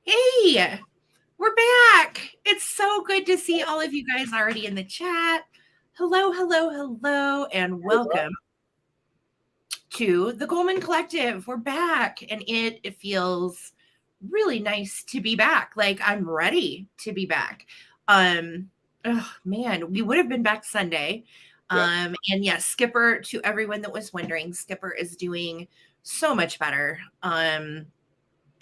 Hey, we're back. It's so good to see all of you guys already in the chat. Hello, hello, hello, and welcome to the Coleman Collective. We're back, and it feels really nice to be back. Like I'm ready to be back. Oh man, we would have been back Sunday. And yes, Skipper, to everyone that was wondering, Skipper is doing so much better.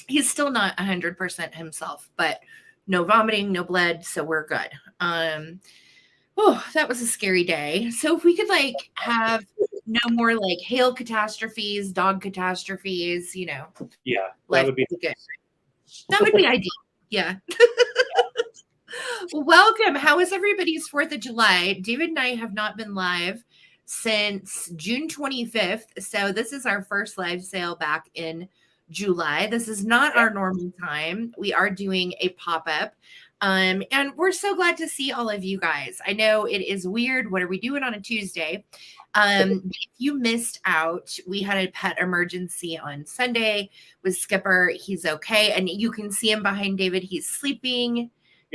He's still not 100% himself, but no vomiting, no blood, so we're good. Oh, that was a scary day. So if we could like have no more like hail catastrophes, dog catastrophes, Yeah, that life would be good. That would be ideal. Yeah. Welcome. How is everybody's 4th of July? David and I have not been live since June 25th. So this is our first live sale back in July. This is not our normal time. We are doing a pop-up. And we're so glad to see all of you guys. I know it is weird. What are we doing on a Tuesday? If you missed out, we had a pet emergency on Sunday with Skipper. He's okay. And you can see him behind David. He's sleeping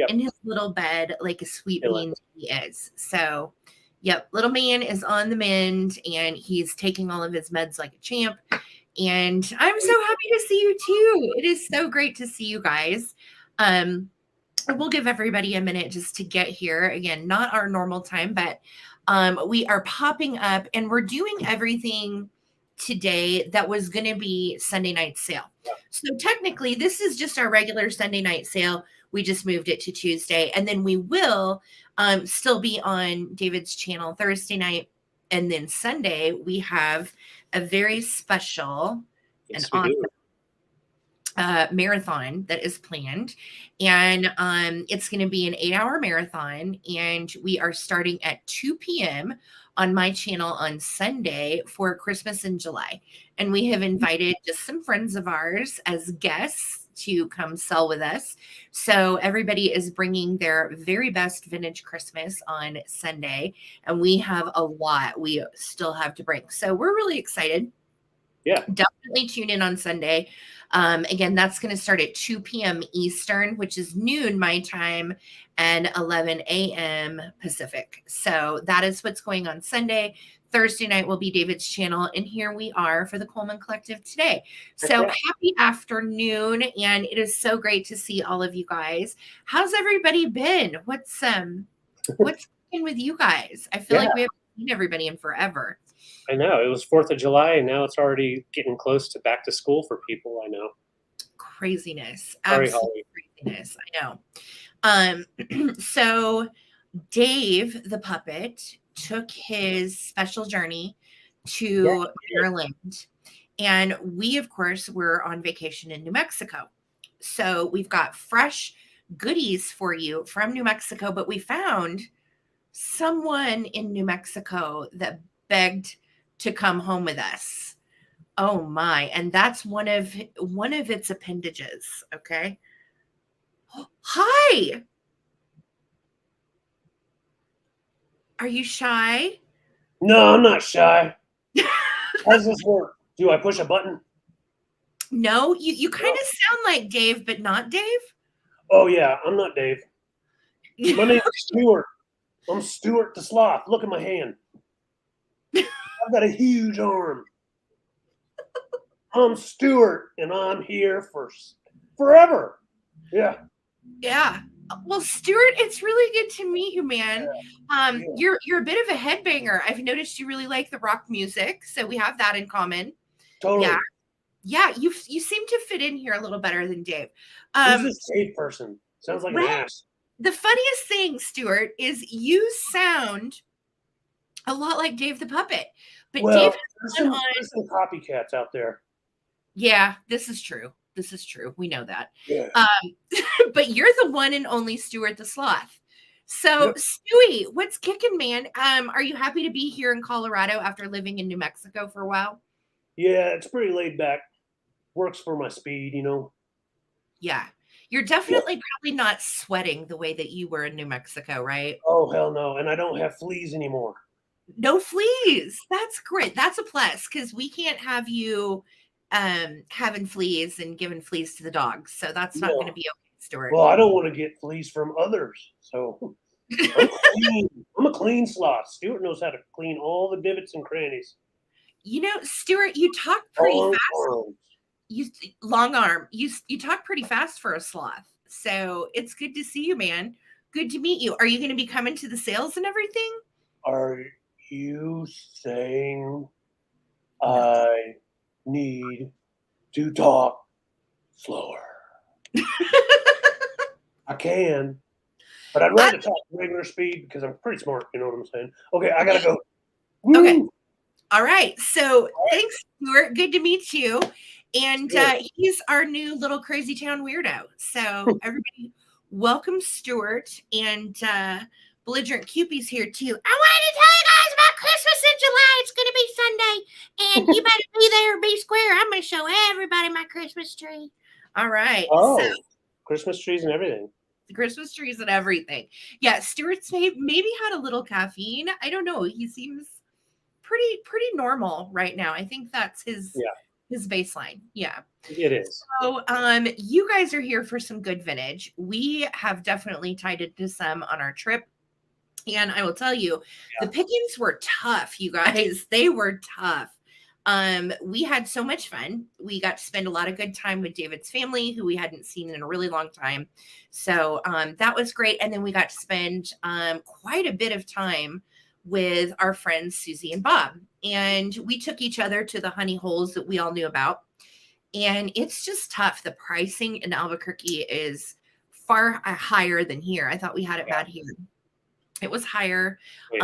in his little bed like a sweet bean he is. So, yep, little man is on the mend and he's taking all of his meds like a champ. And I'm so happy to see you too. It is so great to see you guys. We'll give everybody a minute just to get here. Again, not our normal time, but we are popping up and we're doing everything today that was going to be Sunday night sale. So technically, this is just our regular Sunday night sale. We just moved it to Tuesday, and then we will still be on David's channel Thursday night, and then Sunday we have a very special and awesome marathon that is planned, and it's going to be an 8-hour marathon, and we are starting at 2 p.m. on my channel on Sunday for Christmas in July. And we have invited just some friends of ours as guests to come sell with us. So everybody is bringing their very best vintage Christmas on Sunday, and we have a lot we still have to bring. So we're really excited. Yeah. Definitely tune in on Sunday. Again, that's going to start at 2 p.m. Eastern, which is noon my time, and 11 a.m. Pacific. So that is what's going on Sunday. Thursday night will be David's channel, and here we are for the Coleman Collective today. So happy afternoon, and it is so great to see all of you guys. How's everybody been? What's in with you guys? I feel like we haven't seen everybody in forever. I know. It was 4th of July, and now it's already getting close to back to school for people. I know. Craziness. Absolute craziness. I know. So Dave the puppet took his special journey to Maryland, and we, of course, were on vacation in New Mexico. So we've got fresh goodies for you from New Mexico, but we found someone in New Mexico that begged to come home with us. Oh my. And that's one of its appendages. Okay. Hi. Are you shy? No, I'm not shy. How does this work? Do I push a button? No, you kind of sound like Dave, but not Dave. Oh yeah, I'm not Dave. My name is Stuart. I'm Stuart the Sloth. Look at my hand. I've got a huge arm. I'm Stuart, and I'm here for forever. Yeah. Yeah. Well, Stuart, it's really good to meet you, man. You're a bit of a headbanger. I've noticed you really like the rock music, so we have that in common. Totally. Yeah. You seem to fit in here a little better than Dave. Who's this Dave person? Sounds like an ass. The funniest thing, Stuart, is you sound a lot like Dave the puppet, but Dave has there's some copycats out there. Yeah, this is true. We know that. Yeah. But you're the one and only Stuart the Sloth. So, Stewie, what's kicking, man? Are you happy to be here in Colorado after living in New Mexico for a while? Yeah, it's pretty laid back. Works for my speed, Yeah. You're definitely probably not sweating the way that you were in New Mexico, right? Oh, hell no. And I don't have fleas anymore. No fleas. That's great. That's a plus because we can't have you having fleas and giving fleas to the dogs. So that's not going to No. be okay, Stuart. Well, I don't want to get fleas from others. So I'm clean. I'm a clean sloth. Stuart knows how to clean all the divots and crannies. You know, Stuart, you talk pretty Long fast. arms. You long arm. You talk pretty fast for a sloth. So it's good to see you, man. Good to meet you. Are you going to be coming to the sales and everything? Are you saying No. I need to talk slower? I can, but I'd rather talk regular speed because I'm pretty smart. You know what I'm saying? Okay, I gotta go. Woo! Okay. All right. So thanks, Stuart. Good to meet you. And he's our new little crazy town weirdo. So everybody, welcome Stuart, and Belligerent Cupid's here too. I wanted to tell you guys about Christmas in July. It's going to be Sunday, and you better be there, be square. I'm going to show everybody my Christmas tree. All right. Oh, so Christmas trees and everything. the Christmas trees and everything. Yeah, Stuart's maybe had a little caffeine. I don't know. He seems pretty normal right now. I think that's his baseline. Yeah. It is. So you guys are here for some good vintage. We have definitely tied into some on our trip. And I will tell you, the pickings were tough, you guys. They were tough. We had so much fun. We got to spend a lot of good time with David's family, who we hadn't seen in a really long time. So that was great. And then we got to spend quite a bit of time with our friends Susie and Bob. And we took each other to the honey holes that we all knew about. And it's just tough. The pricing in Albuquerque is far higher than here. I thought we had it bad here. It was higher. We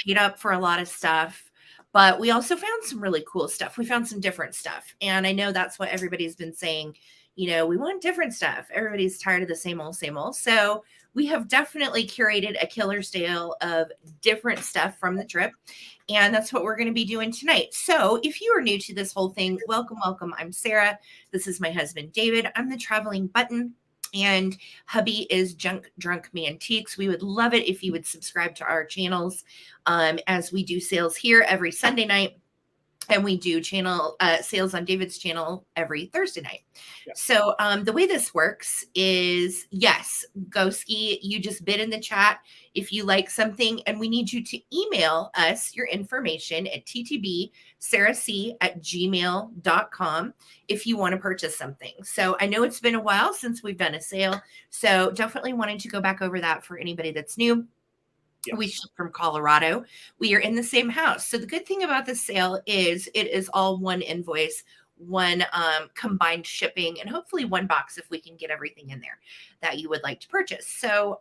paid up for a lot of stuff, but we also found some really cool stuff. We found some different stuff. And I know that's what everybody's been saying. You know, we want different stuff. Everybody's tired of the same old, same old. So we have definitely curated a killer sale of different stuff from the trip. And that's what we're going to be doing tonight. So if you are new to this whole thing, welcome, welcome. I'm Sarah. This is my husband, David. I'm the traveling button. And hubby is Drunk Mantiques. We would love it if you would subscribe to our channels as we do sales here every Sunday night. And we do channel sales on David's channel every Thursday night. Yeah. So the way this works is, yes, Goski, you just bid in the chat if you like something, and we need you to email us your information at ttbsarahc@gmail.com if you want to purchase something. So I know it's been a while since we've done a sale, so definitely wanted to go back over that for anybody that's new. Yes. We ship from Colorado. We are in the same house. So the good thing about this sale is it is all one invoice, one combined shipping, and hopefully one box if we can get everything in there that you would like to purchase. So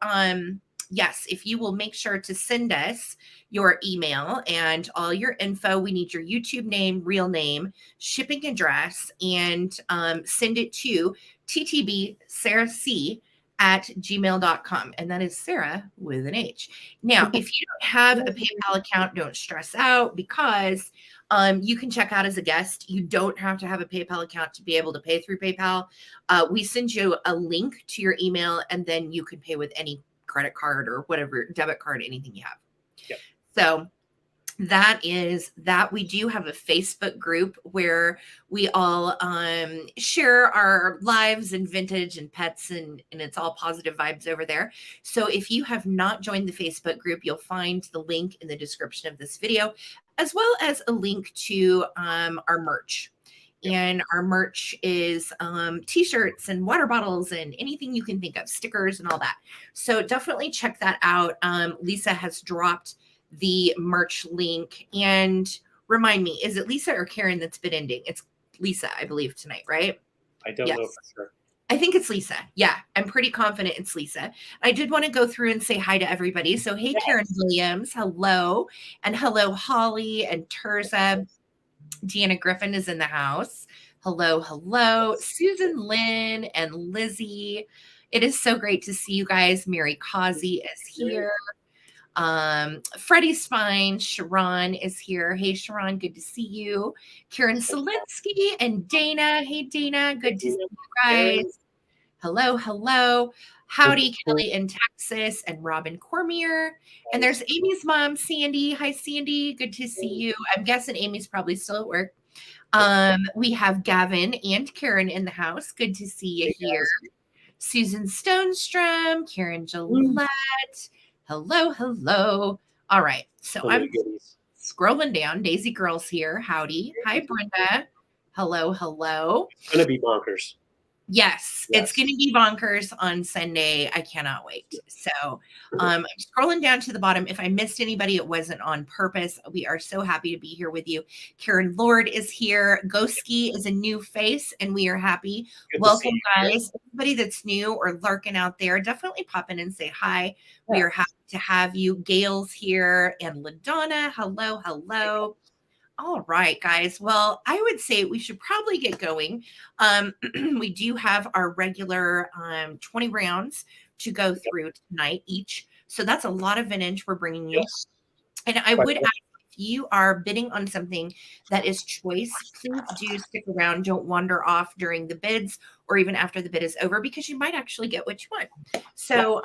yes, if you will make sure to send us your email and all your info, we need your YouTube name, real name, shipping address, and send it to ttbsarahc@gmail.com. And that is Sarah with an H. Now, if you don't have a PayPal account, don't stress out, because you can check out as a guest. You don't have to have a PayPal account to be able to pay through PayPal. We send you a link to your email, and then you can pay with any credit card or whatever, debit card, anything you have. Yep. So that is that. We do have a Facebook group where we all share our lives and vintage and pets, and it's all positive vibes over there. So if you have not joined the Facebook group, you'll find the link in the description of this video, as well as a link to our merch. And our merch is t-shirts and water bottles and anything you can think of, stickers and all that. So definitely check that out. Lisa has dropped the merch link, and remind me, is it Lisa or Karen that's been ending? It's Lisa, I believe, tonight, right? I don't know for sure. I think it's Lisa. Yeah, I'm pretty confident it's Lisa. I did want to go through and say hi to everybody. So hey, yes. Karen Williams, hello. And hello, Holly and Terza. Deanna Griffin is in the house. Hello, hello. Susan Lynn and Lizzie. It is so great to see you guys. Mary Causey is here. Freddie's fine. Sharon is here. Hey, Sharon, good to see you. Karen Solinsky and Dana. Hey, Dana, good to see you guys. Hello, hello. Howdy, Kelly in Texas and Robin Cormier. And there's Amy's mom, Sandy. Hi, Sandy. Good to see you. I'm guessing Amy's probably still at work. We have Gavin and Karen in the house. Good to see you here. Susan Stonestrom, Karen Gillette. Hello, hello. All right. So I'm scrolling down. Daisy Girl's here. Howdy. Hi, Brenda. Hello, hello. It's going to be bonkers. Yes, it's going to be bonkers on Sunday. I cannot wait. So I'm scrolling down to the bottom. If I missed anybody, it wasn't on purpose. We are so happy to be here with you. Karen Lord is here. Ghoski is a new face, and we are happy. Welcome, guys. Everybody that's new or lurking out there, definitely pop in and say hi. Yeah. We are happy to have you. Gail's here, and LaDonna. Hello, hello. All right, guys. Well, I would say we should probably get going. We do have our regular 20 rounds to go through tonight each. So that's a lot of vintage we're bringing you. Yes. And I would ask, if you are bidding on something that is choice, please do stick around. Don't wander off during the bids or even after the bid is over, because you might actually get what you want. So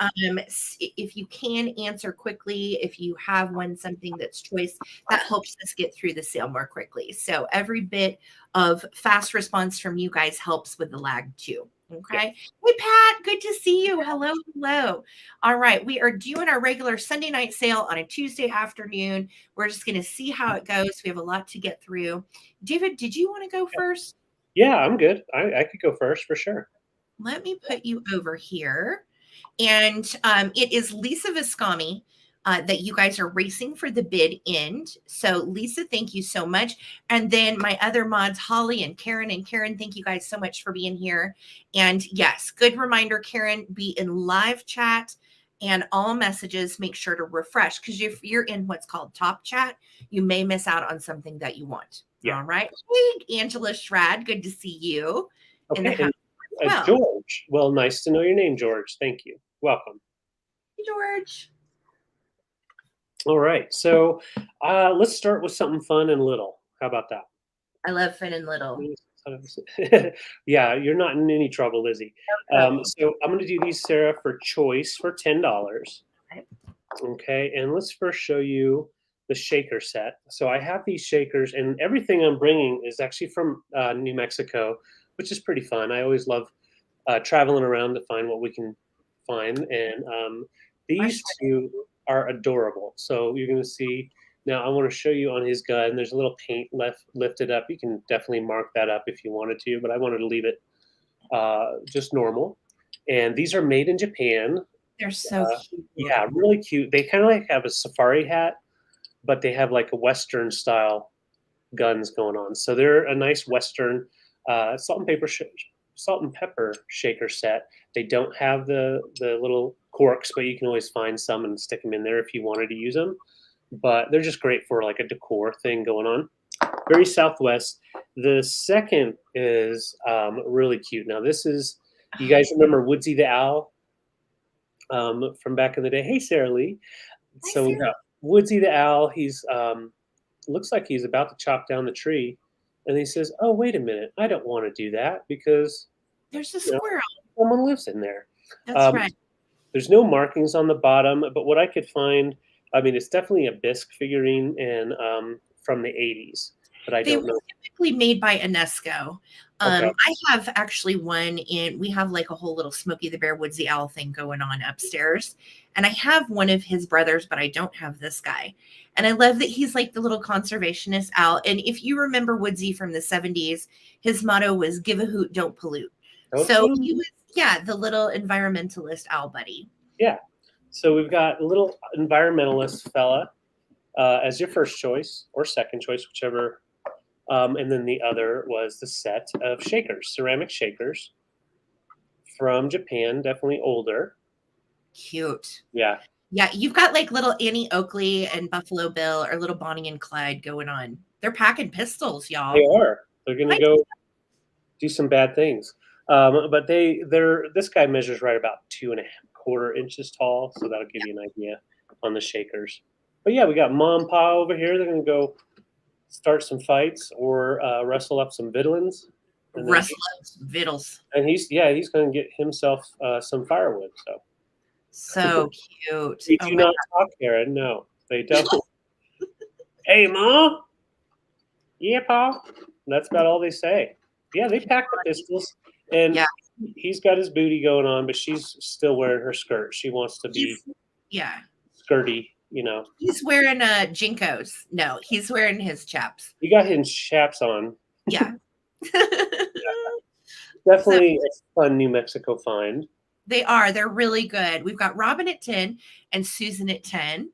if you can answer quickly, if you have won something that's choice, that helps us get through the sale more quickly. So every bit of fast response from you guys helps with the lag too. Okay. Hey, Pat, good to see you. Hello, hello. All right. We are doing our regular Sunday night sale on a Tuesday afternoon. We're just going to see how it goes. We have a lot to get through. David, did you want to go first? Yeah, I'm good. I could go first for sure. Let me put you over here. And it is Lisa Viscomi that you guys are racing for the bid end. So Lisa, thank you so much. And then my other mods, Holly and Karen. And Karen, thank you guys so much for being here. And yes, good reminder, Karen, be in live chat and all messages, make sure to refresh, because if you're in what's called top chat, you may miss out on something that you want. Yeah. All right. Hey, Angela Schrad, good to see you. Okay. In the house as well. George. Well, nice to know your name, George. Thank you. Welcome. Hey, George. All right. So let's start with something fun and little. How about that? I love fun and little. Yeah, you're not in any trouble, Lizzie. So I'm going to do these, Sarah, for choice for $10. Okay. And let's first show you the shaker set. So I have these shakers, and everything I'm bringing is actually from New Mexico, which is pretty fun. I always love traveling around to find what we can find. And these two are adorable. So you're going to see, now I want to show you on his gun, there's a little paint lifted up. You can definitely mark that up if you wanted to, but I wanted to leave it just normal. And these are made in Japan. They're so cute. Yeah, really cute. They kind of like have a safari hat, but they have like a Western style guns going on. So they're a nice Western salt and pepper shaker set. They don't have the little corks, but you can always find some and stick them in there if you wanted to use them. But they're just great for like a decor thing going on. Very Southwest. The second is really cute. Now this is, you guys remember Woodsy the Owl from back in the day? Hey, Sarah Lee. Hi, so we got Woodsy the Owl. He's looks like he's about to chop down the tree. And he says, oh, wait a minute. I don't want to do that because there's a squirrel. Someone lives in there. That's right. There's no markings on the bottom, but what I could find, I mean, it's definitely a bisque figurine and from the 80s. But I don't know. They were typically made by UNESCO. Okay. I have actually one we have like a whole little Smokey the Bear Woodsy Owl thing going on upstairs. And I have one of his brothers, but I don't have this guy. And I love that he's like the little conservationist owl. And if you remember Woodsy from the 70s, his motto was give a hoot, don't pollute. So he was, the little environmentalist owl buddy. Yeah. So we've got a little environmentalist fella as your first choice or second choice, whichever. And then the other was the set of shakers, ceramic shakers from Japan, definitely older. Cute. Yeah. Yeah, you've got like little Annie Oakley and Buffalo Bill or little Bonnie and Clyde going on. They're packing pistols, y'all. They are. They're going to go do some bad things. But this guy measures right about 2.25 inches tall, so that'll give you an idea on the shakers. But yeah, we got Mom and Pa over here. They're going to go start some fights or wrestle up some villains. Wrestle up some vittles. And he's going to get himself some firewood. So cute. They do not talk, Karen. No, they don't. Hey, Ma. Yeah, Pa. That's about all they say. Yeah, they pack the pistols, and Yeah. he's got his booty going on, but she's still wearing her skirt. She wants to be Yeah. skirty, you know. He's wearing Jinkos. No, he's wearing his chaps. He got his chaps on. Yeah. Definitely a fun New Mexico find. They are. They're really good. We've got Robin at 10 and Susan at 10.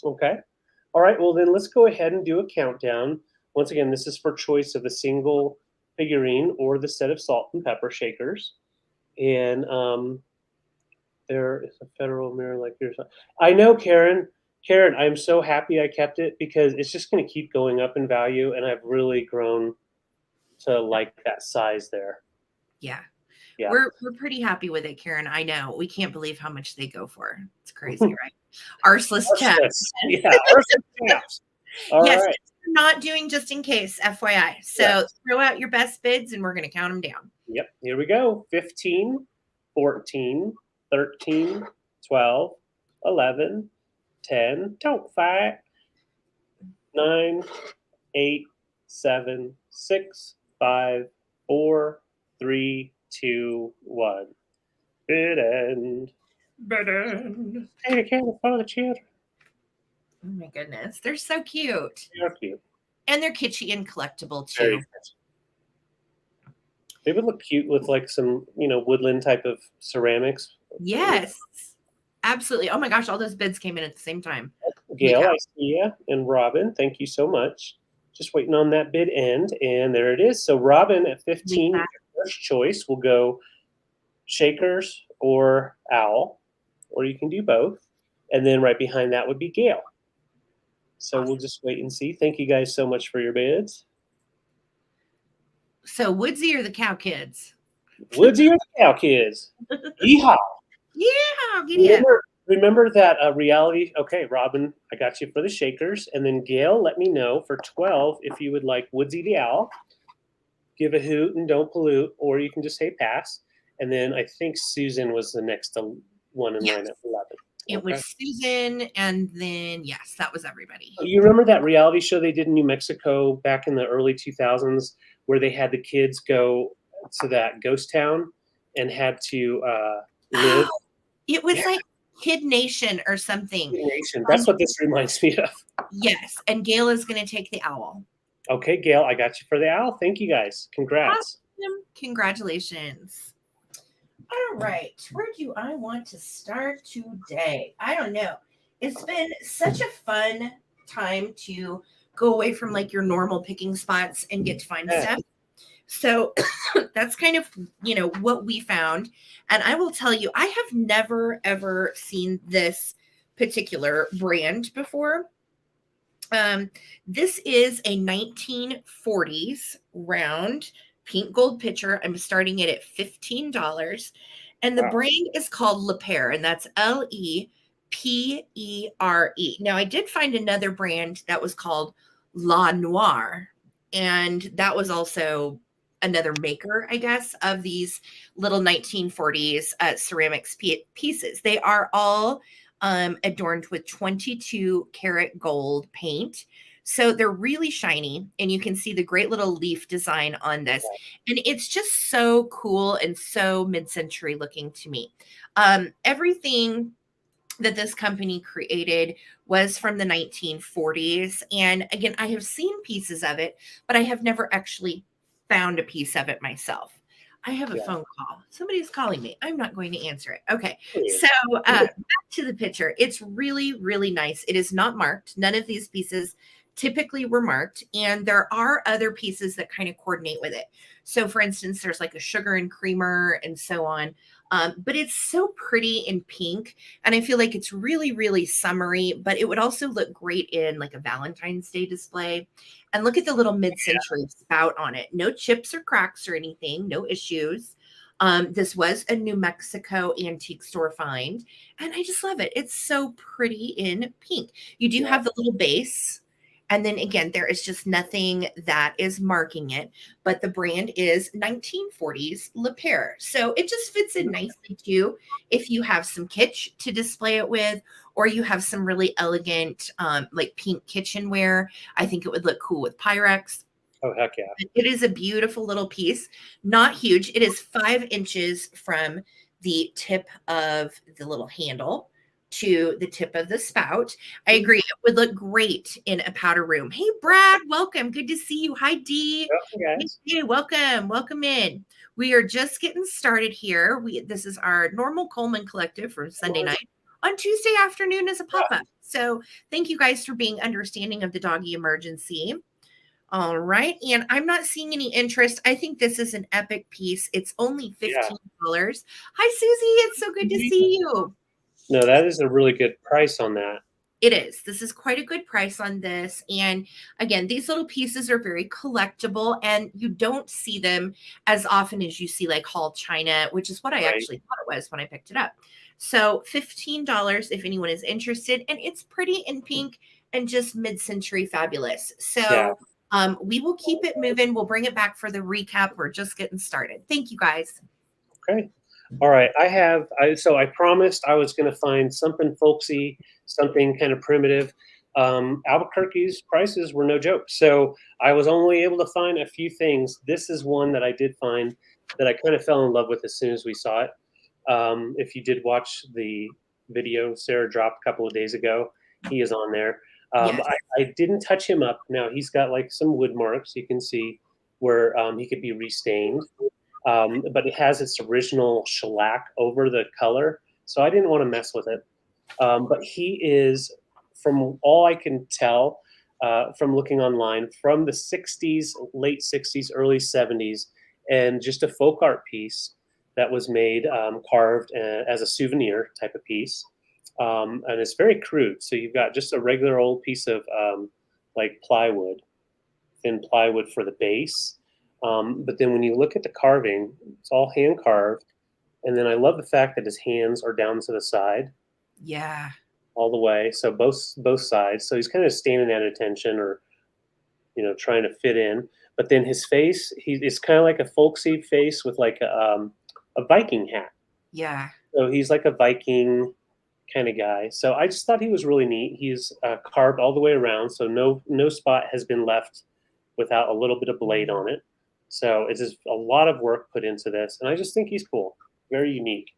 Okay. All right. Well, then let's go ahead and do a countdown. Once again, this is for choice of the single figurine or the set of salt and pepper shakers. And there is a federal mirror like yours. I know, Karen. Karen, I'm so happy I kept it because it's just going to keep going up in value, and I've really grown to like that size there. Yeah. Yeah. We're pretty happy with it, Karen. I know. We can't believe how much they go for. It's crazy, right? Arseless chaps. Yeah, arseless chaps. All yes, right. we're not doing just in case, FYI. So throw out your best bids and we're going to count them down. Yep. Here we go. 15, 14, 13, 12, 11, 10. Don't fight. 9, 8, 7, 6, 5, 4, 3, 2, 1. Bid end. Bid end. Take care for the children. Oh my goodness. They're so cute. They're cute. And they're kitschy and collectible Very too. good. They would look cute with like some, woodland type of ceramics. Yes. Absolutely. Oh my gosh, all those bids came in at the same time. Gail, I see you. And Robin, thank you so much. Just waiting on that bid end. And there it is. So Robin at 15, your first choice will go shakers or owl, or you can do both. And then right behind that would be Gail. So we'll just wait and see. Thank you guys so much for your bids. So Woodsy or the Cow Kids? Woodsy or the Cow Kids? Yeehaw. Yeah. Remember that reality. Okay, Robin, I got you for the shakers. And then Gail, let me know for 12 if you would like Woodsy the Owl. Give a hoot and don't pollute, or you can just say pass. And then I think Susan was the next one in line at 11. It was Susan, and then, yes, that was everybody. You remember that reality show they did in New Mexico back in the early 2000s where they had the kids go to that ghost town and had to live? It was like Kid Nation or something. Kid Nation. That's what this reminds me of. Yes, and Gail is going to take the owl. Okay, Gail, I got you for the owl. Thank you, guys. Congrats. Awesome. Congratulations. All right, where do I want to start today? I don't know. It's been such a fun time to go away from like your normal picking spots and get to find stuff. So that's kind of, what we found. And I will tell you, I have never, ever seen this particular brand before. This is a 1940s round pink gold pitcher. I'm starting it at $15. And the brand is called Le Pere, and that's Lepere. Now, I did find another brand that was called La Noire, and that was also another maker, I guess, of these little 1940s ceramics pieces. They are all adorned with 22 karat gold paint. So they're really shiny, and you can see the great little leaf design on this. And it's just so cool and so mid-century looking to me. Everything that this company created was from the 1940s. And again, I have seen pieces of it, but I have never actually found a piece of it myself. I have a phone call. Somebody's calling me. I'm not going to answer it. Okay. So back to the picture. It's really, really nice. It is not marked. None of these pieces typically were marked. And there are other pieces that kind of coordinate with it. So for instance, there's like a sugar and creamer and so on. But it's so pretty in pink. And I feel like it's really, really summery, but it would also look great in like a Valentine's Day display. And look at the little mid-century spout on it. No chips or cracks or anything, no issues. This was a New Mexico antique store find. And I just love it. It's so pretty in pink. You do have the little base. And then again, there is just nothing that is marking it, but the brand is 1940s Le Pere. So it just fits in nicely too. If you have some kitsch to display it with, or you have some really elegant, like pink kitchenware, I think it would look cool with Pyrex. Oh, heck yeah. It is a beautiful little piece, not huge. It is 5 inches from the tip of the little handle to the tip of the spout. I agree. It would look great in a powder room. Hey, Brad, welcome. Good to see you. Hi, Dee. Welcome, guys. Hey, welcome. Welcome in. We are just getting started here. This is our normal Coleman Collective from Sunday night. On Tuesday afternoon as a pop-up. So thank you guys for being understanding of the doggy emergency. All right. And I'm not seeing any interest. I think this is an epic piece. It's only $15. Hi, Susie. It's so good to see you. No, that is a really good price on that. It is. This is quite a good price on this. And again, these little pieces are very collectible, and you don't see them as often as you see like Hall China, which is what I actually thought it was when I picked it up. So $15 if anyone is interested. And it's pretty in pink and just mid-century fabulous. So we will keep it moving. We'll bring it back for the recap. We're just getting started. Thank you, guys. Okay. All right. So I promised I was going to find something folksy, something kind of primitive. Albuquerque's prices were no joke. So I was only able to find a few things. This is one that I did find that I kind of fell in love with as soon as we saw it. If you did watch the video Sarah dropped a couple of days ago, he is on there. Yes. I didn't touch him up. Now he's got like some wood marks you can see where he could be restained. But it has its original shellac over the color. So I didn't want to mess with it. But he is, from all I can tell from looking online, from the 60s, late 60s, early 70s, and just a folk art piece that was made, carved as a souvenir type of piece. And it's very crude. So you've got just a regular old piece of like plywood, thin plywood for the base. But then when you look at the carving, it's all hand carved. And then I love the fact that his hands are down to the side. Yeah. All the way. So both sides. So he's kind of standing at attention or, trying to fit in. But then his face, it's kind of like a folksy face with like a Viking hat. Yeah. So he's like a Viking kind of guy. So I just thought he was really neat. He's carved all the way around. So no spot has been left without a little bit of blade on it. So it's just a lot of work put into this, and I just think he's cool, very unique.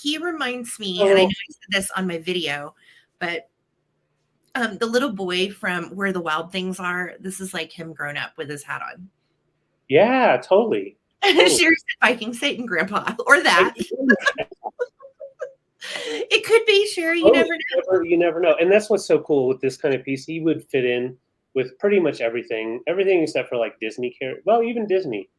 He reminds me, and I know I said this on my video, but the little boy from Where the Wild Things Are, this is like him grown up with his hat on. Yeah, totally. Sherry said Viking Satan Grandpa, or that. It could be, Sherry. You never know. You never know. And that's what's so cool with this kind of piece. He would fit in with pretty much everything except for like Disney characters. Well, even Disney.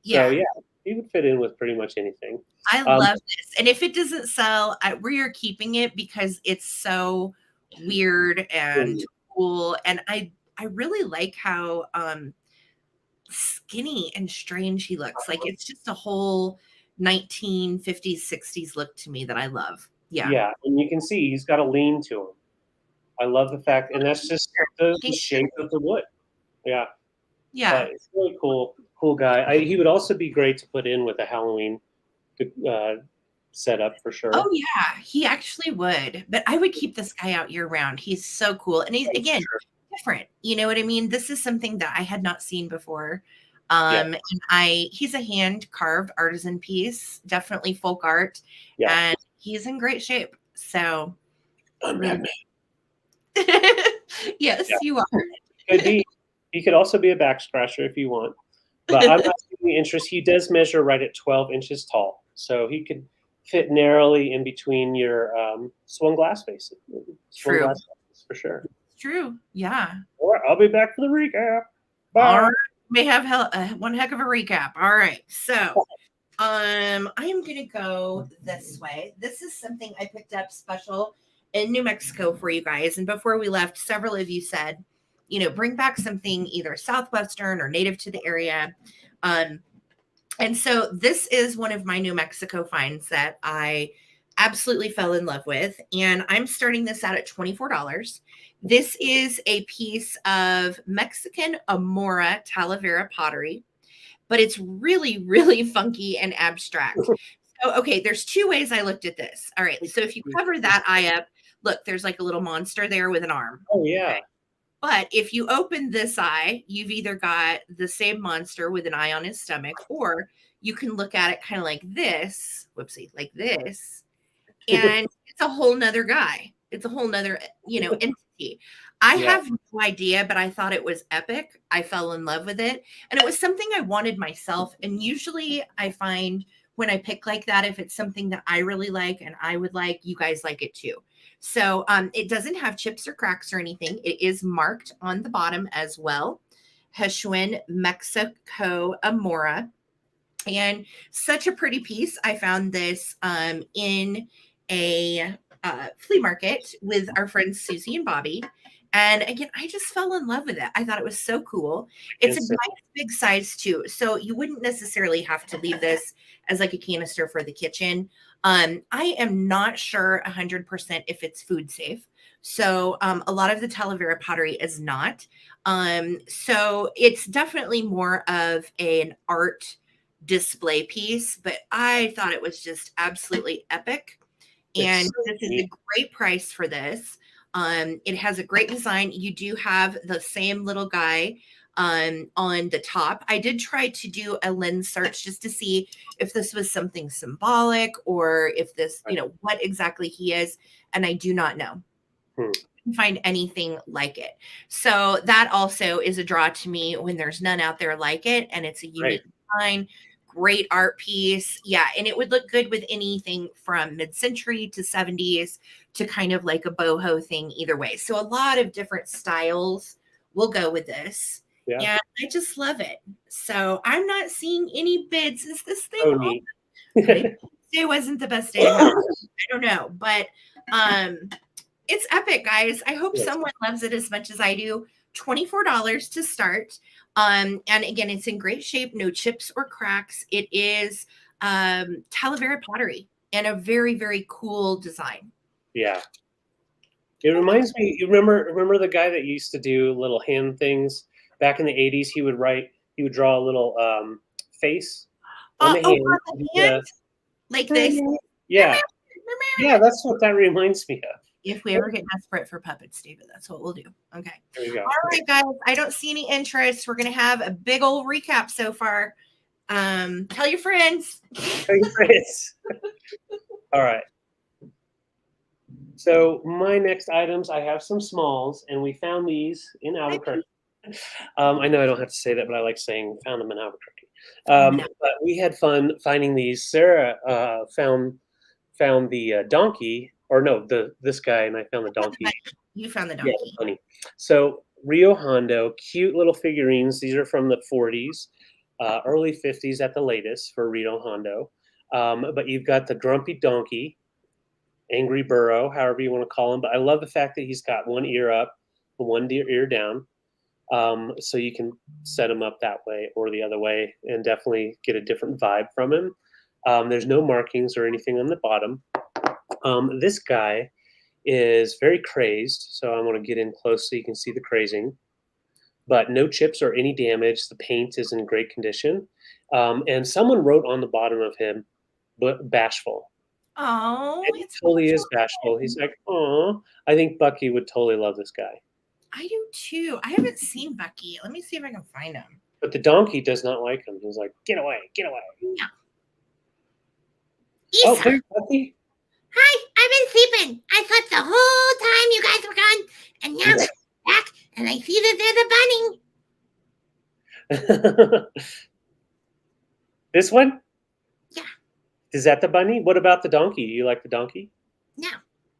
Yeah. So, yeah, he would fit in with pretty much anything. I love this. And if it doesn't sell, we are keeping it because it's so weird and cool. And I really like how skinny and strange he looks. Like it's just a whole 1950s, 60s look to me that I love. Yeah. Yeah. And you can see he's got a lean to him. I love the fact, and that's just the shape of the wood. Yeah. Yeah. It's really cool guy. He would also be great to put in with a Halloween setup for sure. Oh yeah, he actually would. But I would keep this guy out year round. He's so cool. And he's, again, different. You know what I mean? This is something that I had not seen before. And he's a hand carved artisan piece, definitely folk art. Yeah. And he's in great shape. So yes, you are. He could also be a back scratcher if you want. But I'm not seeing the interest. He does measure right at 12 inches tall. So he could fit narrowly in between your swung glass faces. True. Glass faces for sure. True. Yeah. All right, I'll be back for the recap. Bye. All right. We have one heck of a recap. All right. So I am going to go this way. This is something I picked up special in New Mexico for you guys. And before we left, several of you said, bring back something either Southwestern or native to the area. And so this is one of my New Mexico finds that I absolutely fell in love with. And I'm starting this out at $24. This is a piece of Mexican Amora Talavera pottery, but it's really, really funky and abstract. So, okay, there's two ways I looked at this. All right. So if you cover that eye up, look, there's like a little monster there with an arm. Oh, yeah. Okay. But if you open this eye, you've either got the same monster with an eye on his stomach, or you can look at it kind of like this, whoopsie, like this, and it's a whole nother guy. It's a whole nother, entity. I Yeah. have no idea, but I thought it was epic. I fell in love with it. And it was something I wanted myself. And usually I find when I pick like that, if it's something that I really like and I would like, you guys like it too. So it doesn't have chips or cracks or anything. It is marked on the bottom as well. Heshwin, Mexico, Amora. And such a pretty piece. I found this in a flea market with our friends Susie and Bobby. And again, I just fell in love with it. I thought it was so cool. It's a nice big size too. So you wouldn't necessarily have to leave this as like a canister for the kitchen. I am not sure 100% if it's food safe. So a lot of the Talavera pottery is not. So it's definitely more of an art display piece, but I thought it was just absolutely epic. And this is a great price for this. It has a great design. You do have the same little guy on the top. I did try to do a lens search just to see if this was something symbolic or if this, what exactly he is. And I do not know. Find anything like it. So that also is a draw to me when there's none out there like it, and it's a unique design, great art piece. Yeah, and it would look good with anything from mid-century to 70s to kind of like a boho thing either way. So a lot of different styles will go with this. Yeah. And I just love it. So I'm not seeing any bids. Is this thing open? Maybe today wasn't the best day to have. I don't know, but it's epic, guys. I hope someone loves it as much as I do. $24 to start. And again, it's in great shape, no chips or cracks. It is Talavera pottery and a very, very cool design. Yeah. It reminds me, you remember the guy that used to do little hand things back in the 80s? He would draw a little face on the hand. On the hand? Like this? Yeah. Yeah, that's what that reminds me of. If we ever get desperate for puppets, David, that's what we'll do. Okay. There you go. All right, guys. I don't see any interest. We're going to have a big old recap so far. Tell your friends. Tell your friends. All right. So my next items, I have some smalls, and we found these in Albuquerque. I know I don't have to say that, but I like saying found them in Albuquerque. But we had fun finding these. Sarah found the donkey. Or no, this guy, and I found the donkey. You found the donkey. Yeah, funny. So Rio Hondo, cute little figurines. These are from the 40s, early 50s at the latest for Rio Hondo. But you've got the grumpy donkey, angry burro, however you want to call him. But I love the fact that he's got one ear up and one ear down. So you can set him up that way or the other way and definitely get a different vibe from him. There's no markings or anything on the bottom. This guy is very crazed, so I want to get in close so you can see the crazing. But no chips or any damage. The paint is in great condition. And someone wrote on the bottom of him, bashful. Oh, he totally is bashful. He's like, oh, I think Bucky would totally love this guy. I do too. I haven't seen Bucky. Let me see if I can find him. But the donkey does not like him. He's like, get away, get away. Yeah. Oh, there's Bucky. Hi, I've been sleeping. I slept the whole time you guys were gone, and now I'm back, and I see that there's a bunny. This one? Yeah. Is that the bunny? What about the donkey? You like the donkey? No.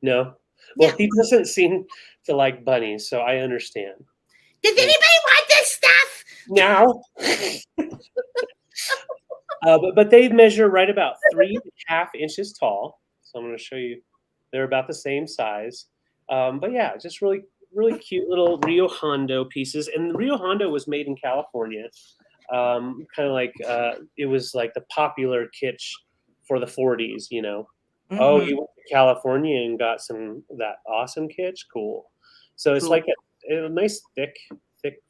No? Well, he doesn't seem to like bunnies, so I understand. Does anybody want this stuff? No. But they measure right about 3.5 inches tall. So I'm going to show you. They're about the same size. But yeah, just really, really cute little Rio Hondo pieces. And the Rio Hondo was made in California. Kind of like it was like the popular kitsch for the 40s, you know. Mm-hmm. Oh, you went to California and got that awesome kitsch? Cool. So it's like a nice thick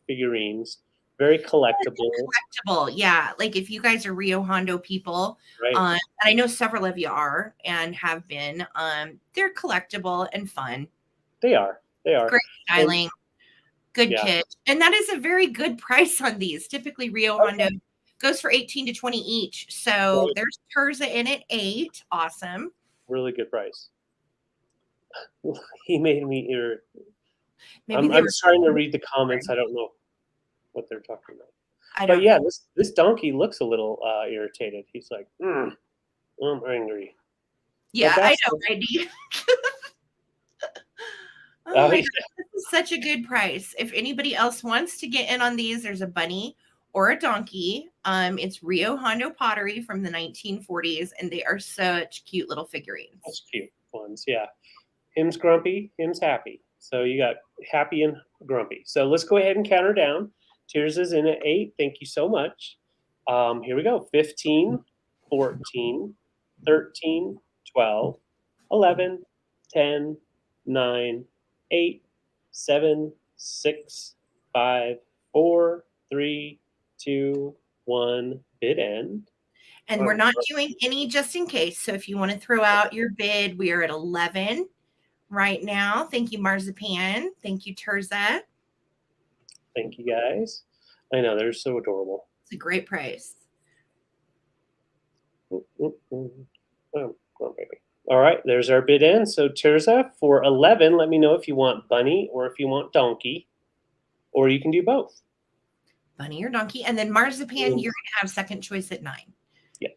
figurines. Very collectible. Collectible, yeah. Like if you guys are Rio Hondo people, right. And I know several of you are and have been, they're collectible and fun. They are. Great styling, Good Yeah. kit. And that is a very good price on these. Typically, Rio Hondo goes for 18 to 20 each. So Right. there's Terza in at 8. Awesome. Really good price. He made me Maybe I'm trying to read the comments. I don't know what they're talking about. But yeah, this donkey looks a little irritated. He's like, I'm angry. Yeah, But I that's know, right? Oh Oh, my yeah. God, this is such a good price. If anybody else wants to get in on these, there's a bunny or a donkey. It's Rio Hondo pottery from the 1940s, and they are such cute little figurines. That's cute ones. Yeah. Him's grumpy, him's happy. So you got happy and grumpy. So let's go ahead and count her down. Tears is in at 8. Thank you so much. Here we go. 15, 14, 13, 12, 11, 10, 9, 8, 7, 6, 5, 4, 3, 2, 1. Bid end. And we're not doing any just in case. So if you want to throw out your bid, we are at 11 right now. Thank you, Marzipan. Thank you, Terza. Thank you, guys. I know, they're so adorable. It's a great price. Oh, baby. All right, there's our bid in. So Terza, for 11, let me know if you want bunny or if you want donkey, or you can do both. Bunny or donkey. And then Marzipan, you're going to have second choice at 9. Yeah.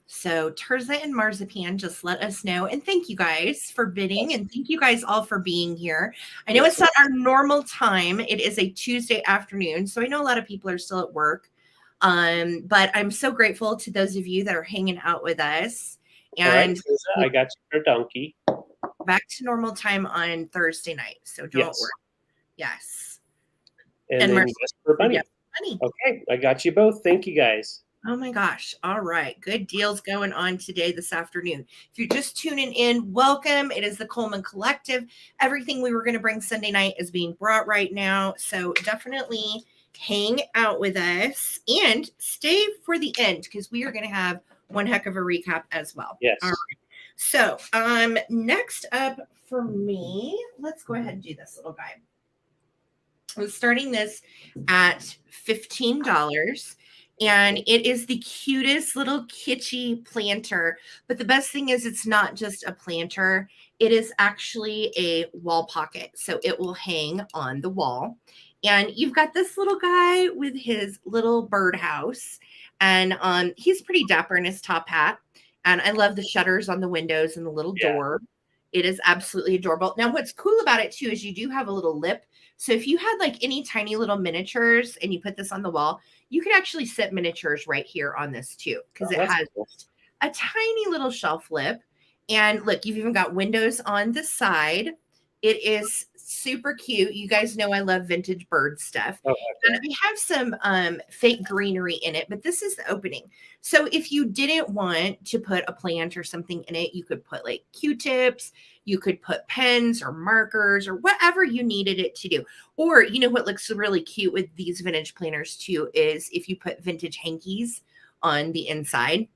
So Terza and Marzipan, just let us know. And thank you guys for bidding. And thank you guys all for being here. I know it's not our normal time. It is a Tuesday afternoon. So I know a lot of people are still at work. But I'm so grateful to those of you that are hanging out with us. And Terza, I got you for donkey. Back to normal time on Thursday night. So don't worry. Yes. And then yes for bunny. Yes, bunny. Okay, I got you both. Thank you, guys. Oh my gosh. All right. Good deals going on today, this afternoon. If you're just tuning in, welcome. It is the Coleman Collective. Everything we were going to bring Sunday night is being brought right now. So definitely hang out with us and stay for the end because we are going to have one heck of a recap as well. Yes. All right. So next up for me, let's go ahead and do this little guy. I was starting this at $15. And it is the cutest little kitschy planter. But the best thing is it's not just a planter. It is actually a wall pocket. So it will hang on the wall. And you've got this little guy with his little birdhouse. And he's pretty dapper in his top hat. And I love the shutters on the windows and the little door. It is absolutely adorable. Now, what's cool about it, too, is you do have a little lip. So if you had like any tiny little miniatures and you put this on the wall, you can actually set miniatures right here on this, too, because it has a tiny little shelf lip. And look, you've even got windows on the side. It is super cute. You guys know I love vintage bird stuff. And we have some fake greenery in it, but this is the opening. So if you didn't want to put a plant or something in it, you could put like Q-tips, you could put pens or markers or whatever you needed it to do. Or, you know what looks really cute with these vintage planters too is if you put vintage hankies on the inside.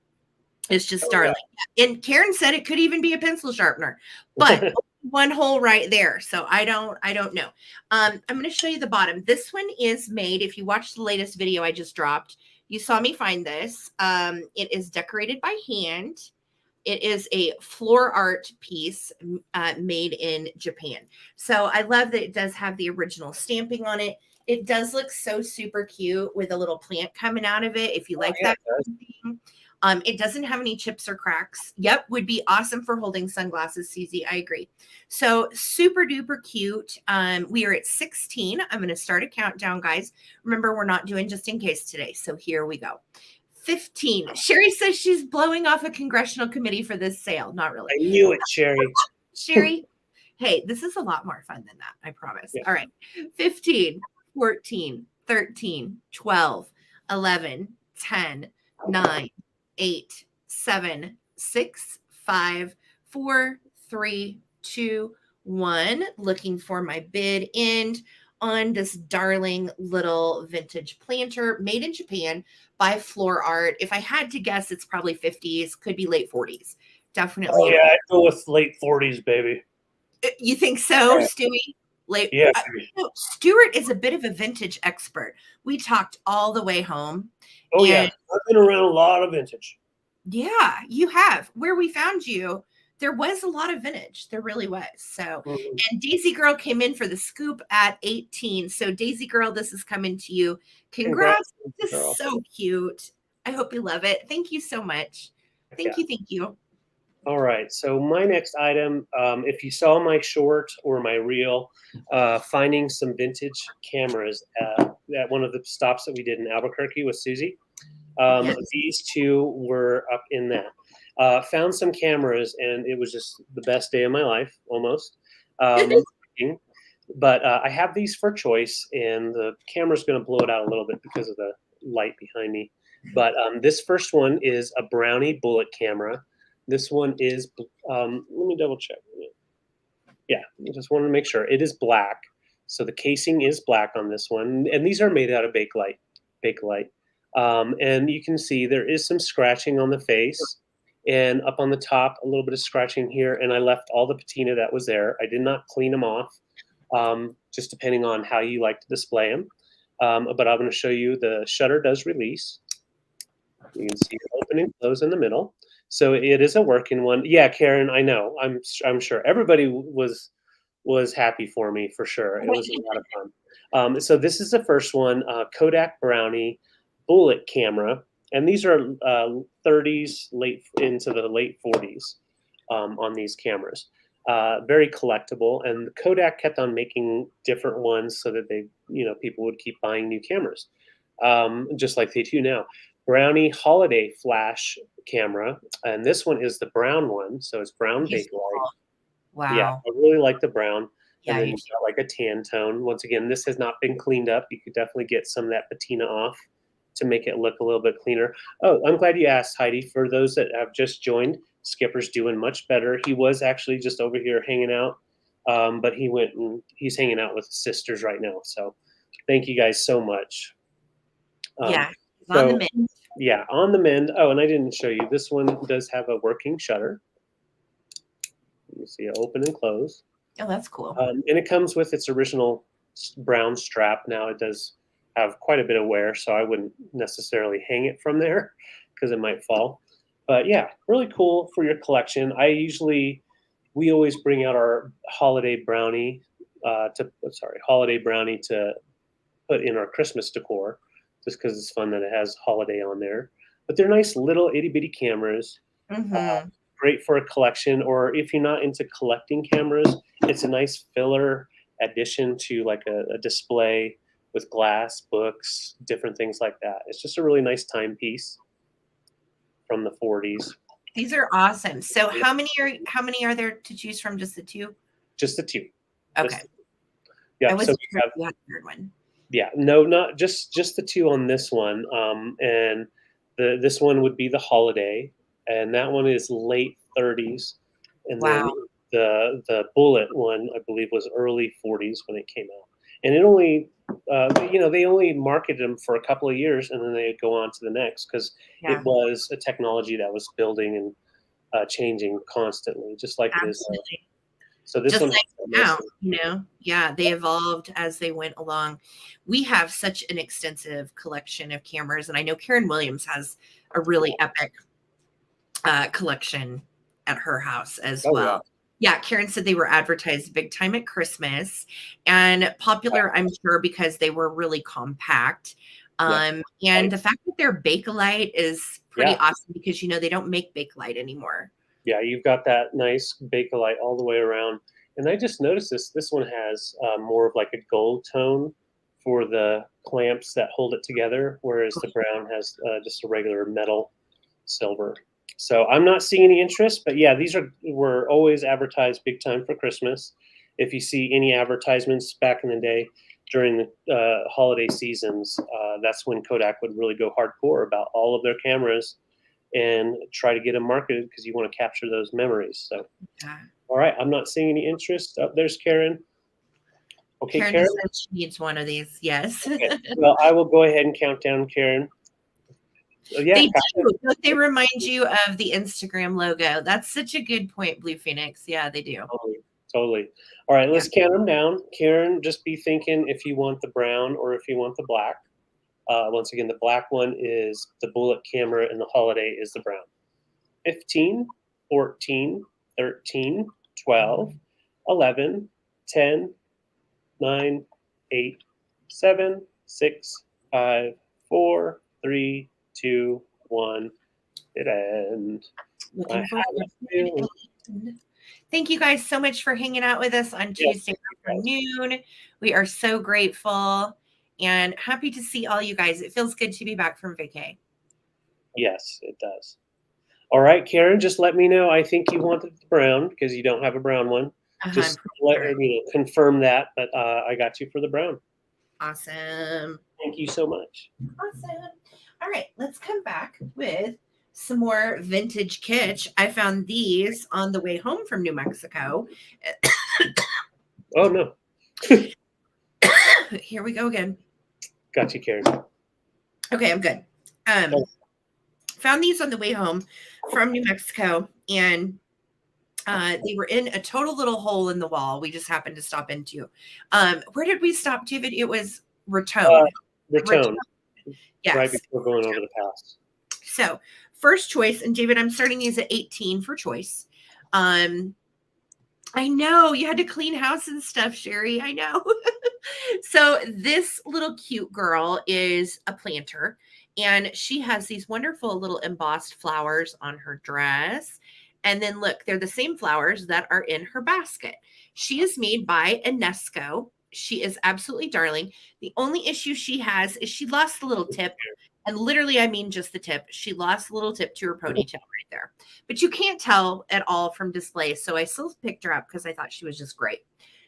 It's just darling. Yeah. And Karen said it could even be a pencil sharpener, but one hole right there. So I don't know. I'm going to show you the bottom. This one is made. If you watched the latest video I just dropped, you saw me find this. It is decorated by hand. It is a floor art piece made in Japan. So I love that it does have the original stamping on it. It does look so super cute with a little plant coming out of it. If you like that kind of thing. It doesn't have any chips or cracks. Yep, would be awesome for holding sunglasses, CZ. I agree. So super duper cute. We are at 16. I'm going to start a countdown, guys. Remember, we're not doing just in case today. So here we go. 15. Sherry says she's blowing off a congressional committee for this sale. Not really. I knew it, Sherry. Sherry, hey, this is a lot more fun than that. I promise. Yeah. All right. 15, 14, 13, 12, 11, 10, 9, 8, 7, 6, 5, 4, 3, 2, 1. Looking for my bid end on this darling little vintage planter made in Japan by Floor Art. If I had to guess, it's probably 50s, could be late 40s. Definitely. Oh, yeah, I'd go with late 40s, baby. You think so, Stewie? Like, Yeah. Stuart is a bit of a vintage expert. We talked all the way home. Oh, yeah. I've been around a lot of vintage. Yeah, you have. Where we found you, there was a lot of vintage. There really was. So, and Daisy Girl came in for the scoop at 18. So, Daisy Girl, this is coming to you. Congrats. This is so cute. I hope you love it. Thank you so much. Thank you. Thank you. All right. So my next item, if you saw my short or my reel, finding some vintage cameras at one of the stops that we did in Albuquerque with Susie. These two were up in that. Found some cameras, and it was just the best day of my life, almost. But I have these for choice, and the camera's going to blow it out a little bit because of the light behind me. But this first one is a Brownie bullet camera. This one is, let me double check. Yeah, I just wanted to make sure. It is black. So the casing is black on this one. And these are made out of Bakelite. And you can see there is some scratching on the face. And up on the top, a little bit of scratching here. And I left all the patina that was there. I did not clean them off, just depending on how you like to display them. But I'm going to show you the shutter does release. You can see it open and close in the middle. So it is a working one. Yeah, Karen, I know. I'm sure everybody was happy for me for sure. It was a lot of fun. So this is the first one, Kodak Brownie bullet camera, and these are 30s late into the late 40s on these cameras. Very collectible, and Kodak kept on making different ones so that they, people would keep buying new cameras, just like they do now. Brownie holiday flash camera, and this one is the brown one, so it's brown Bakelite. Wow. Yeah, I really like the brown. Yeah, and then you've got like a tan tone. Once again, this has not been cleaned up. You could definitely get some of that patina off to make it look a little bit cleaner. Oh, I'm glad you asked, Heidi. For those that have just joined, Skipper's doing much better. He was actually just over here hanging out, but he's hanging out with his sisters right now. So thank you guys so much. On the mend. Yeah, on the mend. Oh, and I didn't show you. This one does have a working shutter. You see it open and close. Oh, that's cool. And it comes with its original brown strap. Now it does have quite a bit of wear, so I wouldn't necessarily hang it from there because it might fall. But yeah, really cool for your collection. We always bring out our holiday brownie to put in our Christmas decor, just because it's fun that it has holiday on there. But they're nice little itty bitty cameras. Great for a collection, or if you're not into collecting cameras, it's a nice filler addition to like a display with glass, books, different things like that. It's just a really nice timepiece from the 40s. These are awesome. So how many are there to choose from? Just the two? Just the two. Okay. Yeah. So we have the third one. Yeah, no, not just the two on this one. And this one would be the holiday, and that one is late 30s. And then the bullet one, I believe, was early 40s when it came out. And it only, they only marketed them for a couple of years, and then they go on to the next because it was a technology that was building and changing constantly, just like it is. So this just one, like now, they evolved as they went along. We have such an extensive collection of cameras, and I know Karen Williams has a really epic collection at her house as well. Yeah, Karen said they were advertised big time at Christmas and popular, I'm sure, because they were really compact. And the fact that they're Bakelite is pretty awesome because, they don't make Bakelite anymore. Yeah, you've got that nice Bakelite all the way around. And I just noticed this one has more of like a gold tone for the clamps that hold it together, whereas the brown has just a regular metal silver. So I'm not seeing any interest, but yeah, these were always advertised big time for Christmas. If you see any advertisements back in the day during the holiday seasons, that's when Kodak would really go hardcore about all of their cameras and try to get them marketed because you want to capture those memories. So, all right, I'm not seeing any interest. Oh, there's Karen. Okay, Karen said she needs one of these. Yes. Okay. Well, I will go ahead and count down, Karen. So, yeah, they do. They remind you of the Instagram logo. That's such a good point, Blue Phoenix. Yeah, they do. Totally. All right, let's count them down. Karen, just be thinking if you want the brown or if you want the black. Once again, the black one is the bullet camera and the holiday is the brown. 15, 14, 13, 12, 11, 10, 9, 8, 7, 6, 5, 4, 3, 2, 1. It end. Looking forward to it. Thank you guys so much for hanging out with us on Tuesday afternoon. We are so grateful and happy to see all you guys. It feels good to be back from vacay. Yes, it does. All right, Karen, just let me know. I think you wanted the brown because you don't have a brown one. Just confirm that, but I got you for the brown. Awesome. Thank you so much. Awesome. All right, let's come back with some more vintage kitsch. I found these on the way home from New Mexico. Oh, no. Here we go again. Got you, Karen. Okay, I'm good. Found these on the way home from New Mexico, and they were in a total little hole in the wall. We just happened to stop into. Where did we stop, David? It was Raton. Raton. Yes. Right before going over the pass. So, first choice, and David, I'm starting these at 18 for choice. I know you had to clean house and stuff, Sherry. I know. So this little cute girl is a planter, and she has these wonderful little embossed flowers on her dress. And then look, they're the same flowers that are in her basket. She is made by Enesco. She is absolutely darling. The only issue she has is she lost the little tip. And literally, I mean just the tip. She lost a little tip to her ponytail right there. But you can't tell at all from display. So I still picked her up because I thought she was just great.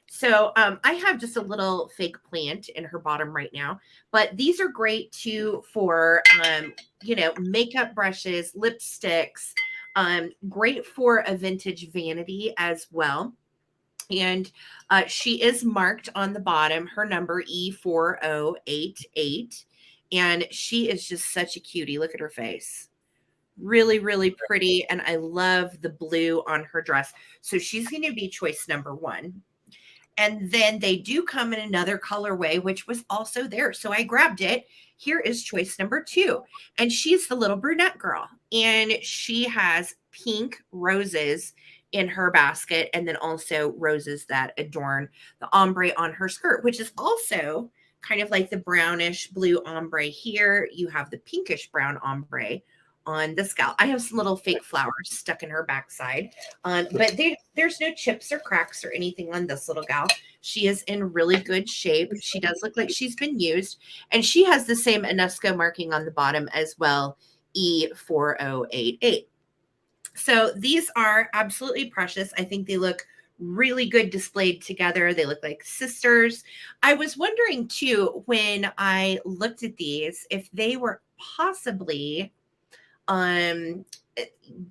So I have just a little fake plant in her bottom right now. But these are great too for, makeup brushes, lipsticks. Great for a vintage vanity as well. And she is marked on the bottom, her number E4088. And she is just such a cutie. Look at her face. Really, really pretty. And I love the blue on her dress. So she's going to be choice number 1. And then they do come in another colorway, which was also there. So I grabbed it. Here is choice number 2. And she's the little brunette girl. And she has pink roses in her basket. And then also roses that adorn the ombre on her skirt, which is also kind of like the brownish blue ombre here. You have the pinkish brown ombre on the scalp. I have some little fake flowers stuck in her backside, but there's no chips or cracks or anything on this little gal. She is in really good shape. She does look like she's been used, and she has the same Enesco marking on the bottom as well, E4088. So these are absolutely precious. I think they look really good displayed together. They look like sisters. I was wondering too, when I looked at these, if they were possibly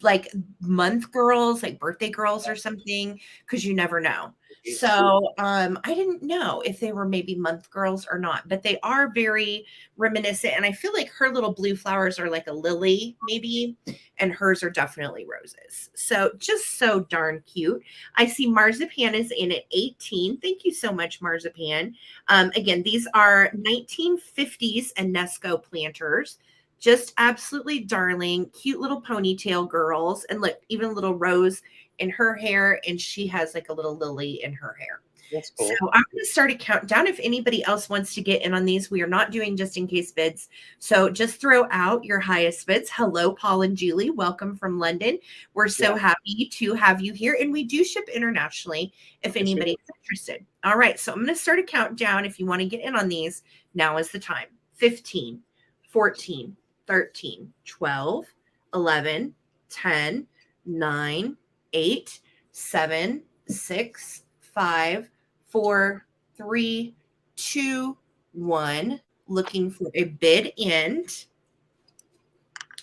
like month girls, like birthday girls or something, because you never know. So I didn't know if they were maybe month girls or not, but they are very reminiscent. And I feel like her little blue flowers are like a lily maybe, and hers are definitely roses. So just so darn cute. I see Marzipan is in at 18. Thank you so much, Marzipan. Again, these are 1950s Enesco planters. Just absolutely darling, cute little ponytail girls. And look, even a little rose in her hair, and she has like a little lily in her hair. That's cool. So I'm going to start a countdown. If anybody else wants to get in on these, we are not doing just in case bids. So just throw out your highest bids. Hello, Paul and Julie. Welcome from London. We're so happy to have you here. And we do ship internationally if anybody's interested. All right. So I'm going to start a countdown. If you want to get in on these, now is the time. 15, 14, 13, 12, 11, 10, 9, 8, 7, 6, 5, 4, 3, 2, 1. Looking for a bid end.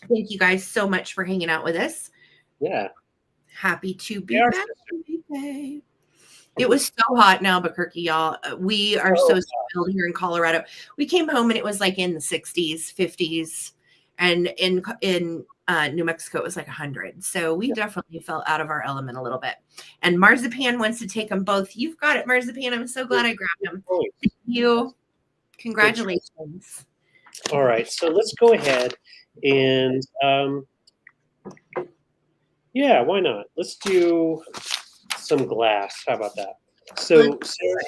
Thank you guys so much for hanging out with us. Yeah. Happy to be back. It was so hot in Albuquerque, y'all. We are so spoiled here in Colorado. We came home and it was like in the 60s, 50s. and in New Mexico it was like 100. So we definitely fell out of our element a little bit. And Marzipan wants to take them both. You've got it, Marzipan. I'm so glad I grabbed them. Thank you. Congratulations. All right, so let's go ahead and yeah, why not? Let's do some glass. How about that? So Sarah,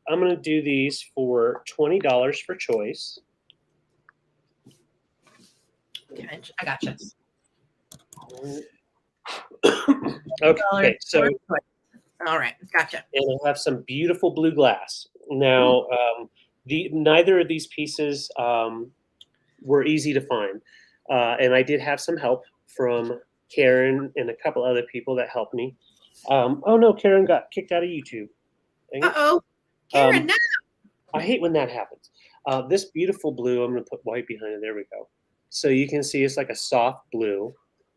I'm going to do these for $20 for choice. Okay, I gotcha. Okay, so all right, gotcha. And I have some beautiful blue glass. Now, neither of these pieces were easy to find, and I did have some help from Karen and a couple other people that helped me. Oh no, Karen got kicked out of YouTube. Uh-oh, Karen, no. I hate when that happens. This beautiful blue, I'm going to put white behind it. There we go. So you can see it's like a soft blue.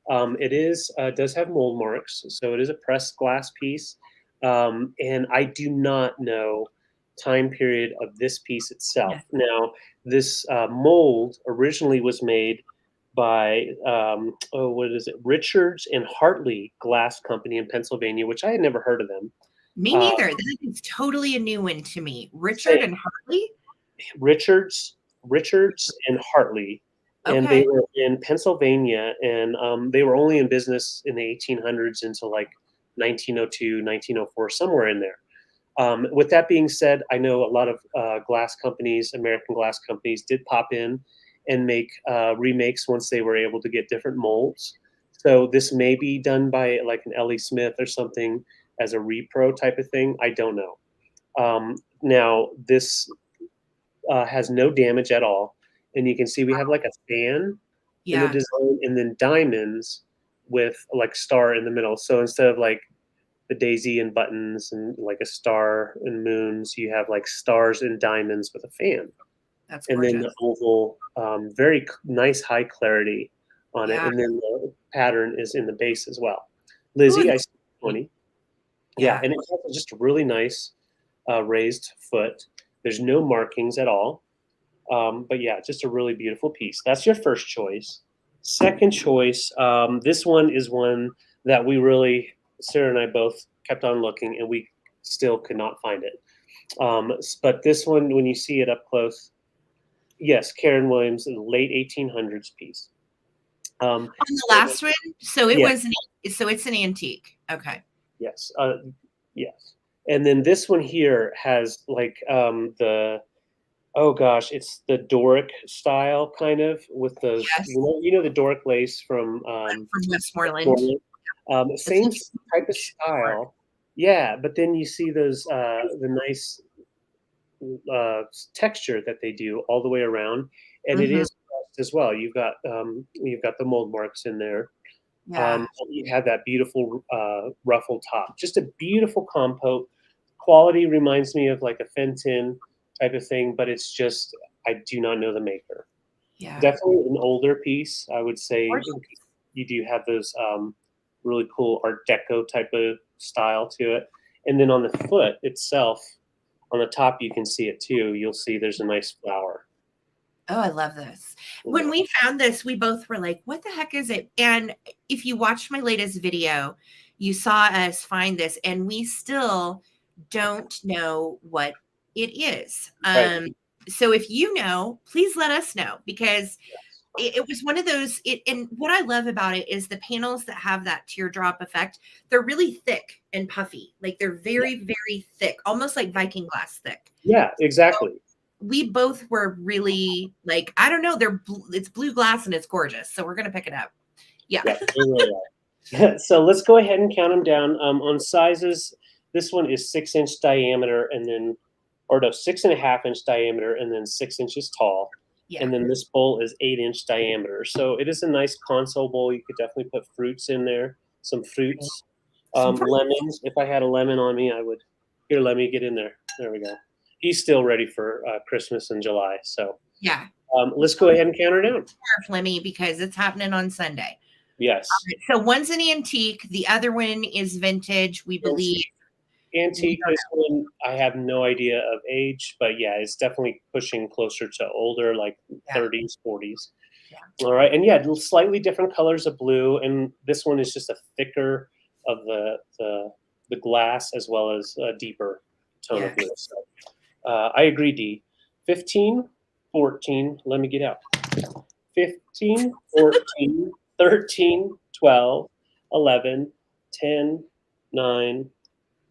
It does have mold marks, so it is a pressed glass piece. And I do not know time period of this piece itself. Yeah. Now, this mold originally was made by what is it? Richards and Hartley Glass Company in Pennsylvania, which I had never heard of them. Me neither. This is totally a new one to me. Richard and Hartley? Richards and Hartley. Okay. And they were in Pennsylvania, and they were only in business in the 1800s until like 1902, 1904, somewhere in there. With that being said, I know a lot of glass companies, American glass companies, did pop in and make remakes once they were able to get different molds. So this may be done by like an L.E. Smith or something as a repro type of thing. I don't know. Now, this has no damage at all. And you can see we have like a fan in the design and then diamonds with like star in the middle. So instead of like the daisy and buttons and like a star and moons, you have like stars and diamonds with a fan. That's and gorgeous. then the oval, very nice high clarity on it. And then the pattern is in the base as well. Lizzie, I see 20. Yeah, and it has just a really nice raised foot. There's no markings at all. But yeah, just a really beautiful piece. That's your first choice. Second choice, this one is one that we really, Sarah and I both kept on looking, and we still could not find it. But this one, when you see it up close, yes, Karen Williams, late 1800s piece. On the last one, so it was so it's an antique. Okay. Yes. Yes. And then this one here has like oh gosh, it's the Doric style kind of with the you know the Doric lace from Westmoreland. Same type of style. Yeah, but then you see those the nice texture that they do all the way around, and it is pressed as well. You've got the mold marks in there. You have that beautiful ruffle top. Just a beautiful compote. Quality reminds me of like a Fenton type of thing, but it's just I do not know the maker. Yeah, definitely an older piece. I would say you do have those really cool Art Deco type of style to it, and then on the foot itself, on the top you can see it too. You'll see there's a nice flower. Oh, I love this. When we found this, we both were like, what the heck is it? And if you watched my latest video, you saw us find this, and we still don't know what it is. So if you know, please let us know, because it was one of those, and what I love about it is the panels that have that teardrop effect. They're really thick and puffy. Like they're very, very thick, almost like Viking glass thick. Yeah, exactly. So we both were really like, I don't know, it's blue glass and it's gorgeous. So we're going to pick it up. Yeah. So let's go ahead and count them down on sizes. This one is 6-inch diameter, and then, or no, 6.5-inch diameter, and then 6 inches tall. Yeah. And then this bowl is 8-inch diameter. So it is a nice console bowl. You could definitely put fruits in there, some fruits, lemons. If I had a lemon on me, I would. Here, let me get in there. There we go. He's still ready for Christmas in July. So yeah. Let's go ahead and count her down. Flemmy, because it's happening on Sunday. Yes. So one's an antique. The other one is vintage, we believe. Antique, this one, I have no idea of age, but yeah, it's definitely pushing closer to older, like 30s, 40s. All right, and yeah, slightly different colors of blue, and this one is just a thicker of the glass as well as a deeper tone of blue. So, I agree, D. 15, 14, let me get out. 15, 14, 13, 12, 11, 10, 9,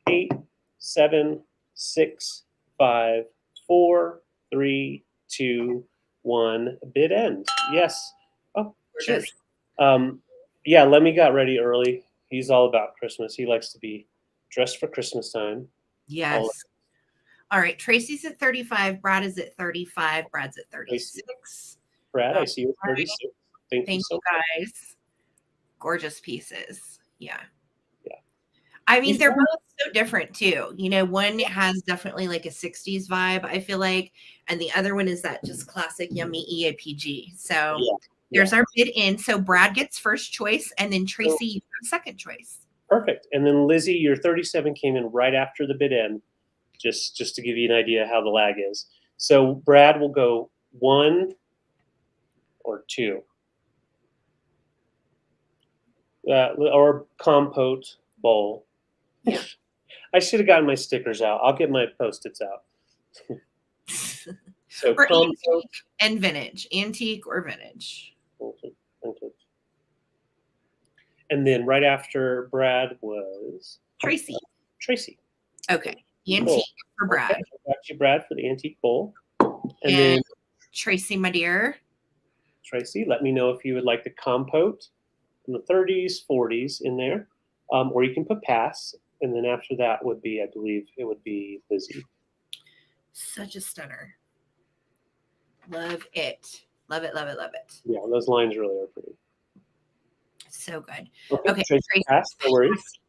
8, 7, 6, 5, 4, 3, 2, 1. Bid end. Yes. Oh, cheers. Yeah, Lemmy got ready early. He's all about Christmas. He likes to be dressed for Christmas time. Yes. All right. Tracy's at 35. Brad is at 35. Brad's at 36. Brad, I see you at 36. Thank you so much. Guys. Gorgeous pieces. Yeah. Yeah. I mean, they're both so different too. You know, one has definitely like a 60s vibe, I feel like, and the other one is that just classic yummy EAPG. So there's our bid in. So Brad gets first choice, and then Tracy second choice. Perfect. And then Lizzie, your 37 came in right after the bid end, just to give you an idea how the lag is. So Brad will go 1 or 2. Or compote bowl. Yeah. I should have gotten my stickers out. I'll get my Post-its out. So or antique and vintage. Antique or vintage. And then right after Brad was Tracy. Okay. Antique for Brad. Okay. Back to Brad for the antique bowl. And then Tracy, my dear. Tracy, let me know if you would like the compote in the 30s, 40s in there. Or you can put pass. And then after that would be, I believe it would be Lizzie. Such a stunner. Love it. Love it, love it, love it. Yeah, those lines really are pretty. So good. Okay, Tracy, pass, no worries.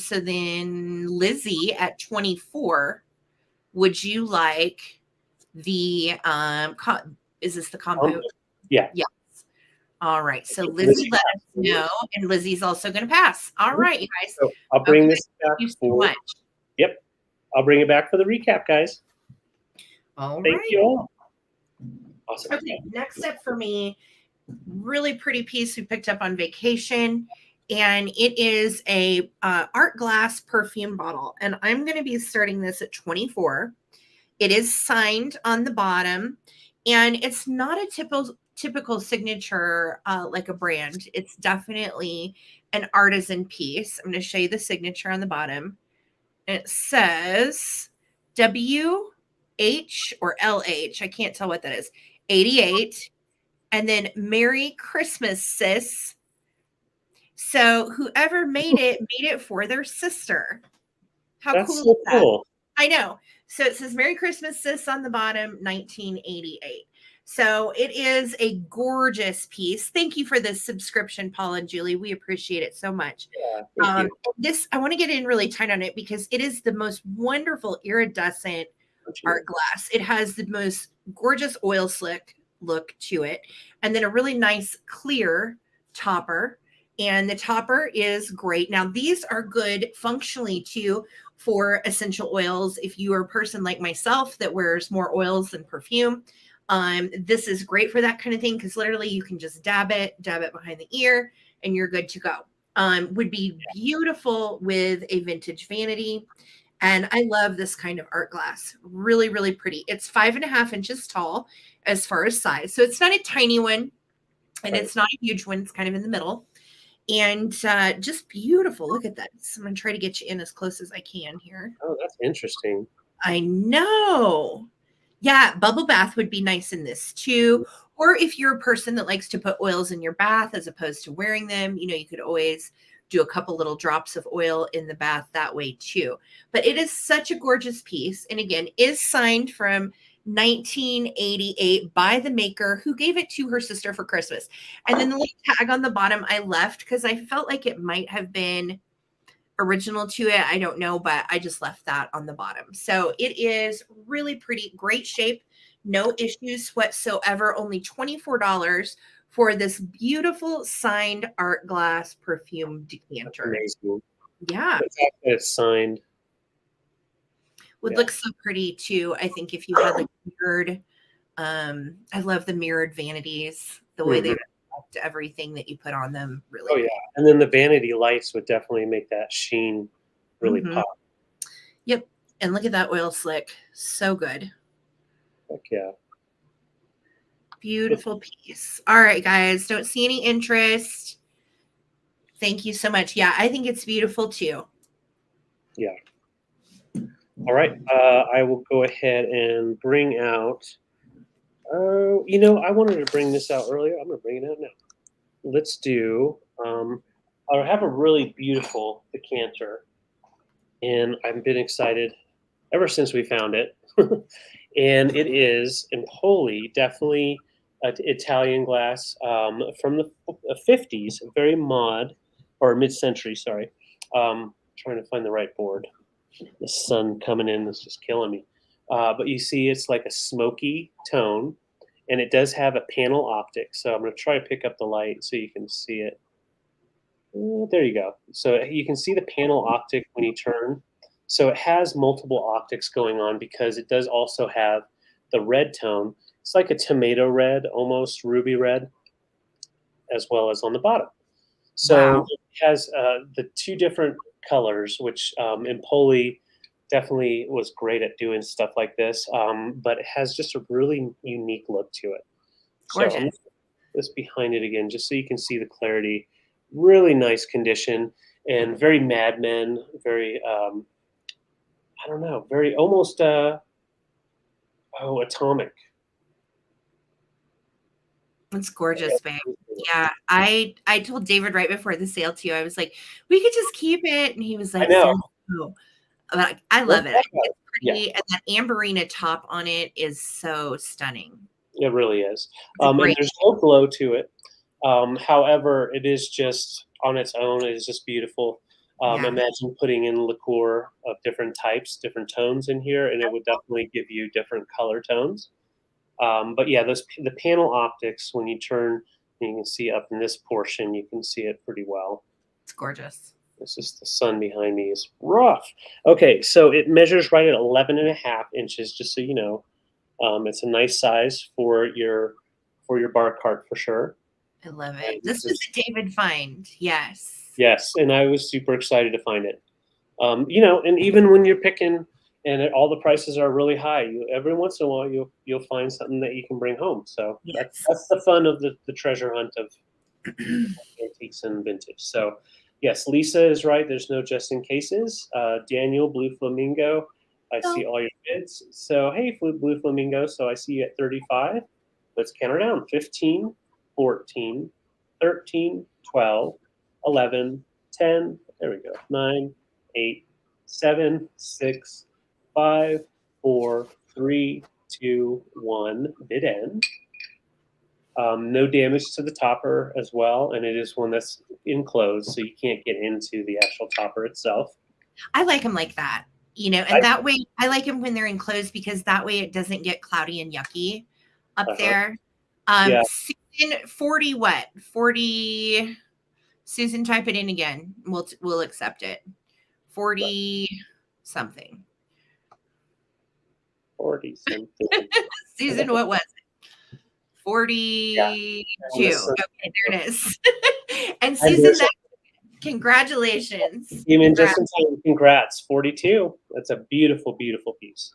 So then Lizzie at 24, would you like the is this the compote? Yeah. Yes. All right. So Lizzie let us know, and Lizzie's also going to pass. All right, you guys. So I'll bring this back. Thank you so much. Yep. I'll bring it back for the recap, guys. All Thank right. you all. Awesome. Okay, next up for me, really pretty piece we picked up on vacation, and it is a art glass perfume bottle, and I'm going to be starting this at 24. It is signed on the bottom, and it's not a typical signature like a brand. It's definitely an artisan piece. I'm going to show you the signature on the bottom. And it says WH or LH. I can't tell what that is. 88. And then Merry Christmas, sis. So whoever made it for their sister. How That's cool so is that? cool. I know. So it says Merry Christmas, sis on the bottom, 1988. So it is a gorgeous piece. Thank you for this subscription, Paul and Julie. We appreciate it so much. Yeah, This, I want to get in really tight on it because it is the most wonderful iridescent art glass. It has the most gorgeous oil slick look to it, and then a really nice clear topper. And the topper is great. Now, these are good functionally too for essential oils. If you are a person like myself that wears more oils than perfume, this is great for that kind of thing because literally you can just dab it behind the ear and you're good to go. Would be beautiful with a vintage vanity. And I love this kind of art glass. Really, really pretty. It's 5.5 inches tall as far as size. So it's not a tiny one and it's not a huge one. It's kind of in the middle. And just beautiful. Look at that. So I'm going to try to get you in as close as I can here. Oh, that's interesting. I know. Yeah, bubble bath would be nice in this too. Or if you're a person that likes to put oils in your bath as opposed to wearing them, you know, you could always do a couple little drops of oil in the bath that way too. But it is such a gorgeous piece. And again, is signed from 1988 by the maker who gave it to her sister for Christmas. And then the little tag on the bottom I left because I felt like it might have been original to it. I don't know, but I just left that on the bottom. So it is really pretty, great shape, no issues whatsoever. Only $24 for this beautiful signed art glass perfume decanter. That's amazing. Yeah. The fact that it's signed would look so pretty too. I think if you had like weird I love the mirrored vanities, the way they reflect everything that you put on them. Really. Oh, yeah. And then the vanity lights would definitely make that sheen really pop. Yep. And look at that oil slick. So good. Heck yeah. Beautiful piece. All right, guys. Don't see any interest. Thank you so much. Yeah, I think it's beautiful too. Yeah. All right. I will go ahead and bring out. You know, I wanted to bring this out earlier. I'm going to bring it out now. Let's do. I have a really beautiful decanter, and I've been excited ever since we found it. And it is Empoli, definitely Italian glass from the 50s, very mod or mid-century. Sorry, trying to find the right board. The sun coming in is just killing me. But you see, it's like a smoky tone, and it does have a panel optic. So I'm going to try to pick up the light so you can see it. There you go. So you can see the panel optic when you turn. So it has multiple optics going on because it does also have the red tone. It's like a tomato red, almost ruby red, as well as on the bottom. So it has the two different colors, which Empoli definitely was great at doing stuff like this, but it has just a really unique look to it. Gorgeous. So I'm this behind it again, just so you can see the clarity. Really nice condition and very Mad Men, very I don't know, very almost atomic. It's gorgeous, babe. Yeah, I told David right before the sale too. I was like, we could just keep it, and he was like, I know. no. I love it. It's pretty, and that amberina top on it is so stunning. It really is. And there's no glow to it. However, it is just on its own. It is just beautiful. Imagine putting in liqueur of different types, different tones in here, and it would definitely give you different color tones. But yeah, the panel optics, when you turn, you can see up in this portion, you can see it pretty well. It's gorgeous. This is the sun behind me is rough. Okay, so it measures right at 11.5 inches, just so you know. It's a nice size for your bar cart for sure. I love it. This was a David find. Yes. Yes, and I was super excited to find it. You know, and even when you're picking and all the prices are really high, every once in a while you'll find something that you can bring home. So that's the fun of the treasure hunt of antiques and vintage. So yes, Lisa is right. There's no just in cases. Daniel, Blue Flamingo, I see all your bids. So hey, Blue Flamingo, so I see you at 35. Let's count her down. 15, 14, 13, 12, 11, 10. There we go. 9, 8, 7, 6, 5, 4, 3, 2, 1. Bid end. No damage to the topper as well, and it is one that's enclosed, so you can't get into the actual topper itself. I like them like that, you know, and that way I like them when they're enclosed because that way it doesn't get cloudy and yucky up there. Susan, 40 what? 40. Susan, type it in again. We'll accept it. 40 something. 40 something. Susan, what was it? 42. Okay, there it is. And Susan, congratulations. Even just in time, congrats. 42. That's a beautiful, beautiful piece.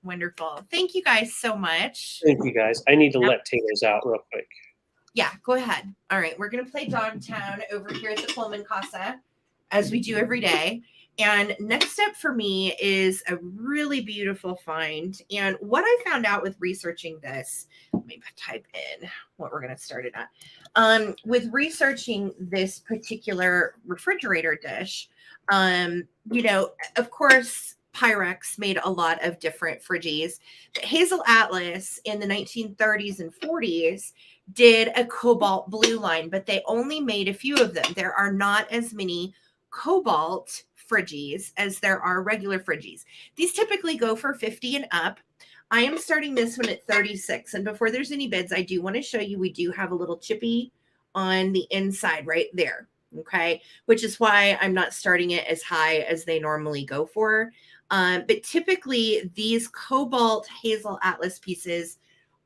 Wonderful. Thank you guys so much. Thank you guys. I need to let Taylor's out real quick. Yeah, go ahead. All right, we're going to play Dogtown over here at the Coleman Casa, as we do every day. And next up for me is a really beautiful find. And what I found out with researching this, let me type in what we're going to start it at. With researching this particular refrigerator dish, you know, of course, Pyrex made a lot of different fridges. Hazel Atlas in the 1930s and 40s did a cobalt blue line, but they only made a few of them. There are not as many cobalt fridges as there are regular fridges. These typically go for 50 and up. I am starting this one at 36. And before there's any bids, I do want to show you, we do have a little chippy on the inside right there. Okay. Which is why I'm not starting it as high as they normally go for. But typically these cobalt Hazel Atlas pieces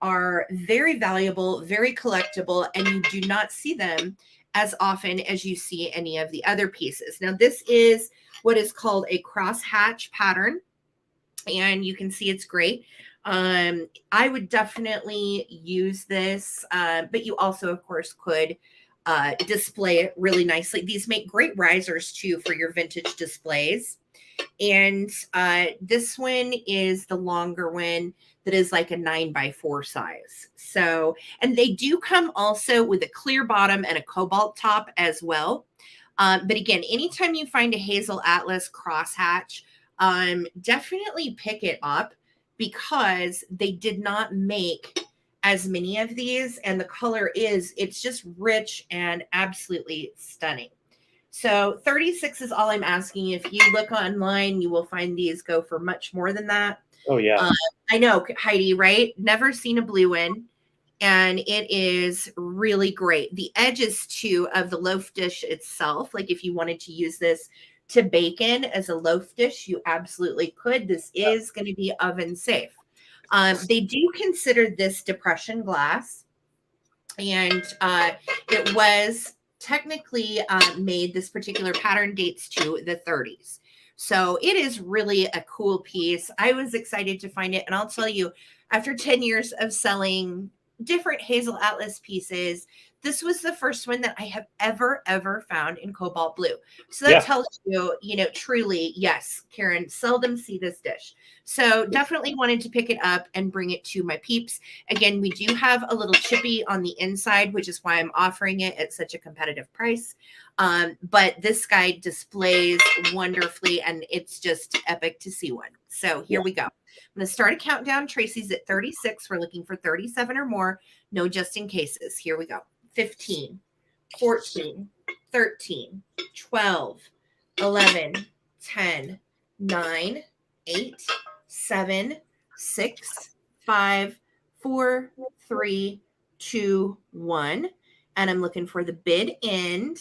are very valuable, very collectible, and you do not see them as often as you see any of the other pieces. Now, this is what is called a crosshatch pattern, and you can see it's great. I would definitely use this, but you also, of course, could display it really nicely. These make great risers too for your vintage displays. And this one is the longer one that is like a 9x4 size. So, and they do come also with a clear bottom and a cobalt top as well. But again, anytime you find a Hazel Atlas crosshatch, definitely pick it up, because they did not make as many of these, and the color it's just rich and absolutely stunning. So 36 is all I'm asking. If you look online, you will find these go for much more than that. Oh yeah. I know, Heidi, right? Never seen a blue one, and it is really great. The edges too of the loaf dish itself, like if you wanted to use this to bake in as a loaf dish, you absolutely could. This is going to be oven safe. They do consider this depression glass, and it was technically made, this particular pattern dates to the 30s. So it is really a cool piece. I was excited to find it. And I'll tell you, after 10 years of selling different Hazel Atlas pieces, this was the first one that I have ever found in cobalt blue. So that tells you, truly, yes, Karen, seldom see this dish. So definitely wanted to pick it up and bring it to my peeps. Again, we do have a little chippy on the inside, which is why I'm offering it at such a competitive price. But this guy displays wonderfully, and it's just epic to see one. So here we go. I'm going to start a countdown. Tracy's at 36. We're looking for 37 or more. No just in cases. Here we go. 15, 14, 13, 12, 11, 10, 9, 8, 7, 6, 5, 4, 3, 2, 1. And I'm looking for the bid end.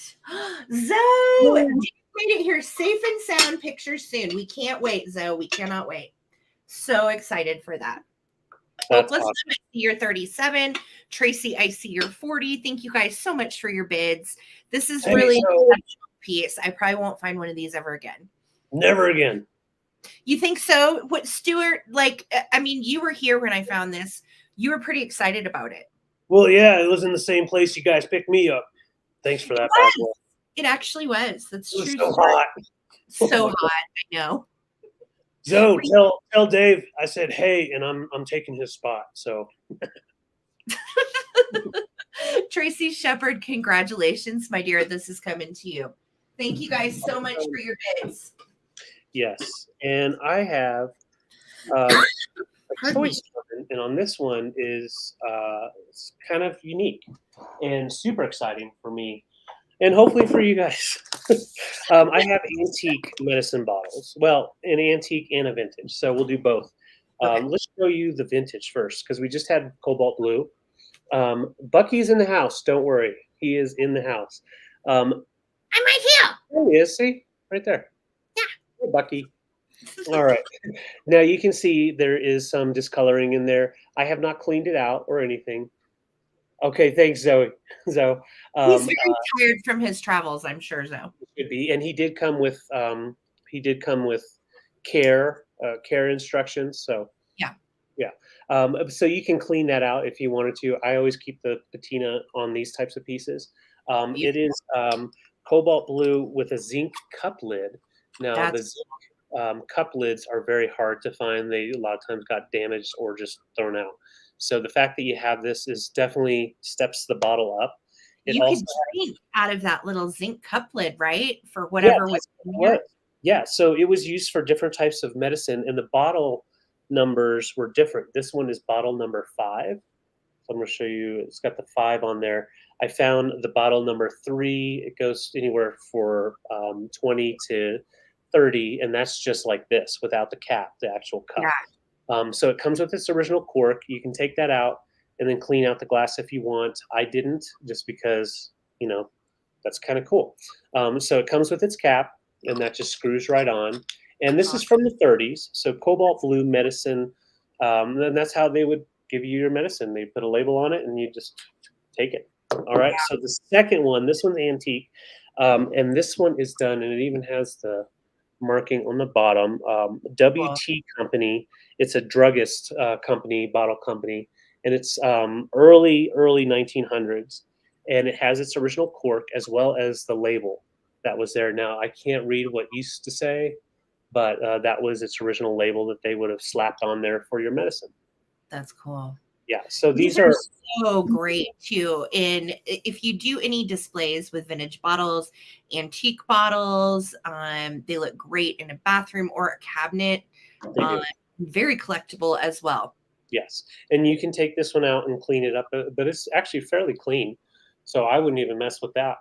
Zoe, you made it here safe and sound. Pictures soon. We can't wait, Zoe. We cannot wait. So excited for that. Let's awesome. I see your 37. Tracy, I see your 40. Thank you guys so much for your bids. This is really a special piece. I probably won't find one of these ever again. Never again. You think so? What, Stuart, you were here when I found this. You were pretty excited about it. Well, yeah, it was in the same place you guys picked me up. Thanks for that. It actually was. That's true. So hot. So hot. I know. Zoe, tell Dave I said hey, and I'm taking his spot. So Tracy Shepard, congratulations, my dear. This is coming to you. Thank you guys so much for your bids. Yes, and I have a choice, and on this one is it's kind of unique and super exciting for me, and hopefully for you guys. I have antique medicine bottles. Well, an antique and a vintage, so we'll do both. Let's show you the vintage first, because we just had cobalt blue. Bucky's in the house. Don't worry, he is in the house. I'm right here. There he is. See, right there. Yeah. Hey, Bucky. All right. Now you can see there is some discoloring in there. I have not cleaned it out or anything. Okay, thanks, Zoe. He's very tired from his travels, I'm sure, Zoe. Should be, and he did come with care instructions. So yeah. So you can clean that out if you wanted to. I always keep the patina on these types of pieces. It is cobalt blue with a zinc cup lid. Now the zinc cup lids are very hard to find. They a lot of times got damaged or just thrown out. So the fact that you have this is definitely steps the bottle up. You could drink out of that little zinc cup lid, right? For whatever was in here. Yeah, so it was used for different types of medicine, and the bottle numbers were different. This one is bottle number 5. So I'm going to show you. It's got the 5 on there. I found the bottle number 3. It goes anywhere for 20 to 30, and that's just like this without the cap, the actual cup. Yeah. So it comes with its original cork. You can take that out and then clean out the glass if you want. I didn't, just because, that's kind of cool. So it comes with its cap, and that just screws right on. And this is from the 30s. So cobalt blue medicine, and that's how they would give you your medicine. They put a label on it, and you just take it. All right. So the second one, this one's antique, and this one is done, and it even has the marking on the bottom. WT Company. It's a druggist company, bottle company, and it's early 1900s, and it has its original cork as well as the label that was there. Now I can't read what it used to say, but that was its original label that they would have slapped on there for your medicine. That's cool. Yeah. So These are so great too. And if you do any displays with vintage bottles, antique bottles, they look great in a bathroom or a cabinet. They do. Very collectible as well. Yes, and you can take this one out and clean it up, but it's actually fairly clean, so I wouldn't even mess with that.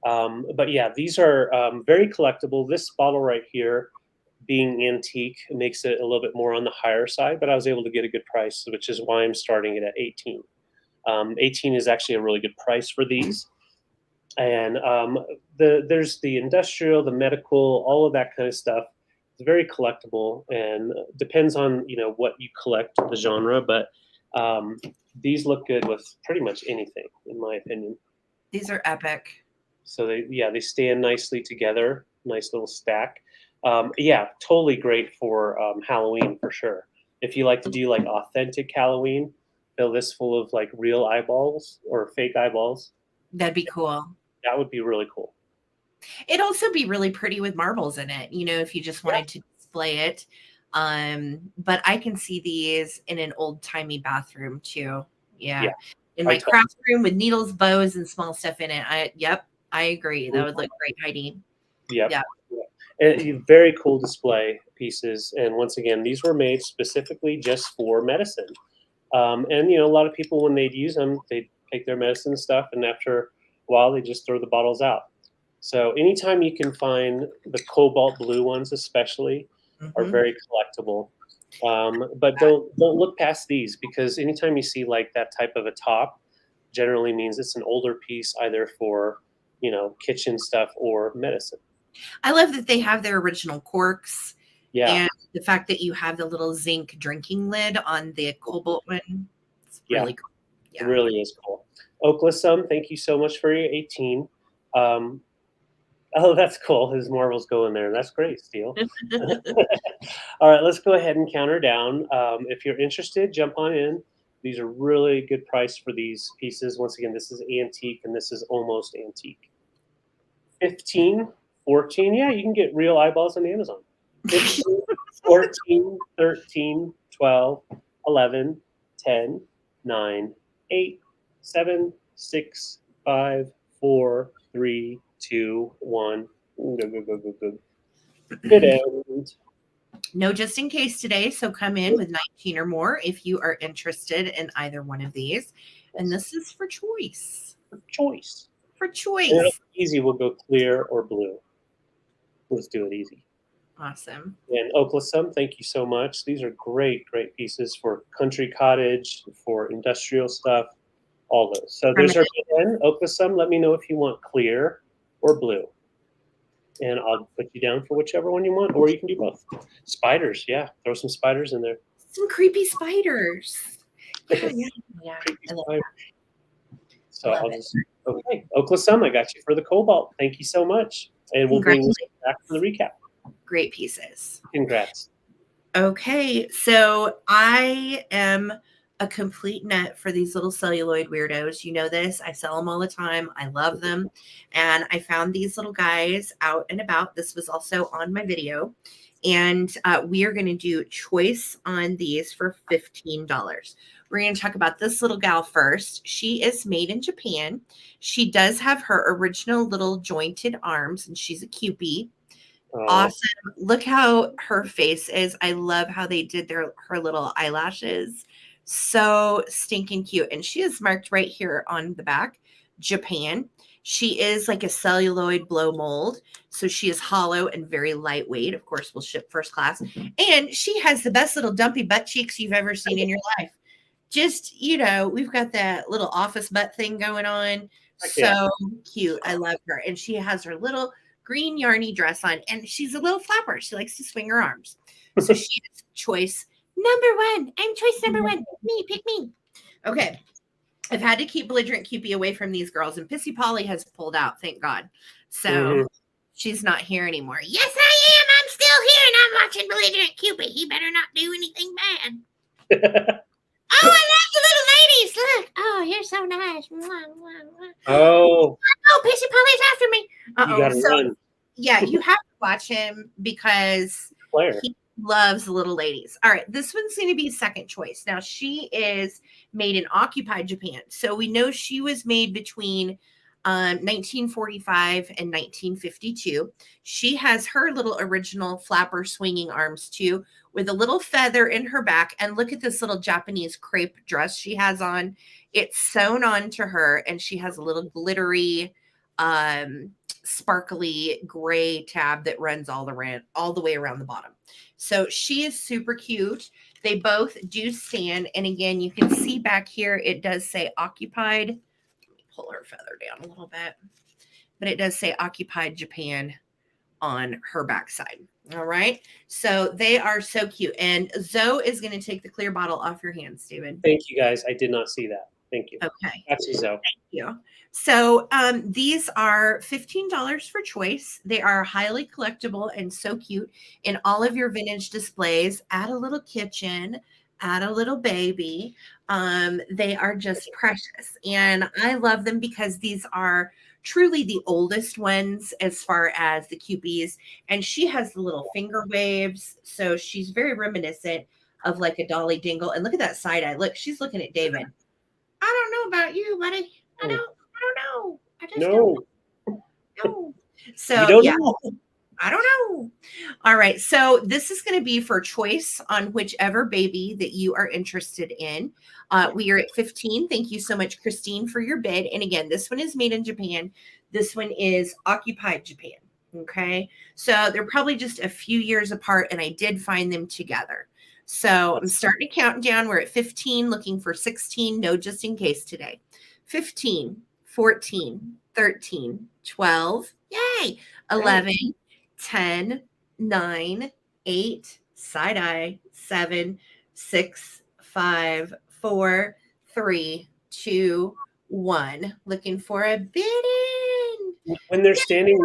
But yeah, these are very collectible. This bottle right here, being antique, makes it a little bit more on the higher side, but I was able to get a good price, which is why I'm starting it at 18. 18 is actually a really good price for these. And there's the industrial, the medical, all of that kind of stuff. It's very collectible and depends on what you collect, the genre. But these look good with pretty much anything, in my opinion. These are epic. So they stand nicely together. Nice little stack. Yeah, totally great for Halloween for sure. If you like to do like authentic Halloween, fill this full of like real eyeballs or fake eyeballs. That'd be cool. That would be really cool. It'd also be really pretty with marbles in it, if you just wanted to display it. But I can see these in an old-timey bathroom too. Yeah. In my craft room with needles, bows, and small stuff in it. I agree. That would look great, Heidi. Yeah. And very cool display pieces. And once again, these were made specifically just for medicine. And a lot of people, when they'd use them, they'd take their medicine stuff, and after a while, they just throw the bottles out. So anytime you can find the cobalt blue ones, especially, are very collectible. But don't look past these, because anytime you see like that type of a top, generally means it's an older piece, either for kitchen stuff or medicine. I love that they have their original corks. Yeah. And the fact that you have the little zinc drinking lid on the cobalt one. It's really cool. Yeah. It really is cool. Oaklisum, thank you so much for your 18. Oh, that's cool. His marbles go in there. That's great, Steele. All right, let's go ahead and count her down. If you're interested, jump on in. These are really good price for these pieces. Once again, this is antique and this is almost antique. 15, 14. Yeah, you can get real eyeballs on Amazon. 15, 14, 13, 12, 11, 10, 9, 8, 7, 6, 5, 4, 3, 2, 1. Good end. No, just in case today. So come in with 19 or more if you are interested in either one of these. And this is for choice. For choice. And easy, we'll go clear or blue. Let's do it easy. Awesome. And Oaklisum, thank you so much. These are great pieces for country cottage, for industrial stuff, all those. So there's our pen, Oaklisum. Let me know if you want clear or blue. And I'll put you down for whichever one you want, or you can do both. Spiders, yeah. Throw some spiders in there. Some creepy spiders. Yeah. I love that. So okay. Oaklisum, I got you for the cobalt. Thank you so much. And we'll bring this back for the recap. Great pieces. Congrats. Okay, so I am a complete nut for these little celluloid weirdos. You know this. I sell them all the time. I love them. And I found these little guys out and about. This was also on my video. And we are going to do choice on these for $15. We're going to talk about this little gal first. She is made in Japan. She does have her original little jointed arms, and she's a cupie. Awesome. Look how her face is. I love how they did her little eyelashes. So stinking cute. And she is marked right here on the back, Japan. She is like a celluloid blow mold. So she is hollow and very lightweight. Of course, we'll ship first class. And she has the best little dumpy butt cheeks you've ever seen in your life. Just, we've got that little office butt thing going on. So cute. I love her. And she has her little green yarny dress on, and she's a little flapper. She likes to swing her arms. So she is choice number one. I'm choice number one. Pick me. Okay. I've had to keep Belligerent Cupid away from these girls, and Pissy Polly has pulled out, thank God. So she's not here anymore. Yes, I am. I'm still here, and I'm watching Belligerent Cupid. He better not do anything bad. Oh, I love the little ladies. Look. Oh, you're so nice. Mwah, mwah, mwah. Oh, Oh, Pissy Polly's after me. you gotta run. Yeah, you have to watch him because Claire. he loves little ladies. All right, this one's going to be second choice. Now, she is made in occupied Japan. So we know she was made between 1945 and 1952. She has her little original flapper swinging arms too, with a little feather in her back. And look at this little Japanese crepe dress she has on. It's sewn onto her, and she has a little glittery, sparkly gray tab that runs all the way around the bottom. So she is super cute. They both do stand. And again, you can see back here, it does say occupied. Let me pull her feather down a little bit. But it does say occupied Japan on her backside. All right. So they are so cute. And Zoe is going to take the clear bottle off your hands, David. Thank you, guys. I did not see that. Thank you. Okay. That's you, Zoe. Thank you. So these are $15 for choice. They are highly collectible and so cute in all of your vintage displays. Add a little kitchen, add a little baby. They are just precious. And I love them because these are truly the oldest ones as far as the Cupies. And she has the little finger waves. So she's very reminiscent of like a Dolly Dingle. And look at that side eye. Look, she's looking at David. I don't know about you, buddy. I don't know. I just No. don't know. So You don't yeah. know. I don't know. All right. So this is going to be for choice on whichever baby that you are interested in. We are at 15. Thank you so much, Christine, for your bid. And again, this one is made in Japan. This one is occupied Japan. Okay. So they're probably just a few years apart, and I did find them together. So I'm starting to count down. We're at 15, looking for 16. No, just in case today. 15, 14, 13, 12, yay, 11, 10, 9, 8, side eye, 7, 6, 5, 4, 3, 2, 1. Looking for a bid in. When they're standing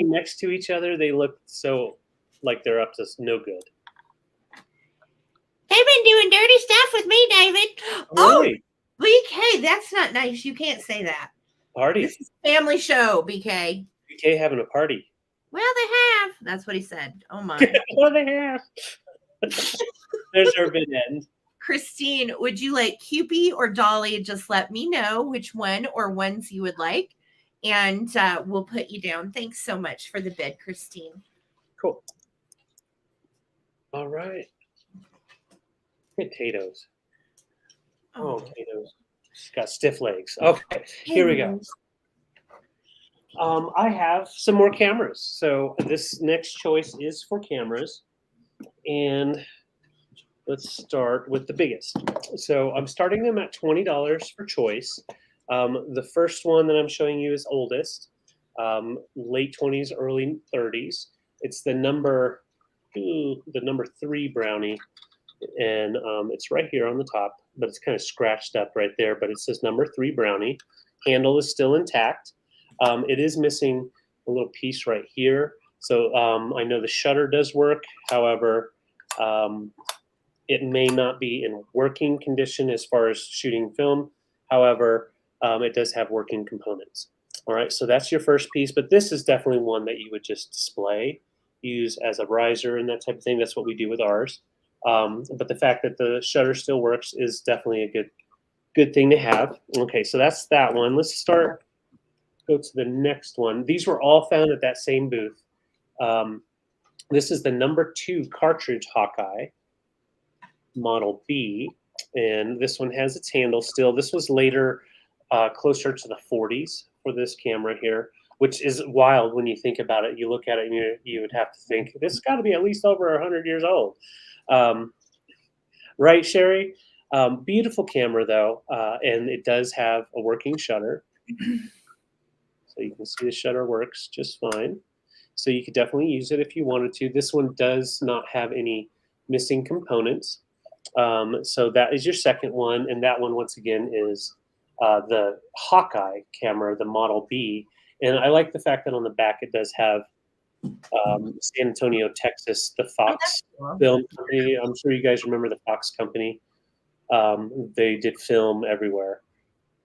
next to each other, they look so like they're up to no good. They've been doing dirty stuff with me, David. Really? Oh, BK, that's not nice. You can't say that. Party. This is a family show, BK. BK having a party. Well, they have. That's what he said. Oh my. Well, they have. There's our bid end. Christine, would you like Cupid or Dolly? Just let me know which one or ones you would like, and we'll put you down. Thanks so much for the bid, Christine. Cool. All right. Potatoes. Oh, potatoes. She's got stiff legs. Okay, here we go. I have some more cameras. So this next choice is for cameras. And let's start with the biggest. So I'm starting them at $20 for choice. The first one that I'm showing you is oldest, late 20s, early 30s. It's the number 3 brownie. And it's right here on the top, but it's kind of scratched up right there. But it says number 3 brownie. Handle is still intact. It is missing a little piece right here. So I know the shutter does work. However, it may not be in working condition as far as shooting film. However, it does have working components. All right, so that's your first piece. But this is definitely one that you would just display, use as a riser and that type of thing. That's what we do with ours. But the fact that the shutter still works is definitely a good thing to have. Okay, so that's that one. Let's go to the next one. These were all found at that same booth. This is the number 2 cartridge Hawkeye, model B, and this one has its handle still. This was later closer to the 40s for this camera here, which is wild when you think about it. You look at it and you would have to think, this has got to be at least over 100 years old. Right, Sherry? Beautiful camera, though, and it does have a working shutter. So you can see the shutter works just fine. So you could definitely use it if you wanted to. This one does not have any missing components. So that is your second one, and that one once again is the Hawkeye camera, the Model B. And I like the fact that on the back it does have San Antonio, Texas, the Fox cool. Film Company. I'm sure you guys remember the Fox Company. They did film everywhere.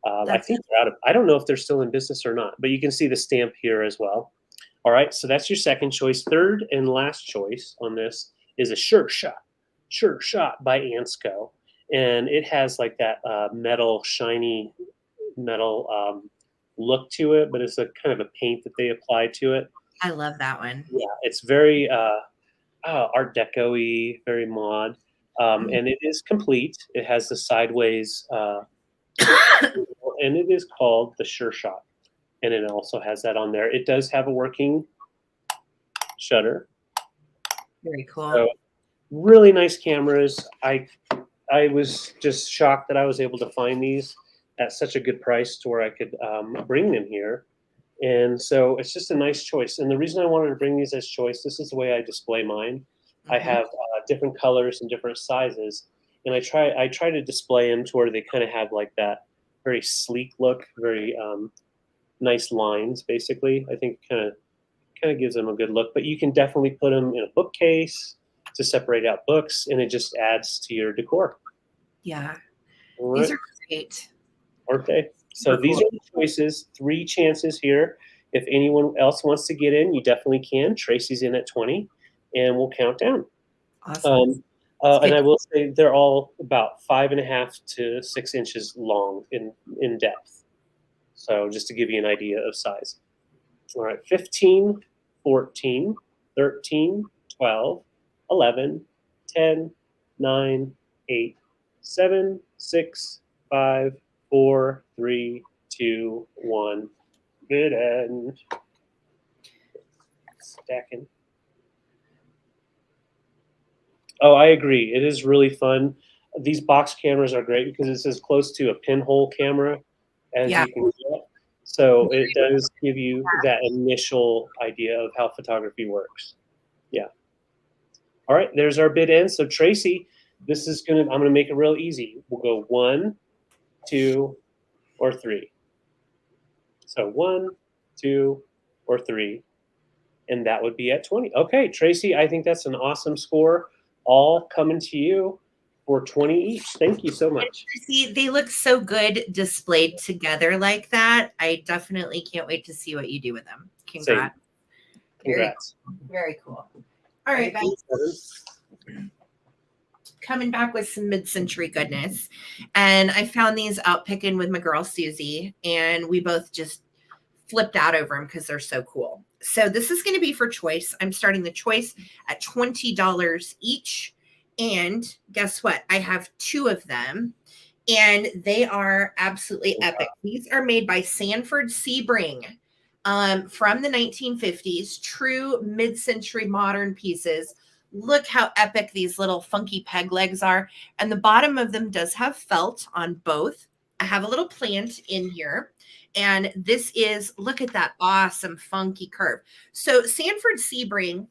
I think they're out of. I don't know if they're still in business or not, but you can see the stamp here as well. All right, so that's your second choice. Third and last choice on this is a Sure Shot by Ansco, and it has like that metal, shiny metal look to it, but it's a kind of a paint that they apply to it. I love that one. Yeah, it's very Art Deco-y, very mod, and it is complete. It has the sideways, and it is called the Sure Shot, and it also has that on there. It does have a working shutter. Very cool. So, really nice cameras. I was just shocked that I was able to find these at such a good price to where I could bring them here. And so it's just a nice choice. And the reason I wanted to bring these as choice, this is the way I display mine. I have different colors and different sizes, and I try to display them to where they kind of have like that very sleek look, very nice lines. Basically, I think kind of gives them a good look. But you can definitely put them in a bookcase to separate out books, and it just adds to your decor. Yeah, All these right. are great. Aren't they? So these are the choices, 3 chances here. If anyone else wants to get in, you definitely can. Tracy's in at 20, and we'll count down. Awesome. And I will say they're all about 5.5 to 6 inches long in depth. So just to give you an idea of size. All right, 15, 14, 13, 12, 11, 10, 9, 8, 7, 6, 5, 4, 3, 2, 1. Good end. Stacking. Oh, I agree. It is really fun. These box cameras are great because it's as close to a pinhole camera as you can get. So it does give you that initial idea of how photography works. Yeah. All right, there's our bid end. So Tracy, I'm gonna make it real easy. We'll go 1, 2, or 3. So 1, 2, or 3, and that would be at 20. Okay, Tracy, I think that's an awesome score. All coming to you for 20 each. Thank you so much. See, they look so good displayed together like that. I definitely can't wait to see what you do with them. Congrats. Congrats. Very cool. All right, guys. Coming back with some mid-century goodness. And I found these out picking with my girl Susie, and we both just flipped out over them because they're so cool. So this is going to be for choice. I'm starting the choice at $20 each. And guess what? I have 2 of them, and they are absolutely epic. These are made by Sanford Sebring from the 1950s, true mid-century modern pieces. Look how epic these little funky peg legs are. And the bottom of them does have felt on both. I have a little plant in here. And this is, look at that awesome funky curve. So Sanford Sebring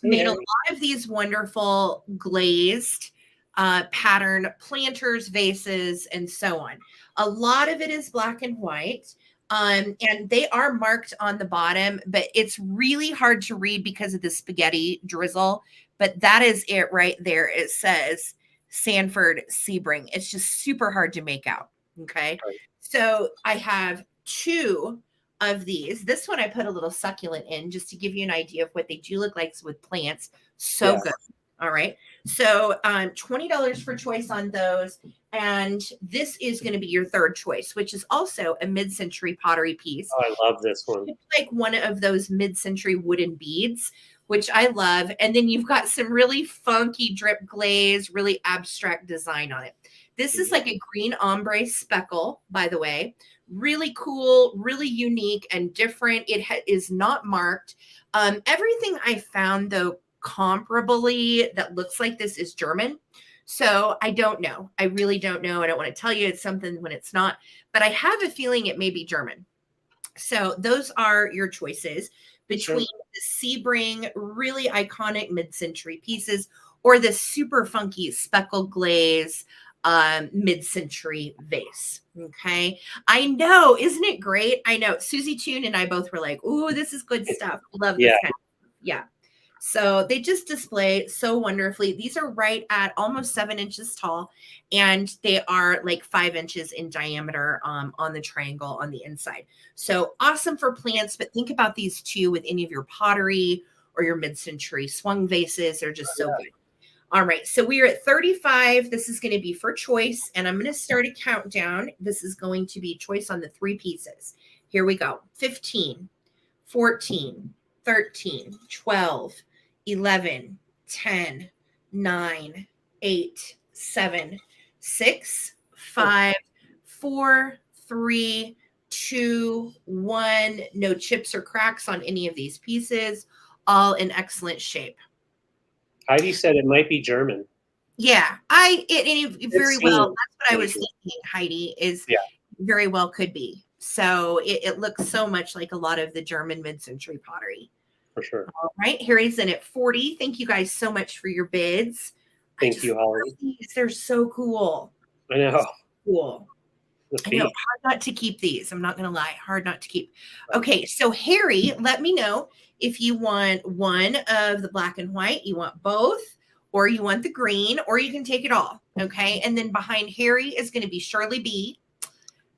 made a lot of these wonderful glazed pattern planters, vases, and so on. A lot of it is black and white. And they are marked on the bottom, but it's really hard to read because of the spaghetti drizzle. But that is it right there. It says Sanford Sebring. It's just super hard to make out. Okay. Right. So I have 2 of these. This one I put a little succulent in just to give you an idea of what they do look like with plants. So good. All right. So $20 for choice on those. And this is going to be your third choice, which is also a mid-century pottery piece. Oh, I love this one. It's like one of those mid-century wooden beads, which I love. And then you've got some really funky drip glaze, really abstract design on it. This is like a green ombre speckle, by the way. Really cool, really unique and different. It is not marked. Everything I found, though, comparably that looks like this is German. So I don't know. I really don't know. I don't want to tell you it's something when it's not, but I have a feeling it may be German. So those are your choices between the Sebring really iconic mid-century pieces or this super funky speckled glaze mid-century vase. Okay. I know, isn't it great? I know Susie Toon and I both were like, ooh, this is good stuff. Love this kind of, yeah. So they just display so wonderfully. These are right at almost 7 inches tall, and they are like 5 inches in diameter on the triangle on the inside. So awesome for plants, but think about these too with any of your pottery or your mid-century swung vases. They're just so good. All right, so we are at 35. This is going to be for choice, and I'm going to start a countdown. This is going to be choice on the 3 pieces. Here we go. 15, 14, 13, 12, 11, 10, 9, 8, 7, 6, 5, 4, 3, 2, 1. No chips or cracks on any of these pieces. All in excellent shape. Heidi said it might be German. Yeah, it very well. That's what I was thinking, Heidi, is very well could be. So it looks so much like a lot of the German mid-century pottery. For sure. All right, Harry's in at 40. Thank you guys so much for your bids. Thank you, Holly. They're so cool. I know. So cool. I know, hard not to keep these. I'm not going to lie. Hard not to keep. Okay, so Harry, let me know if you want one of the black and white, you want both, or you want the green, or you can take it all. Okay, and then behind Harry is going to be Shirley B.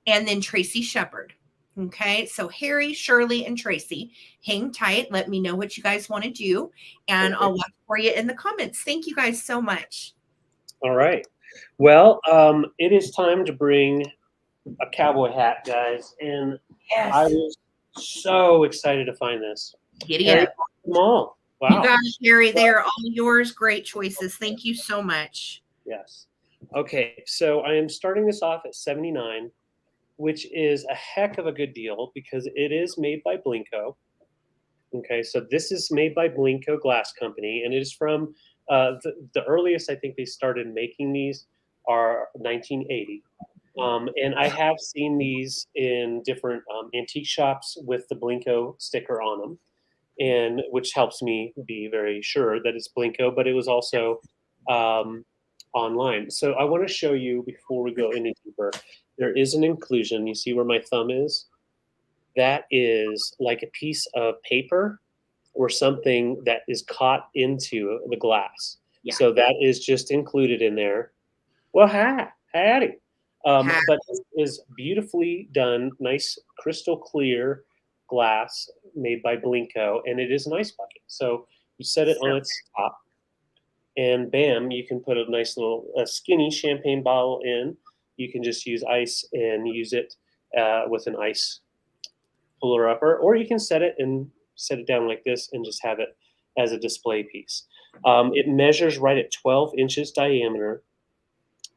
and then Tracy Shepherd. Okay, so Harry, Shirley, and Tracy, hang tight. Let me know what you guys want to do, and I'll watch for you in the comments. Thank you guys so much. All right. Well, it is time to bring a cowboy hat, guys, and I was so excited to find this. Giddy up. Them all. Wow. You guys, Harry, they are all yours. Great choices. Thank you so much. Yes. Okay, so I am starting this off at $79, which is a heck of a good deal because it is made by Blenko. Okay, so this is made by Blenko Glass Company, and it is from the earliest I think they started making these are 1980. And I have seen these in different antique shops with the Blenko sticker on them, and which helps me be very sure that it's Blenko, but it was also online. So I want to show you before we go any deeper, there is an inclusion. You see where my thumb is? That is like a piece of paper or something that is caught into the glass. Yeah. So that is just included in there. Well, howdy. But it is beautifully done, nice crystal clear glass made by Blenko, and it is an ice bucket. So you set it on its top, and bam, you can put a nice little skinny champagne bottle in. You can just use ice and use it with an ice puller upper, or you can set it down like this and just have it as a display piece. It measures right at 12 inches diameter,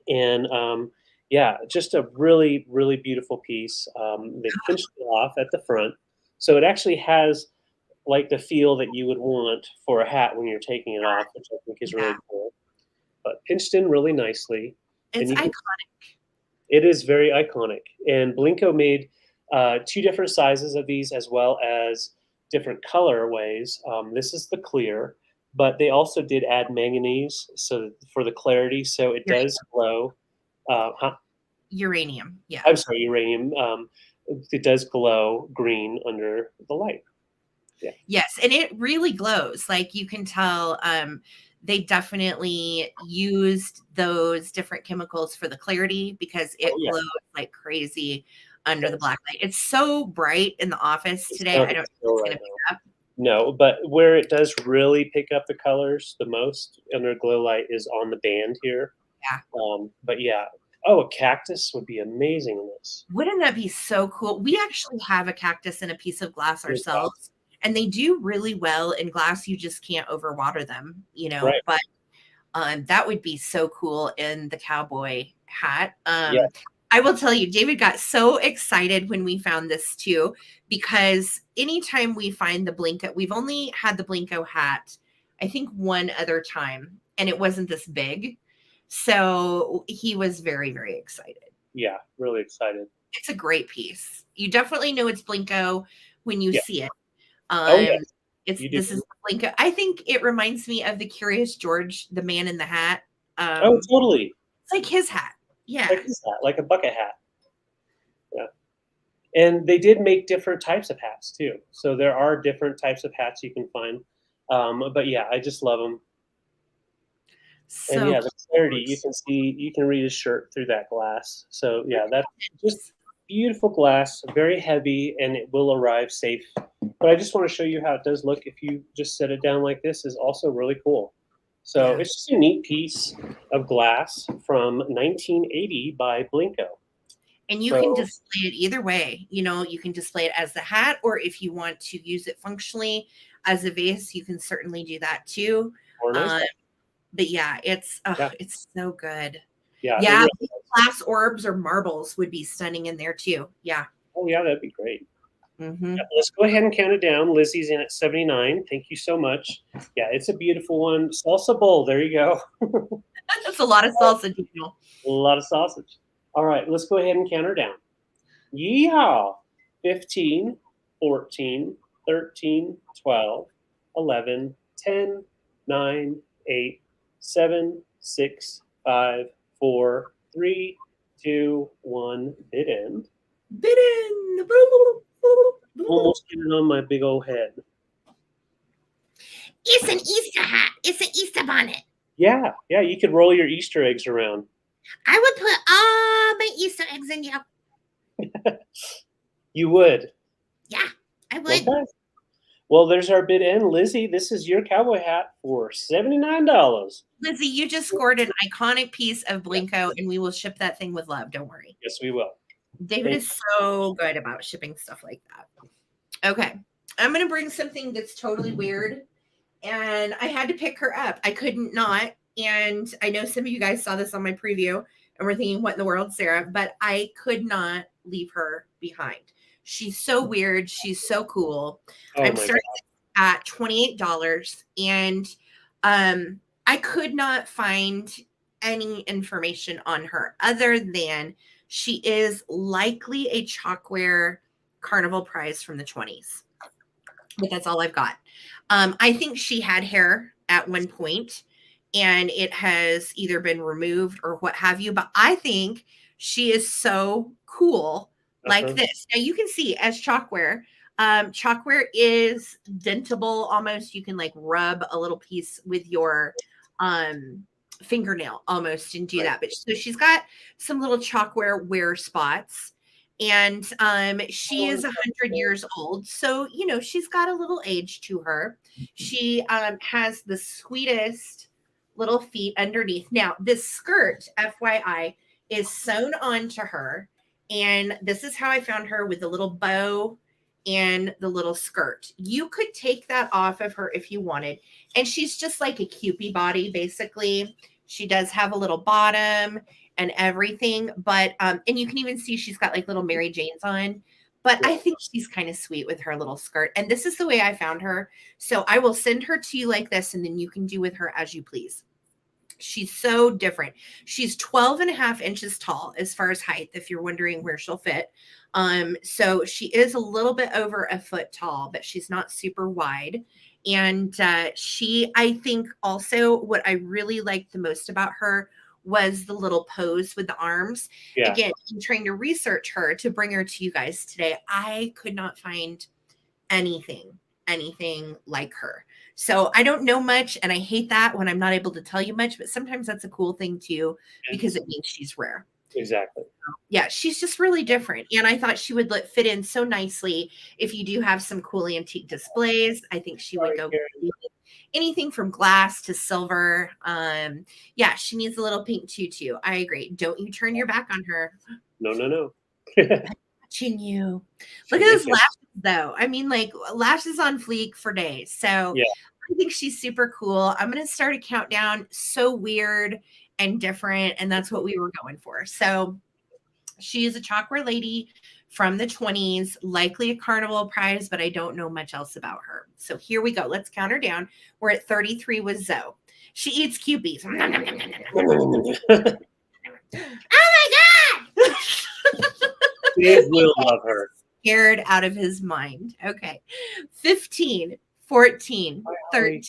and yeah, just a really, really beautiful piece. They finished it off at the front, so it actually has like the feel that you would want for a hat when you're taking it off, which I think is really cool. But pinched in really nicely. It's iconic. It is very iconic. And Blenko made 2 different sizes of these as well as different colorways. This is the clear, but they also did add manganese so for the clarity, so it does glow. Uranium, yeah. I'm sorry, uranium. It does glow green under the light. Yeah. Yes, and it really glows. Like you can tell, they definitely used those different chemicals for the clarity because it glows like crazy under the black light. It's so bright in the office today. I don't think it's going to pick up. No, but where it does really pick up the colors the most under glow light is on the band here. Yeah. But yeah. Oh, a cactus would be amazing in this. Wouldn't that be so cool? We actually have a cactus in a piece of glass ourselves, and they do really well in glass. You just can't overwater them, you know. Right. But that would be so cool in the cowboy hat. I will tell you, David got so excited when we found this too, because anytime we find the Blenko, we've only had the Blenko hat, I think one other time, and it wasn't this big. So he was very, very excited. Yeah, really excited. It's a great piece. You definitely know it's Blenko when you see it. This is Blenko. I think it reminds me of the Curious George, the man in the hat. Oh, totally. It's like his hat. Yeah. Like his hat, like a bucket hat. Yeah. And they did make different types of hats too. So there are different types of hats you can find. But yeah, I just love them. So And yeah, the clarity, you can read his shirt through that glass. So yeah, that's just beautiful glass, very heavy, and it will arrive safe. But I just want to show you how it does look if you just set it down like this. Is also really cool. So it's just a neat piece of glass from 1980 by Blenko. And you can display it either way. You know, you can display it as the hat, or if you want to use it functionally as a vase, you can certainly do that too. But yeah, it's so good. Yeah, glass orbs or marbles would be stunning in there too. Yeah. Oh yeah, that'd be great. Let's go ahead and count it down. Lizzie's in at 79. Thank you so much. Yeah, it's a beautiful one. Salsa bowl. There you go. That's a lot of salsa, Daniel. A lot of sausage. All right, let's go ahead and count her down. Yeehaw! 15, 14, 13, 12, 11, 10, 9, 8, 7, 6, 5, 4, 3, 2, 1. Bid end. Bid end. Almost getting on my big old head. It's an Easter hat. It's an Easter bonnet. Yeah, you could roll your Easter eggs around. I would put all my Easter eggs in here. You would? Yeah, I would. Okay. Well, there's our bid end. Lizzie, this is your cowboy hat for $79. Lizzie, you just scored an iconic piece of Blenko, and we will ship that thing with love. Don't worry. Yes, we will. David is so good about shipping stuff like that. Okay. I'm going to bring something that's totally weird. And I had to pick her up. I couldn't not. And I know some of you guys saw this on my preview and were thinking, what in the world, Sarah? But I could not leave her behind. She's so weird. She's so cool. I'm starting at $28. And I could not find any information on her other than she is likely a Chalkware Carnival prize from the 20s. But that's all I've got. I think she had hair at one point and it has either been removed or what have you. But I think she is so cool like this. Now you can see as Chalkware. Chalkware is dentable almost. You can like rub a little piece with your fingernail almost and do that. But so she's got some little Chalkware wear spots. And she is 100 years old. So, you know, she's got a little age to her. She has the sweetest little feet underneath. Now, this skirt, FYI, is sewn onto her. And this is how I found her with the little bow and the little skirt. You could take that off of her if you wanted. And she's just like a Cupid body, basically. She does have a little bottom and everything, but and you can even see she's got like little Mary Janes on, but I think she's kind of sweet with her little skirt. And this is the way I found her. So I will send her to you like this, and then you can do with her as you please. She's so different. She's 12.5 inches tall as far as height, if you're wondering where she'll fit. So she is a little bit over a foot tall, but she's not super wide. And I think also what I really liked the most about her was the little pose with the arms. Yeah. Again, I'm trying to research her to bring her to you guys today. I could not find anything like her. So I don't know much, and I hate that when I'm not able to tell you much, but sometimes that's a cool thing too, because it means she's rare. Exactly. Yeah, she's just really different. And I thought she would fit in so nicely if you do have some cool antique displays. I think she would go anything from glass to silver. Yeah, she needs a little pink tutu. I agree. Don't you turn your back on her. No. Watching you. Look at those lashes, though. I mean, like lashes on fleek for days. So yeah. I think she's super cool. I'm going to start a countdown. So weird and different. And that's what we were going for. So she is a Chalkware lady from the 20s, likely a Carnival prize, but I don't know much else about her. So here we go. Let's count her down. We're at 33 with Zoe. She eats Cupies. Oh my God! Dave will love her. Scared out of his mind. Okay. 15. 14, Bye, 13,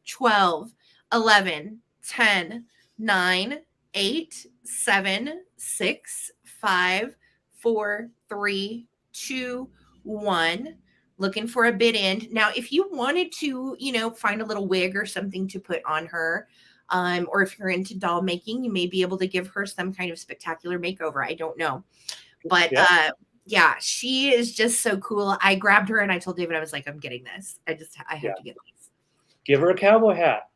12, 11, 10, 9, 8, 7, 6, 5, 4, 3, 2, 1. Looking for a bid end. Now, if you wanted to, find a little wig or something to put on her, or if you're into doll making, you may be able to give her some kind of spectacular makeover. I don't know. But yeah, she is just so cool. I grabbed her and I told David, I was like, I'm getting this. I have to get these. Give her a cowboy hat.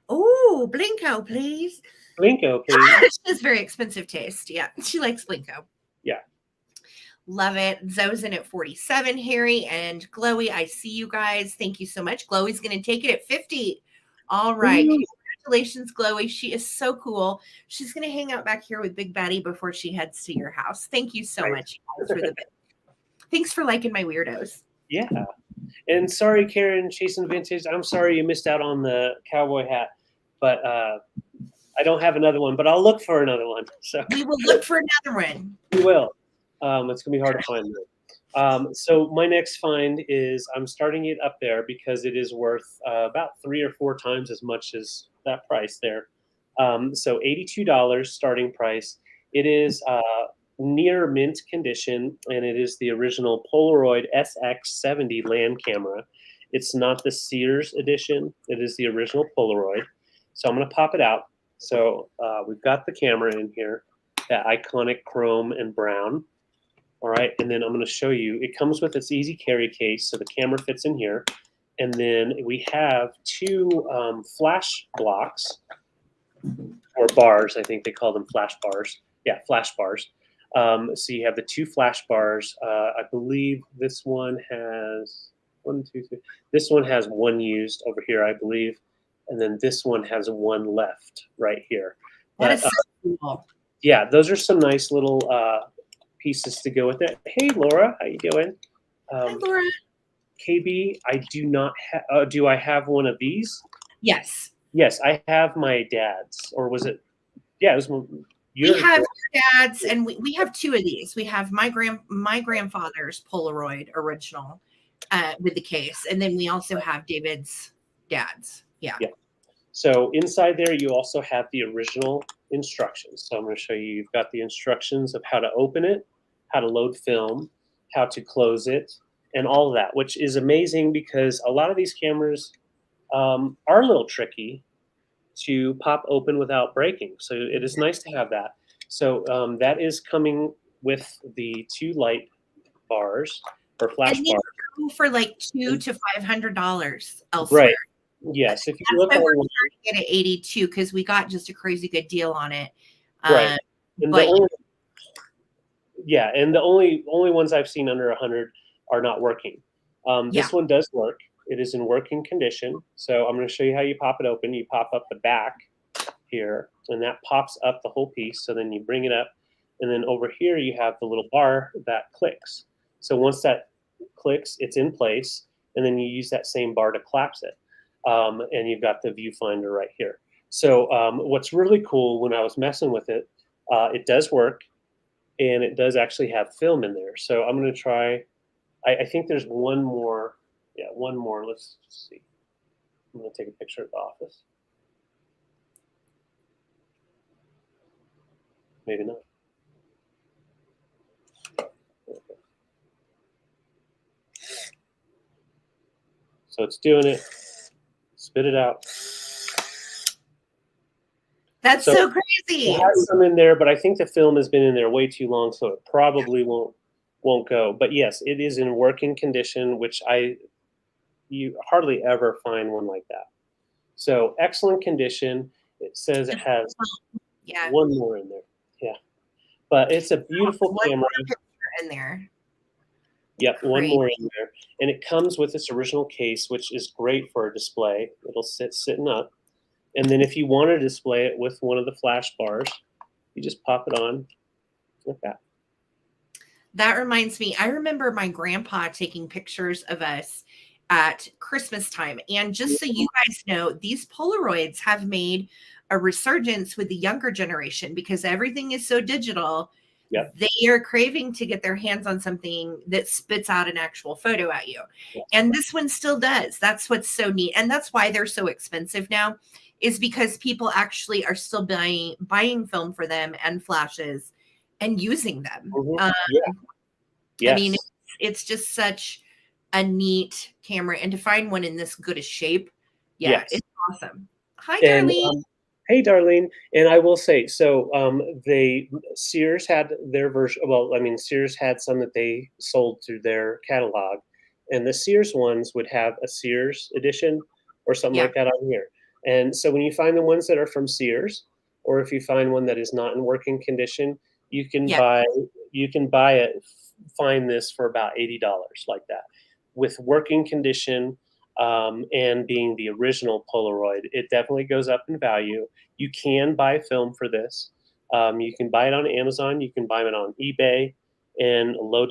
Oh, Blenko, please. Blenko, please. She has very expensive taste. Yeah, she likes Blenko. Yeah. Love it. Zoe's in at 47, Harry and Glowy. I see you guys. Thank you so much. Glowy's going to take it at 50. All right. Ooh. Congratulations, Glowy. She is so cool. She's going to hang out back here with Big Betty before she heads to your house. Thank you so much guys, for the Thanks for liking my weirdos. Yeah. And sorry, Karen, Chasing Vintage. I'm sorry you missed out on the cowboy hat, but I don't have another one, but I'll look for another one. So we will look for another one. We will. It's going to be hard to find. So my next find is I'm starting it up there because it is worth about 3 or 4 times as much as that price there. So $82 starting price. It is near mint condition, and it is the original Polaroid SX70 land camera. It's not the Sears edition. It is the original Polaroid. So I'm going to pop it out. So we've got the camera in here, that iconic chrome and brown. All right, and then I'm going to show you. It comes with its easy carry case, so the camera fits in here. And then we have 2 flash blocks, or bars. I think they call them flash bars. Yeah, flash bars. So you have the 2 flash bars. I believe this one has 1, 2, 3. This one has 1 used over here, I believe. And then this one has 1 left right here. That is so cool. Yeah, those are some nice little pieces to go with it. Hey, Laura, how you doing? Hi, Laura. KB, I do not have. Do I have one of these? Yes. Yes, I have my dad's, or was it? Yeah, it was. We have your dad's, and we have 2 of these. We have my grandfather's Polaroid original with the case, and then we also have David's dad's. Yeah. So inside there, you also have the original instructions. So I'm going to show you. You've got the instructions of how to open it, how to load film, how to close it, and all of that, which is amazing because a lot of these cameras are a little tricky to pop open without breaking. So it is nice to have that. So that is coming with the 2 light bars or flash and bars for like $200 to $500 elsewhere. Right. Yes. If you look at we're get at 82 because we got just a crazy good deal on it. Right. And the only ones I've seen under 100 are not working. This one does work. It is in working condition. So I'm going to show you how you pop it open. You pop up the back here, and that pops up the whole piece. So then you bring it up, and then over here you have the little bar that clicks. So once that clicks, it's in place, and then you use that same bar to collapse it. And you've got the viewfinder right here. So what's really cool when I was messing with it, it does work, and it does actually have film in there. So I'm going to try. I think there's one more. Yeah, one more. Let's see. I'm going to take a picture of the office. Maybe not. Okay. So it's doing it. Spit it out. That's so crazy. It has some in there, but I think the film has been in there way too long, so it probably won't go. But yes, it is in working condition, which you hardly ever find one like that. So excellent condition. It says it has 1 more in there. Yeah, but it's a beautiful camera. In there. Yep, 1 more in there, and it comes with this original case, which is great for a display. It'll sitting up, and then if you want to display it with one of the flash bars, you just pop it on like that. That reminds me, I remember my grandpa taking pictures of us at Christmas time. And just so you guys know, these Polaroids have made a resurgence with the younger generation because everything is so digital Yep. They are craving to get their hands on something that spits out an actual photo at you. Yes. And this one still does. That's what's so neat. And that's why they're so expensive now, is because people actually are still buying film for them and flashes and using them. Yes. I mean, it's just such a neat camera. And to find one in this good a shape, Yes. it's awesome. Hi, And, Darlene. hey, Darlene. And I will say, so Sears had their version. Well, I mean, Sears had some that they sold through their catalog, and the Sears ones would have a Sears edition or something Yeah. like that on here. And so when you find the ones that are from Sears, or if you find one that is not in working condition, you can buy it. Find this for about $80, like that, with working condition. And being the original Polaroid, it definitely goes up in value. You can buy film for this. You can buy it on Amazon. You can buy it on eBay and lock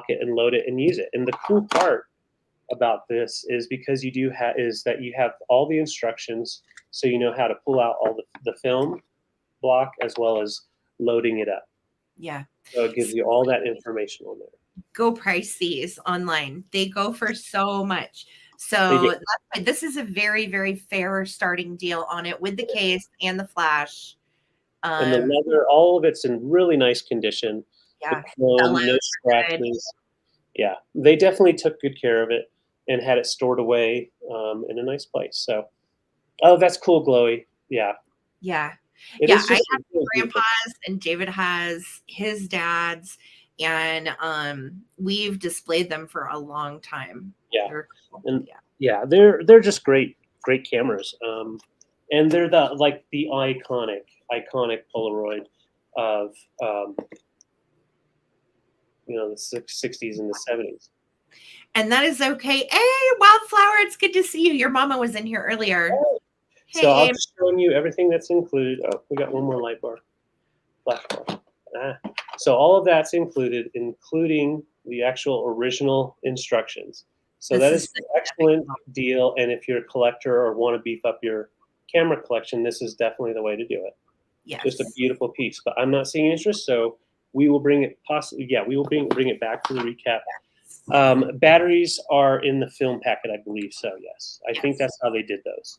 it and load it and use it. And the cool part about this is because you have all the instructions, so you know how to pull out all the film block as well as loading it up. Yeah. So it gives you all that information on there. Go price these online. They go for so much. So this is a very, very fair starting deal on it with the case and the flash. And the leather, all of it's in really nice condition. Yeah. The chrome, no scratches. Yeah, they definitely took good care of it and had it stored away in a nice place. So, oh, that's cool, Glowy. Yeah. Yeah. It I is just have grandpa's and David has his dad's, and we've displayed them for a long time. Yeah. Cool. And they're just great cameras. And they're the iconic Polaroid of the 60s and the 70s. And that is okay. Hey, Wildflower, it's good to see you. Your mama was in here earlier. Hey. So I'll just show you everything that's included. Oh, we got one more light bar, flash bar. So all of that's included, including the actual original instructions. So that is an excellent deal. And if you're a collector or want to beef up your camera collection, this is definitely the way to do it. Yes. Just a beautiful piece. But I'm not seeing interest, so we will bring it we will bring it back to the recap. Batteries are in the film packet, I believe so, yes. I think that's how they did those.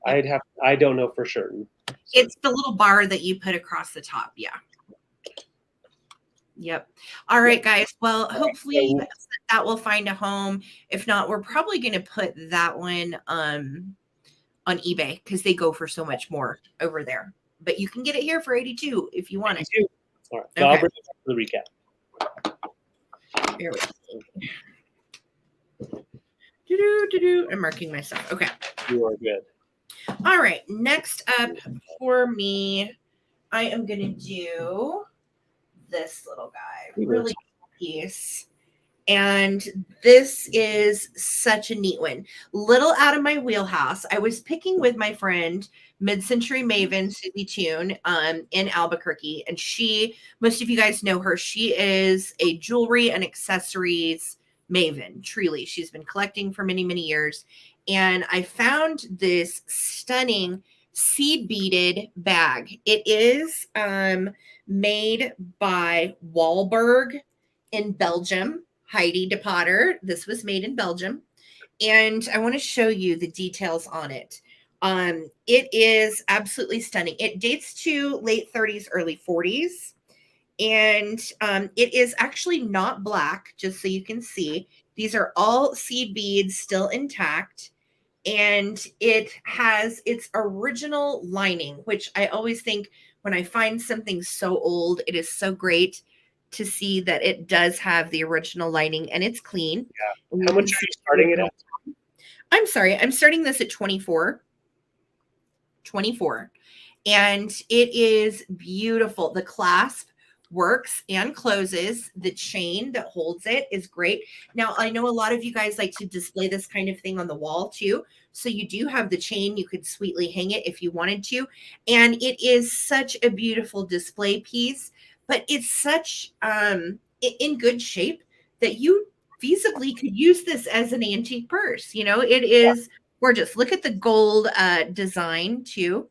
Yep. I don't know for certain. So. It's the little bar that you put across the top, yeah. Yep. All right, guys. Well, hopefully that will find a home. If not, we're probably going to put that one on eBay because they go for so much more over there. But you can get it here for $82 if you want it. All right. So I'll bring it back to the recap. Here we go. I'm marking myself. Okay. You are good. All right. Next up for me, I am going to do this little guy. Really cool piece. And this is such a neat one. Little out of my wheelhouse. I was picking with my friend, mid-century maven Susie Tune, in Albuquerque. And most of you guys know her. She is a jewelry and accessories maven, truly. She's been collecting for many, many years. And I found this stunning seed beaded bag. It is made by Wahlberg in Belgium. Heidi de Potter. This was made in Belgium. And I want to show you the details on it. It is absolutely stunning. It dates to late 30s, early 40s. And it is actually not black, just so you can see. These are all seed beads still intact. And it has its original lining, which I always think when I find something so old, it is so great to see that it does have the original lining and it's clean. Yeah. How much are you starting it at? I'm sorry. I'm starting this at 24. And it is beautiful. The clasp works and closes. The chain that holds it is great. Now, I know a lot of you guys like to display this kind of thing on the wall too. So you do have the chain. You could sweetly hang it if you wanted to. And it is such a beautiful display piece. But it's such in good shape that you feasibly could use this as an antique purse. It is gorgeous. Look at the gold design too.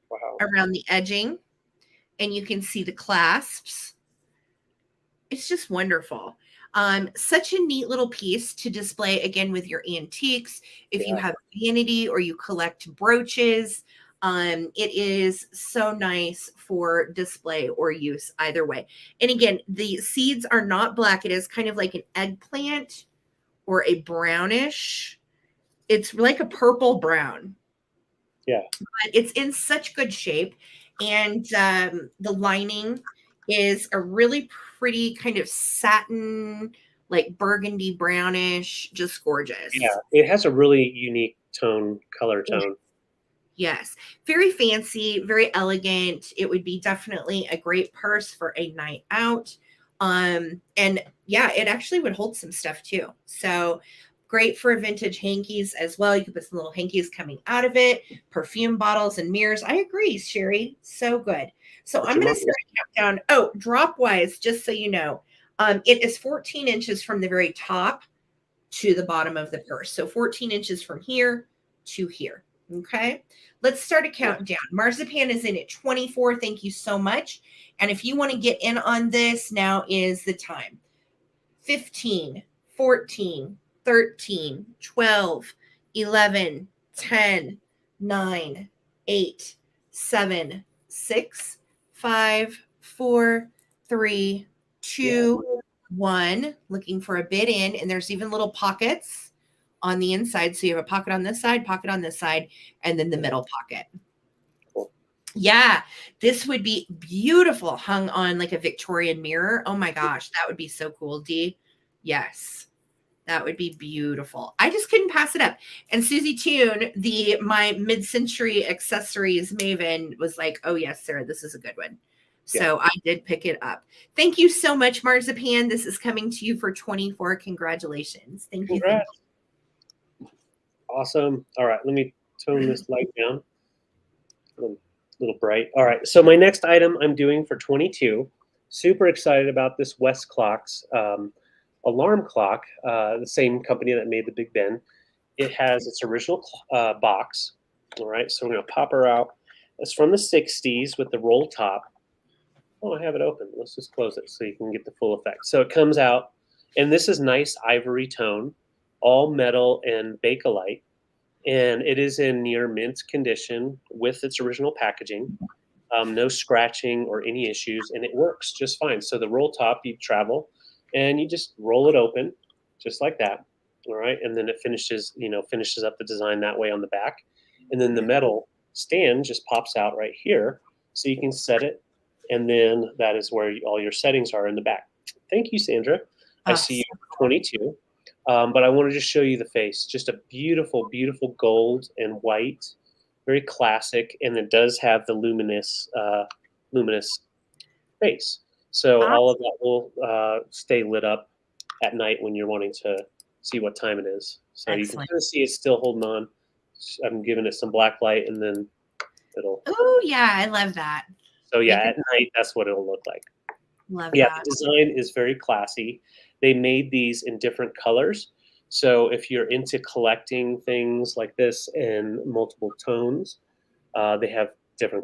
Wow. Around the edging. and you can see the clasps. It's just wonderful. Such a neat little piece to display again with your antiques. If you have vanity or you collect brooches, it is so nice for display or use either way. And again, the seeds are not black. It is kind of like an eggplant or a brownish. It's like a purple brown. Yeah. But it's in such good shape. And the lining is a really pretty kind of satin, like burgundy brownish, just gorgeous. Yeah, it has a really unique color tone. Yes, very fancy, very elegant. It would be definitely a great purse for a night out. And yeah, it actually would hold some stuff too. So great for vintage hankies as well. You could put some little hankies coming out of it, perfume bottles and mirrors. I agree, Sherry. So good. So I'm going to start a countdown. Oh, drop wise, just so you know, it is 14 inches from the very top to the bottom of the purse. So 14 inches from here to here. Okay, let's start a countdown. Marzipan is in at 24. Thank you so much. And if you want to get in on this, now is the time. 15, 14, 13, 12, 11, 10, 9, 8, 7, 6, 5, 4, 3, 2, 1. Looking for a bid in, and there's even little pockets on the inside. So you have a pocket on this side, pocket on this side, and then the middle pocket. Cool. Yeah, this would be beautiful hung on like a Victorian mirror. Oh my gosh, that would be so cool, Dee. Yes, that would be beautiful. I just couldn't pass it up. And Susie Toon, my mid-century accessories maven, was like, oh yes, Sarah, this is a good one. So I did pick it up. Thank you so much, Marzipan. This is coming to you for 24. Congratulations. Thank you. Thank you. Awesome. All right, let me tone this light down. A little bright. All right, so my next item I'm doing for 22. Super excited about this West Clocks alarm clock, the same company that made the Big Ben. It has its original box. All right, so we're going to pop her out. It's from the 60s with the roll top. Oh, I have it open. Let's just close it so you can get the full effect. So it comes out, and this is nice ivory tone, all metal and Bakelite, and it is in near mint condition with its original packaging. No scratching or any issues, and it works just fine. So the roll top, you travel, and you just roll it open, just like that. All right, and then it finishes up the design that way on the back, and then the metal stand just pops out right here, so you can set it, and then that is where all your settings are in the back. Thank you, Sandra. I see you 22. But I want to just show you the face. Just a beautiful, beautiful gold and white, very classic, and it does have the luminous face. So all of that will stay lit up at night when you're wanting to see what time it is. So you can kind of see it's still holding on. I'm giving it some black light, and then it'll. Oh yeah, I love that. So yeah, at night that's what it'll look like. Love that. The design is very classy. They made these in different colors. So if you're into collecting things like this in multiple tones, they have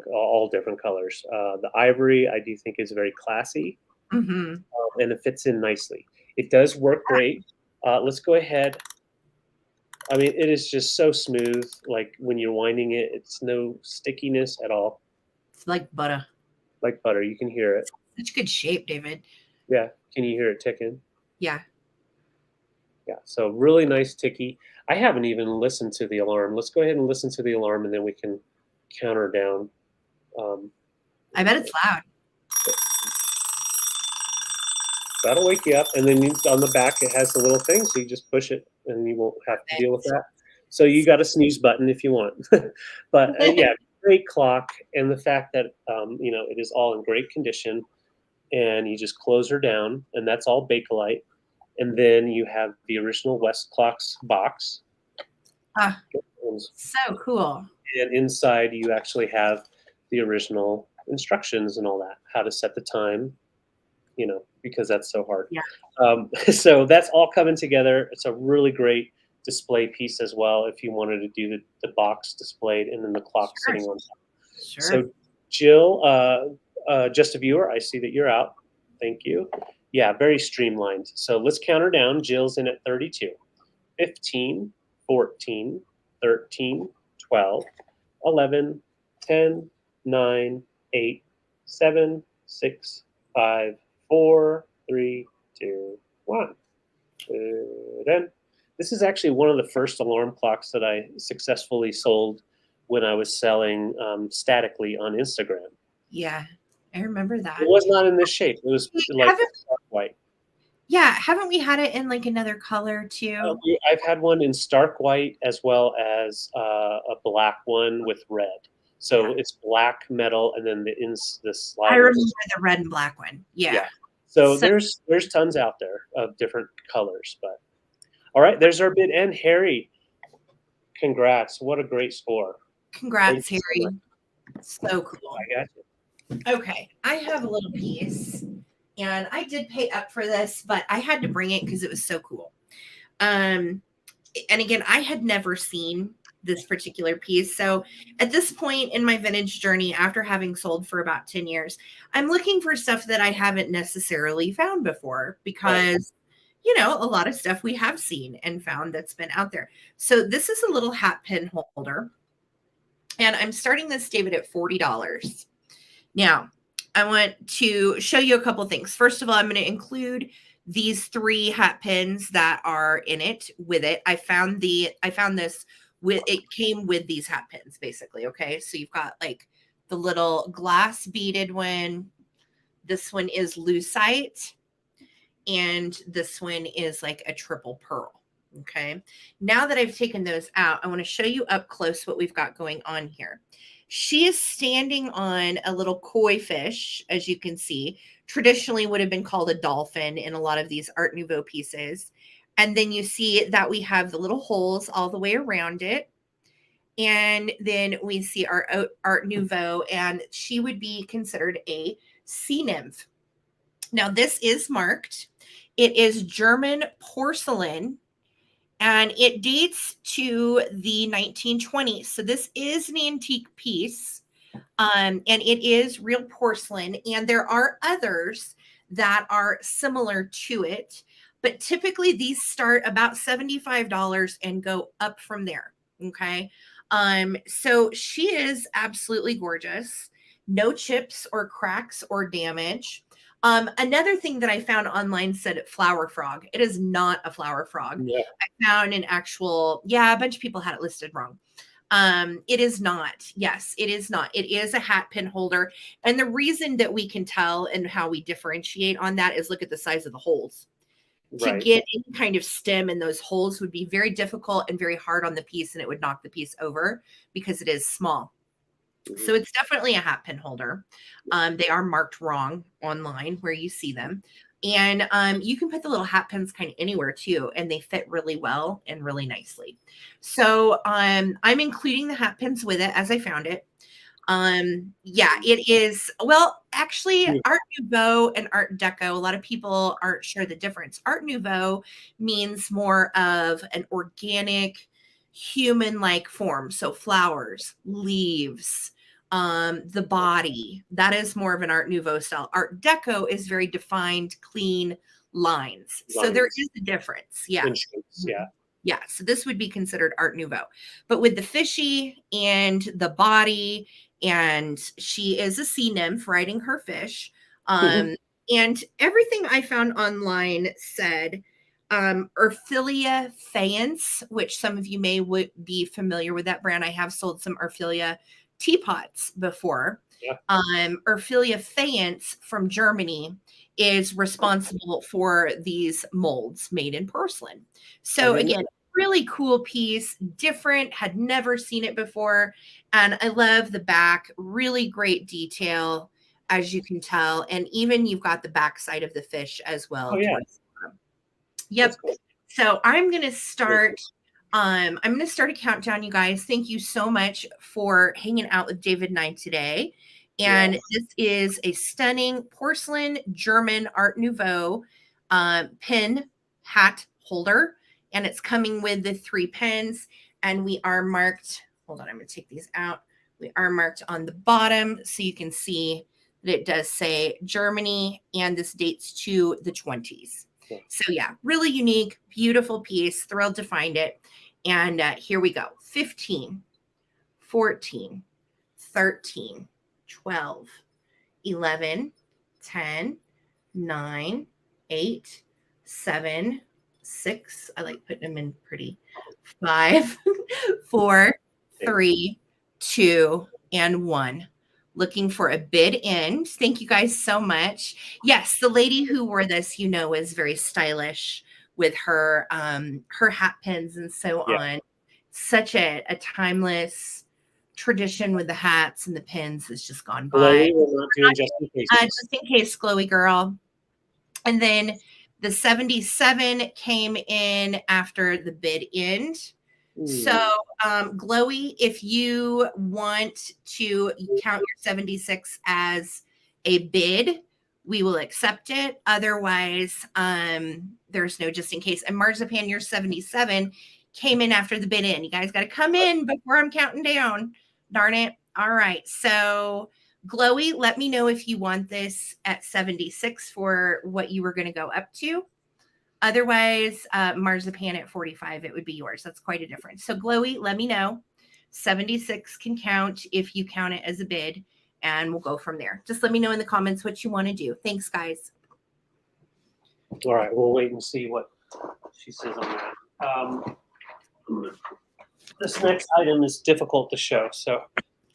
all different colors. The ivory, I do think, is very classy, and it fits in nicely. It does work great. Let's go ahead. I mean, it is just so smooth. Like when you're winding it, it's no stickiness at all. It's like butter. Like butter. You can hear it. Such good shape, David. Yeah. Can you hear it ticking? Yeah. Yeah. So really nice ticky. I haven't even listened to the alarm. Let's go ahead and listen to the alarm, and then we can counter down. I bet it's loud. That'll wake you up, and then on the back it has the little thing, so you just push it, and you won't have to deal with that. So you got a snooze button if you want. But yeah, great clock, and the fact that it is all in great condition, and you just close her down, and that's all Bakelite, and then you have the original West Clocks box. So cool. And inside you actually have the original instructions and all that, how to set the time, because that's so hard. Yeah. So that's all coming together. It's a really great display piece as well if you wanted to do the box displayed and then the clock sitting on top. Sure. So Jill, just a viewer, I see that you're out. Thank you. Yeah, very streamlined. So let's count her down. Jill's in at 32. 15, 14, 13, 12, 11, 10, 9, 8, 7, 6, 5, 4, 3, 2, 1. Then this is actually one of the first alarm clocks that I successfully sold when I was selling statically on Instagram. Yeah, I remember that. It was not in this shape. It was like dark white. Yeah, haven't we had it in like another color too? I've had one in stark white as well as a black one with red. So it's black metal, and then the slider. I remember the red and black one. Yeah. So there's tons out there of different colors. But all right, there's our bid. And Harry, congrats! What a great score. Congrats, Harry. So cool. I got you. Okay, I have a little piece. And I did pay up for this, but I had to bring it because it was so cool. And again, I had never seen this particular piece. So at this point in my vintage journey, after having sold for about 10 years, I'm looking for stuff that I haven't necessarily found before because, you know, a lot of stuff we have seen and found that's been out there. So this is a little hat pin holder. And I'm starting this, David, at $40. Now, I want to show you a couple of things. First of all, I'm going to include these 3 hat pins that are in it with it. I found this with, it came with these hat pins basically. Okay. So you've got like the little glass beaded one. This one is lucite. And this one is like a triple pearl. Okay. Now that I've taken those out, I want to show you up close what we've got going on here. She is standing on a little koi fish, as you can see. Traditionally would have been called a dolphin in a lot of these Art Nouveau pieces. And then you see that we have the little holes all the way around it. And then we see our Art Nouveau, and she would be considered a sea nymph. Now, this is marked. It is German porcelain. And it dates to the 1920s. So this is an antique piece. And it is real porcelain. And there are others that are similar to it. But typically these start about $75 and go up from there. Okay. So she is absolutely gorgeous. No chips or cracks or damage. Another thing that I found online said flower frog. It is not a flower frog. Yeah. I found an actual, a bunch of people had it listed wrong. It is not. Yes, it is not. It is a hat pin holder. And the reason that we can tell and how we differentiate on that is look at the size of the holes. To get any kind of stem in those holes would be very difficult and very hard on the piece, and it would knock the piece over because it is small. So it's definitely a hat pin holder. They are marked wrong online where you see them. And you can put the little hat pins kind of anywhere too, and they fit really well and really nicely. So I'm including the hat pins with it as I found it. It is, well, actually Art Nouveau and Art Deco, a lot of people aren't sure the difference. Art Nouveau means more of an organic, human-like form. So flowers, leaves, the body, that is more of an Art Nouveau style. Art Deco is very defined, clean lines. So there is a difference. Yeah. Yeah. So this would be considered Art Nouveau, but with the fishy and the body, and she is a sea nymph riding her fish. And everything I found online said Erfilia Faience, which some of you may be familiar with that brand. I have sold some Erfilia teapots before. Erfilia Faience from Germany is responsible for these molds made in porcelain. So again, really cool piece, different, had never seen it before. And I love the back, really great detail, as you can tell. And even you've got the back side of the fish as well. Oh, yeah. Yep. So I'm going to start. I'm going to start a countdown, you guys. Thank you so much for hanging out with David and I today. And this is a stunning porcelain German Art Nouveau pin hat holder. And it's coming with the 3 pins. And we are marked. Hold on, I'm going to take these out. We are marked on the bottom so you can see that it does say Germany, and this dates to the 20s. Yeah. So yeah, really unique, beautiful piece. Thrilled to find it. And here we go. 15, 14, 13, 12, 11, 10, 9, 8, 7, 6. I like putting them in pretty. 5, 4, 3, 2, and 1. Looking for a bid in. Thank you guys so much. Yes, the lady who wore this, is very stylish with her her hat pins and so on. Such a timeless tradition with the hats and the pins has just gone by. Chloe, we're not doing just in case. Just in case, Chloe girl. And then the 77 came in after the bid end. So, Glowy, if you want to count your 76 as a bid, we will accept it. Otherwise, there's no just in case. And Marzipan, your 77 came in after the bid in. You guys got to come in before I'm counting down. Darn it. All right. So, Glowy, let me know if you want this at 76 for what you were going to go up to. Otherwise, Marzipan at 45, it would be yours. That's quite a difference. So Glowy, let me know. 76 can count if you count it as a bid, and we'll go from there. Just let me know in the comments what you want to do. Thanks, guys. All right, we'll wait and see what she says on that. This next item is difficult to show, so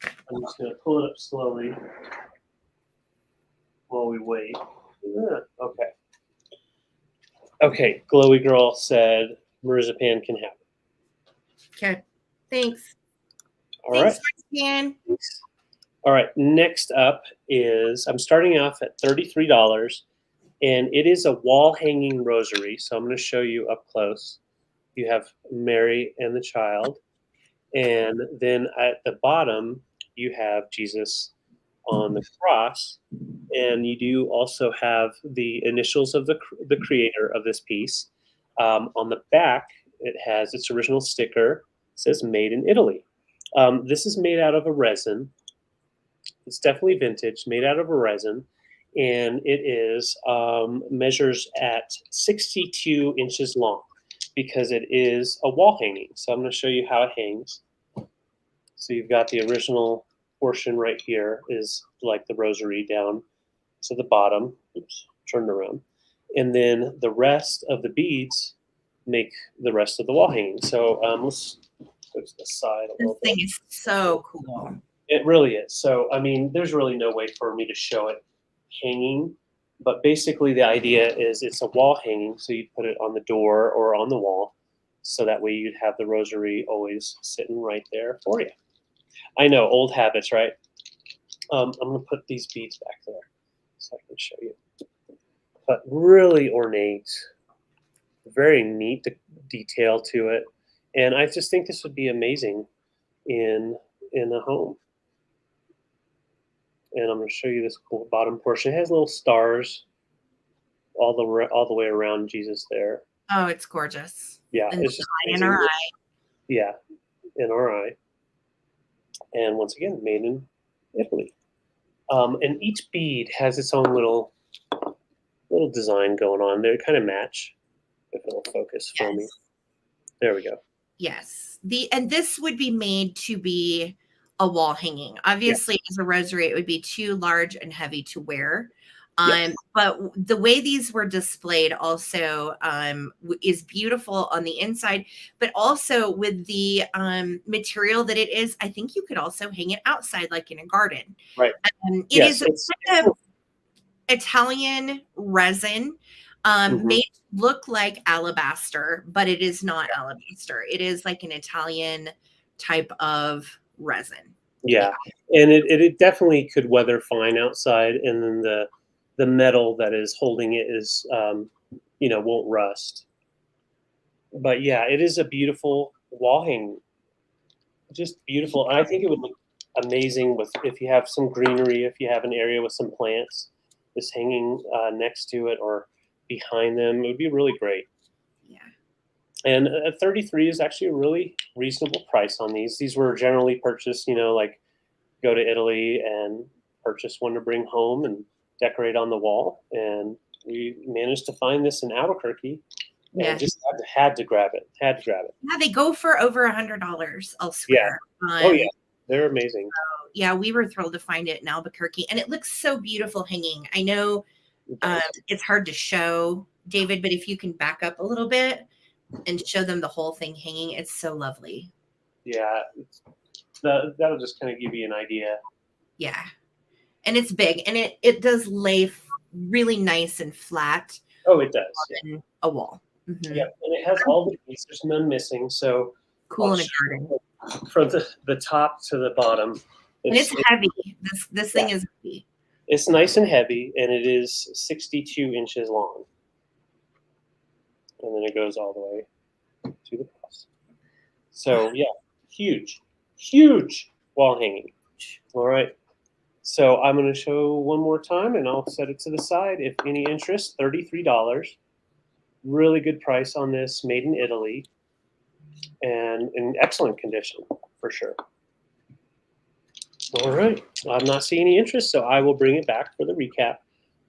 I'm just going to pull it up slowly while we wait. Okay. Okay, Glowy Girl said Marzipan can have it. Okay, thanks. All Thanks, right. Marzipan. All right, next up is, I'm starting off at $33, and it is a wall hanging rosary. So I'm going to show you up close. You have Mary and the child, and then at the bottom you have Jesus on the cross, and you do also have the initials of the creator of this piece. On the back, it has its original sticker. It says "Made in Italy." This is made out of a resin. It's definitely vintage, made out of a resin, and it is measures at 62 inches long because it is a wall hanging. So I'm going to show you how it hangs. So you've got the original portion right here is like the rosary down to the bottom. Oops, turned around. And then the rest of the beads make the rest of the wall hanging. So let's go to the side a little bit. This thing is so cool. It really is. So, I mean, there's really no way for me to show it hanging. But basically the idea is it's a wall hanging. So you put it on the door or on the wall. So that way you'd have the rosary always sitting right there for you. I know, old habits, right? I'm going to put these beads back there so I can show you. But really ornate, very neat detail to it. And I just think this would be amazing in a home. And I'm going to show you this cool bottom portion. It has little stars all the way around Jesus there. Oh, it's gorgeous. Yeah, And it's just in amazing. our eye. Yeah, in our eye. And once again, made in Italy. And each bead has its own little design going on. They kind of match. If it'll focus for me. There we go. Yes. And this would be made to be a wall hanging. Obviously, as a rosary, it would be too large and heavy to wear. But the way these were displayed also is beautiful on the inside, but also with the material that it is, I think you could also hang it outside like in a garden. Right. It is a kind of Italian resin made to look like alabaster, but it is not alabaster. It is like an Italian type of resin. Yeah. And it definitely could weather fine outside, and then the metal that is holding it is won't rust. But yeah, it is a beautiful wall hanging. Just beautiful. And I think it would look amazing if you have some greenery, if you have an area with some plants just hanging next to it or behind them. It would be really great. Yeah. And 33 is actually a really reasonable price on these. These were generally purchased, like go to Italy and purchase one to bring home and decorate on the wall. And we managed to find this in Albuquerque, and Yeah. just had to grab it. Had to grab it. Yeah, they go for over $100 elsewhere. Oh yeah, they're amazing. Yeah, we were thrilled to find it in Albuquerque, and it looks so beautiful hanging. I know it's hard to show, David, but if you can back up a little bit and show them the whole thing hanging, it's so lovely. Yeah, that'll just kind of give you an idea. Yeah, and it's big, and it does lay really nice and flat. Oh, it does. On a wall. Mm-hmm. Yeah, and it has all the pieces. There's none missing. So cool in a garden. From the top to the bottom. And it's heavy. This thing is heavy. It's nice and heavy, and it is 62 inches long. And then it goes all the way to the cross. So yeah, huge wall hanging. All right. So I'm going to show one more time, and I'll set it to the side. If any interest, $33. Really good price on this, made in Italy, and in excellent condition for sure. All right, I'm not seeing any interest, so I will bring it back for the recap.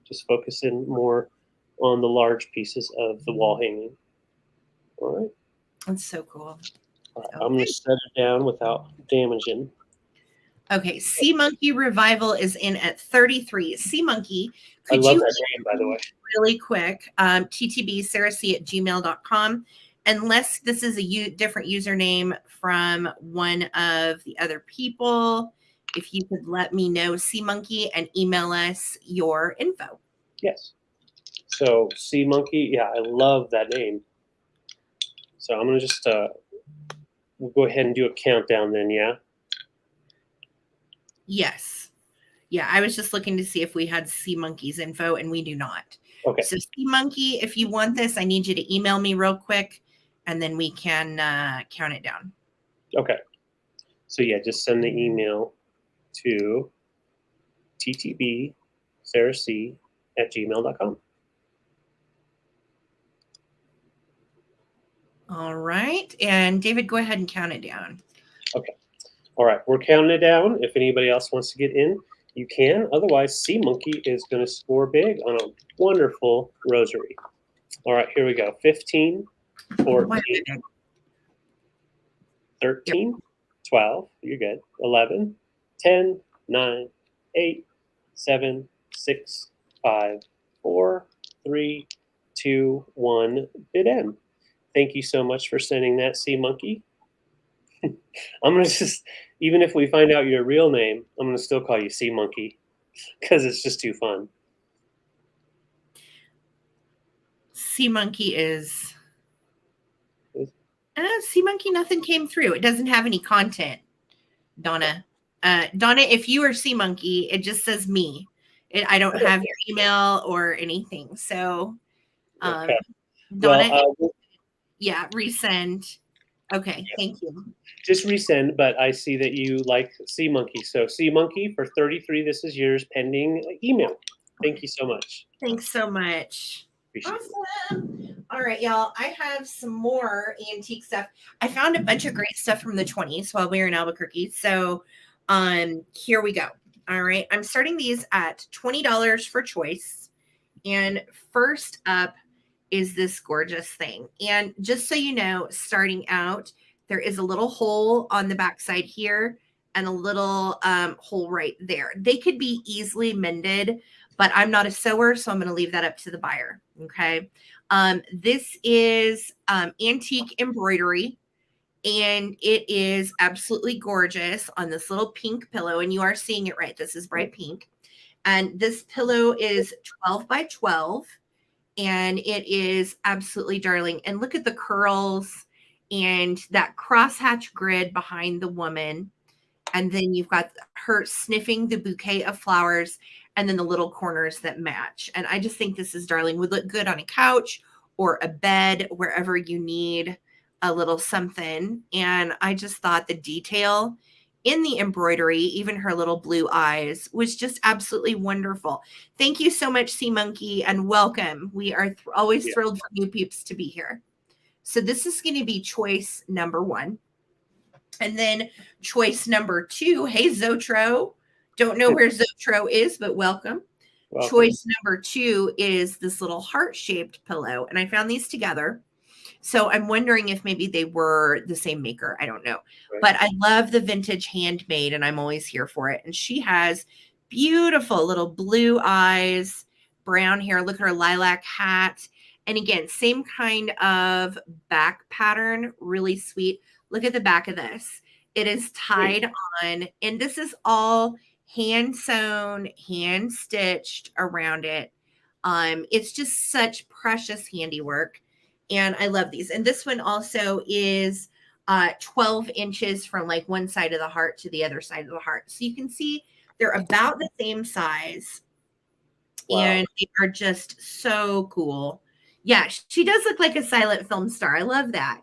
Just focusing more on the large pieces of the wall hanging. All right. That's so cool. Right, I'm going to set it down without damaging. Okay, Sea Monkey Revival is in at 33. Sea Monkey, I love that name, by the way. Really quick, Ttbsarahc@gmail.com. Unless this is a different username from one of the other people, if you could let me know, Sea Monkey, and email us your info. Yes. So Sea Monkey, yeah, I love that name. So I'm going to just we'll go ahead and do a countdown then, yeah? Yes. Yeah, I was just looking to see if we had Sea Monkey's info, and we do not. Okay. So Sea Monkey, if you want this, I need you to email me real quick, and then we can count it down. Okay. So yeah, just send the email to ttbsarahc@gmail.com. All right. And David, go ahead and count it down. Okay. All right. We're counting it down. If anybody else wants to get in, you can. Otherwise, Sea Monkey is going to score big on a wonderful rosary. All right. Here we go. 15, 14, 13, 12. You're good. 11, 10, 9, 8, 7, 6, 5, 4, 3, 2, 1. Bid end. Thank you so much for sending that, Sea Monkey. I'm going to just, even if we find out your real name, I'm going to still call you Sea Monkey because it's just too fun. Sea Monkey is... Sea Monkey, nothing came through. It doesn't have any content, Donna. Donna, if you are Sea Monkey, it just says me. I don't have your email or anything. So, Okay. Donna, well, yeah, resend. Okay, thank you. Just resend, but I see that you like Sea Monkey. So Sea Monkey for 33, this is yours pending email. Thank you so much. Thanks so much. Appreciate Awesome. All right, y'all. I have some more antique stuff. I found a bunch of great stuff from the 20s while we were in Albuquerque. So here we go. All right. I'm starting these at $20 for choice. And first up is this gorgeous thing. And just so you know, starting out, there is a little hole on the backside here and a little hole right there. They could be easily mended, but I'm not a sewer, so I'm going to leave that up to the buyer. Okay. This is antique embroidery, and it is absolutely gorgeous on this little pink pillow. And you are seeing it right. This is bright pink. And this pillow is 12 by 12. And it is absolutely darling. And look at the curls and that crosshatch grid behind the woman. And then you've got her sniffing the bouquet of flowers and then the little corners that match. And I just think this is darling. Would look good on a couch or a bed, wherever you need a little something. And I just thought the detail in the embroidery, even her little blue eyes, was just absolutely wonderful. Thank you so much, Sea Monkey, and welcome. We are always thrilled for new peeps to be here. So this is going to be choice number 1. And then choice number 2, hey, Zotro, Don't know where Zotro is, but welcome. Welcome. Choice number 2 is this little heart-shaped pillow, and I found these together. So I'm wondering if maybe they were the same maker. I don't know. Right. But I love the vintage handmade, and I'm always here for it. And she has beautiful little blue eyes, brown hair. Look at her lilac hat. And again, same kind of back pattern, really sweet. Look at the back of this. It is tied on, and this is all hand sewn, hand stitched around it. It's just such precious handiwork, and I love these. And this one also is 12 inches from like one side of the heart to the other side of the heart. So you can see they're about the same size. Wow. And they are just so cool. Yeah, she does look like a silent film star. I love that.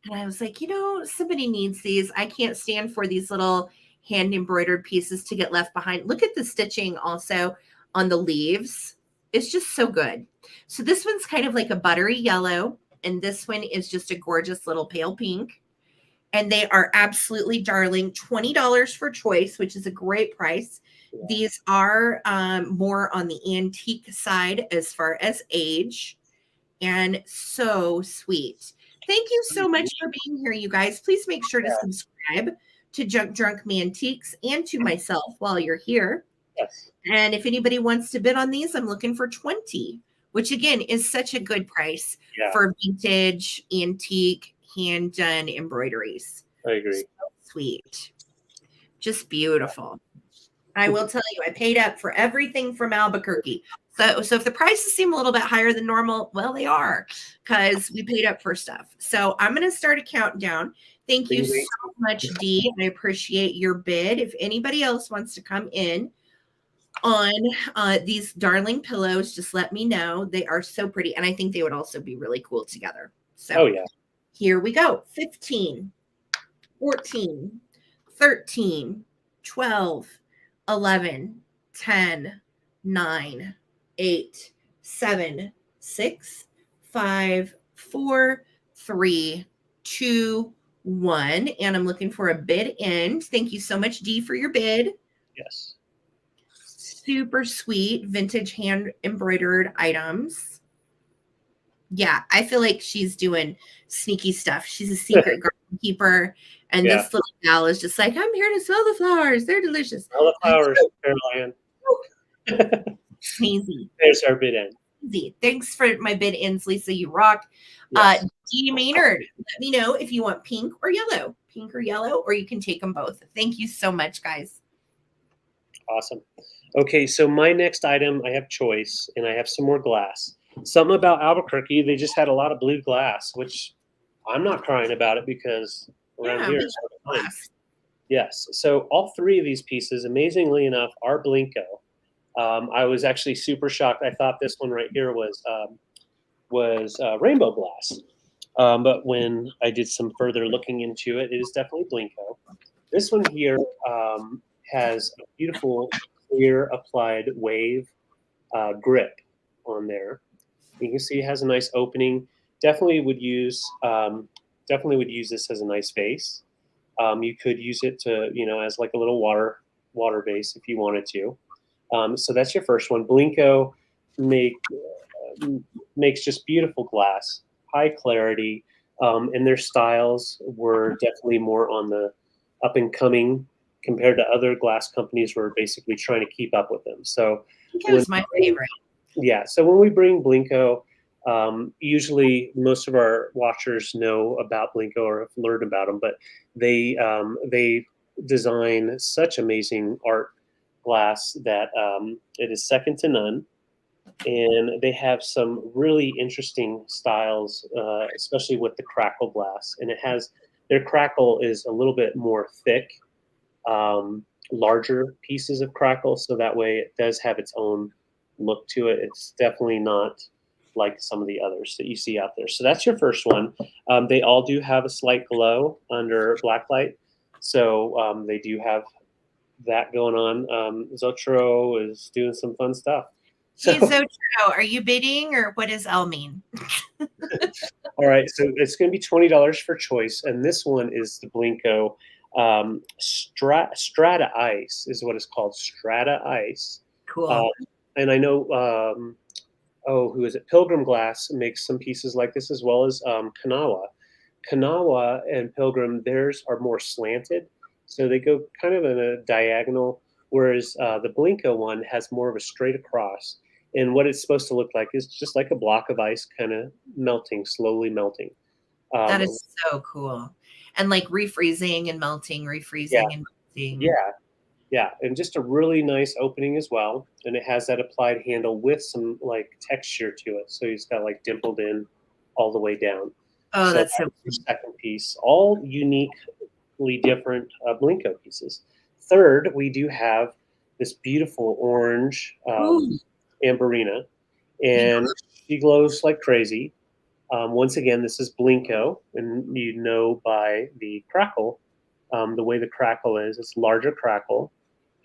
And I was like, somebody needs these. I can't stand for these little hand embroidered pieces to get left behind. Look at the stitching also on the leaves. It's just so good. So this one's kind of like a buttery yellow, and this one is just a gorgeous little pale pink. And they are absolutely darling. $20 for choice, which is a great price. Yeah. These are more on the antique side as far as age, and so sweet. Thank you so much for being here, you guys. Please make sure to subscribe to Junk Drunk Mantiques and to myself while you're here. Yes. And if anybody wants to bid on these, I'm looking for 20, which again is such a good price for vintage, antique, hand done embroideries. I agree. So sweet. Just beautiful. I will tell you, I paid up for everything from Albuquerque. So if the prices seem a little bit higher than normal, well, they are, because we paid up for stuff. So I'm going to start a countdown. Thank you so much, Dee. I appreciate your bid. If anybody else wants to come in on these darling pillows, just let me know. They are so pretty, and I think they would also be really cool together. So here we go. 15, 14, 13, 12, 11, 10, 9, 8, 7, 6, 5, 4, 3, 2, 1. And I'm looking for a bid end. Thank you so much, Dee, for your bid. Yes. Super sweet vintage hand embroidered items. Yeah, I feel like she's doing sneaky stuff. She's a secret garden keeper. And this little gal is just like, I'm here to smell the flowers. They're delicious. Smell the flowers, Caroline. Amazing. There's our bid end. Easy. Thanks for my bid ends, Lisa. You rock. Yes. Dee Maynard, let me know if you want pink or yellow. Pink or yellow, or you can take them both. Thank you so much, guys. Awesome. Okay, so my next item, I have choice, and I have some more glass. Something about Albuquerque, they just had a lot of blue glass, which I'm not crying about it because around here it's glass. Yes. So all three of these pieces, amazingly enough, are Blenko. I was actually super shocked. I thought this one right here was rainbow glass. But when I did some further looking into it, it is definitely Blenko. This one here has a beautiful clear applied wave grip on there. You can see it has a nice opening. Definitely would use this as a nice vase. You could use it to, as like a little water vase if you wanted to. So that's your first one. Blenko makes just beautiful glass, high clarity, and their styles were definitely more on the up and coming compared to other glass companies who are basically trying to keep up with them. So that was my favorite. Yeah. So when we bring Blenko, usually most of our watchers know about Blenko or have learned about them, but they design such amazing art glass that it is second to none. And they have some really interesting styles, especially with the crackle glass. And their crackle is a little bit more thick, larger pieces of crackle. So that way it does have its own look to it. It's definitely not like some of the others that you see out there. So that's your first one. They all do have a slight glow under blacklight. So they do have that going on. Zotro is doing some fun stuff. So, hey, Zotro, are you bidding, or what does L mean? All right, so it's going to be $20 for choice, and this one is the Blenko. Strata Ice is what it's called. Strata Ice. Cool. And I know, who is it? Pilgrim Glass makes some pieces like this, as well as Kanawa. Kanawa and Pilgrim, theirs are more slanted, so they go kind of in a diagonal, whereas the Blenko one has more of a straight across. And what it's supposed to look like is just like a block of ice kind of melting, slowly melting. That is so cool. And like refreezing and melting, refreezing Yeah. and melting. Yeah, and just a really nice opening as well. And it has that applied handle with some like texture to it. So it's got like dimpled in all the way down. Oh, So that's so your cool. second piece, all uniquely different Blenko pieces. Third, we do have this beautiful orange Ooh. Amberina, and she glows like crazy. Once again, this is Blenko, and you know by the crackle, the way the crackle is, it's larger crackle,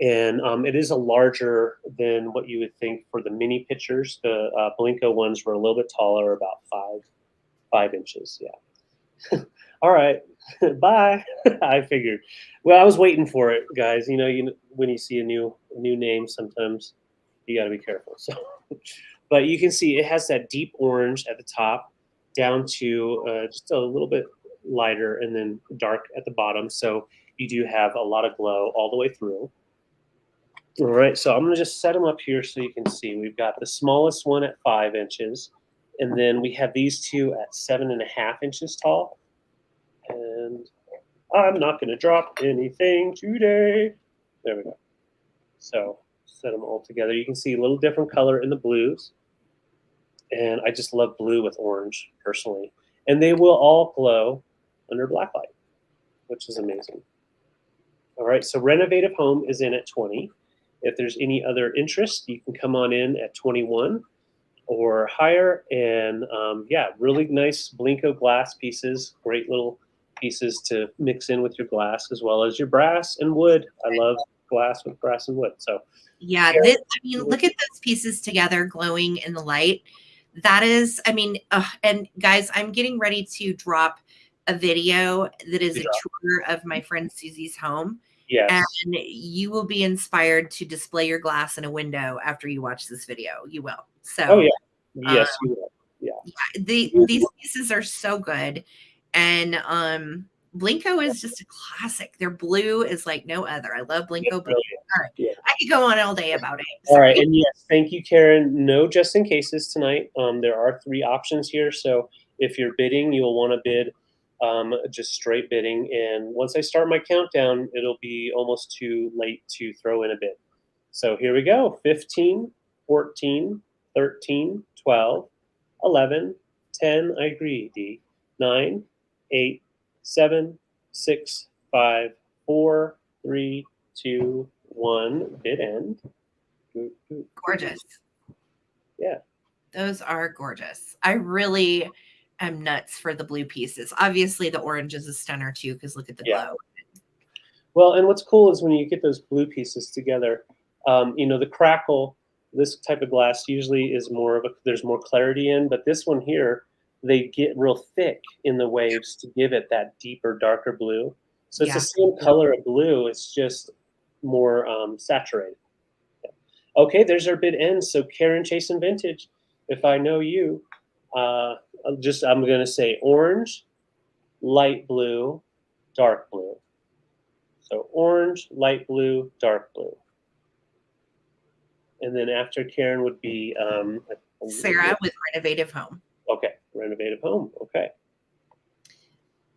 and it is a larger than what you would think for the mini pictures. The Blenko ones were a little bit taller, about 5 inches. Yeah. All right. Bye. I figured. Well, I was waiting for it, guys. You know, when you see a new name, sometimes you got to be careful. So, but you can see it has that deep orange at the top, down to just a little bit lighter, and then dark at the bottom. So you do have a lot of glow all the way through. All right. So I'm gonna just set them up here so you can see. We've got the smallest one at 5 inches, and then we have these two at 7.5 inches tall. And I'm not going to drop anything today. There we go. So set them all together. You can see a little different color in the blues. And I just love blue with orange personally. And they will all glow under black light, which is amazing. All right, so Renovative Home is in at 20. If there's any other interest, you can come on in at 21 or higher. And yeah, really nice Blenko glass pieces, great little pieces to mix in with your glass, as well as your brass and wood. I love glass with brass and wood. So yeah, look at those pieces together glowing in the light. That is, and guys, I'm getting ready to drop a video that is a tour of my friend Susie's home. Yes. And you will be inspired to display your glass in a window after you watch this video. You will. So, oh yeah, yes, you will. Yeah. These pieces are so good. And Blenko is just a classic. Their blue is like no other. I love Blenko blue. All right. Yeah. I could go on all day about it. All right. And yes, thank you, Karen. No just in cases tonight. There are 3 options here. So if you're bidding, you'll want to bid just straight bidding. And once I start my countdown, it'll be almost too late to throw in a bid. So here we go. 15, 14, 13, 12, 11, 10. I agree, D. 9, 8, 7, 6, 5, 4, 3, 2, 1. Bid end. Gorgeous. Yeah. Those are gorgeous. I really am nuts for the blue pieces. Obviously, the orange is a stunner too, because look at the glow. Well, and what's cool is when you get those blue pieces together, the crackle, this type of glass usually is there's more clarity in, but this one here, they get real thick in the waves to give it that deeper, darker blue. So it's the same color of blue, it's just more saturated. Okay, there's our bid end. So Karen Chasing Vintage, if I know you, I'm going to say orange, light blue, dark blue. So orange, light blue, dark blue. And then after Karen would be Sarah with Renovative Home. Okay, Renovative Home. Okay.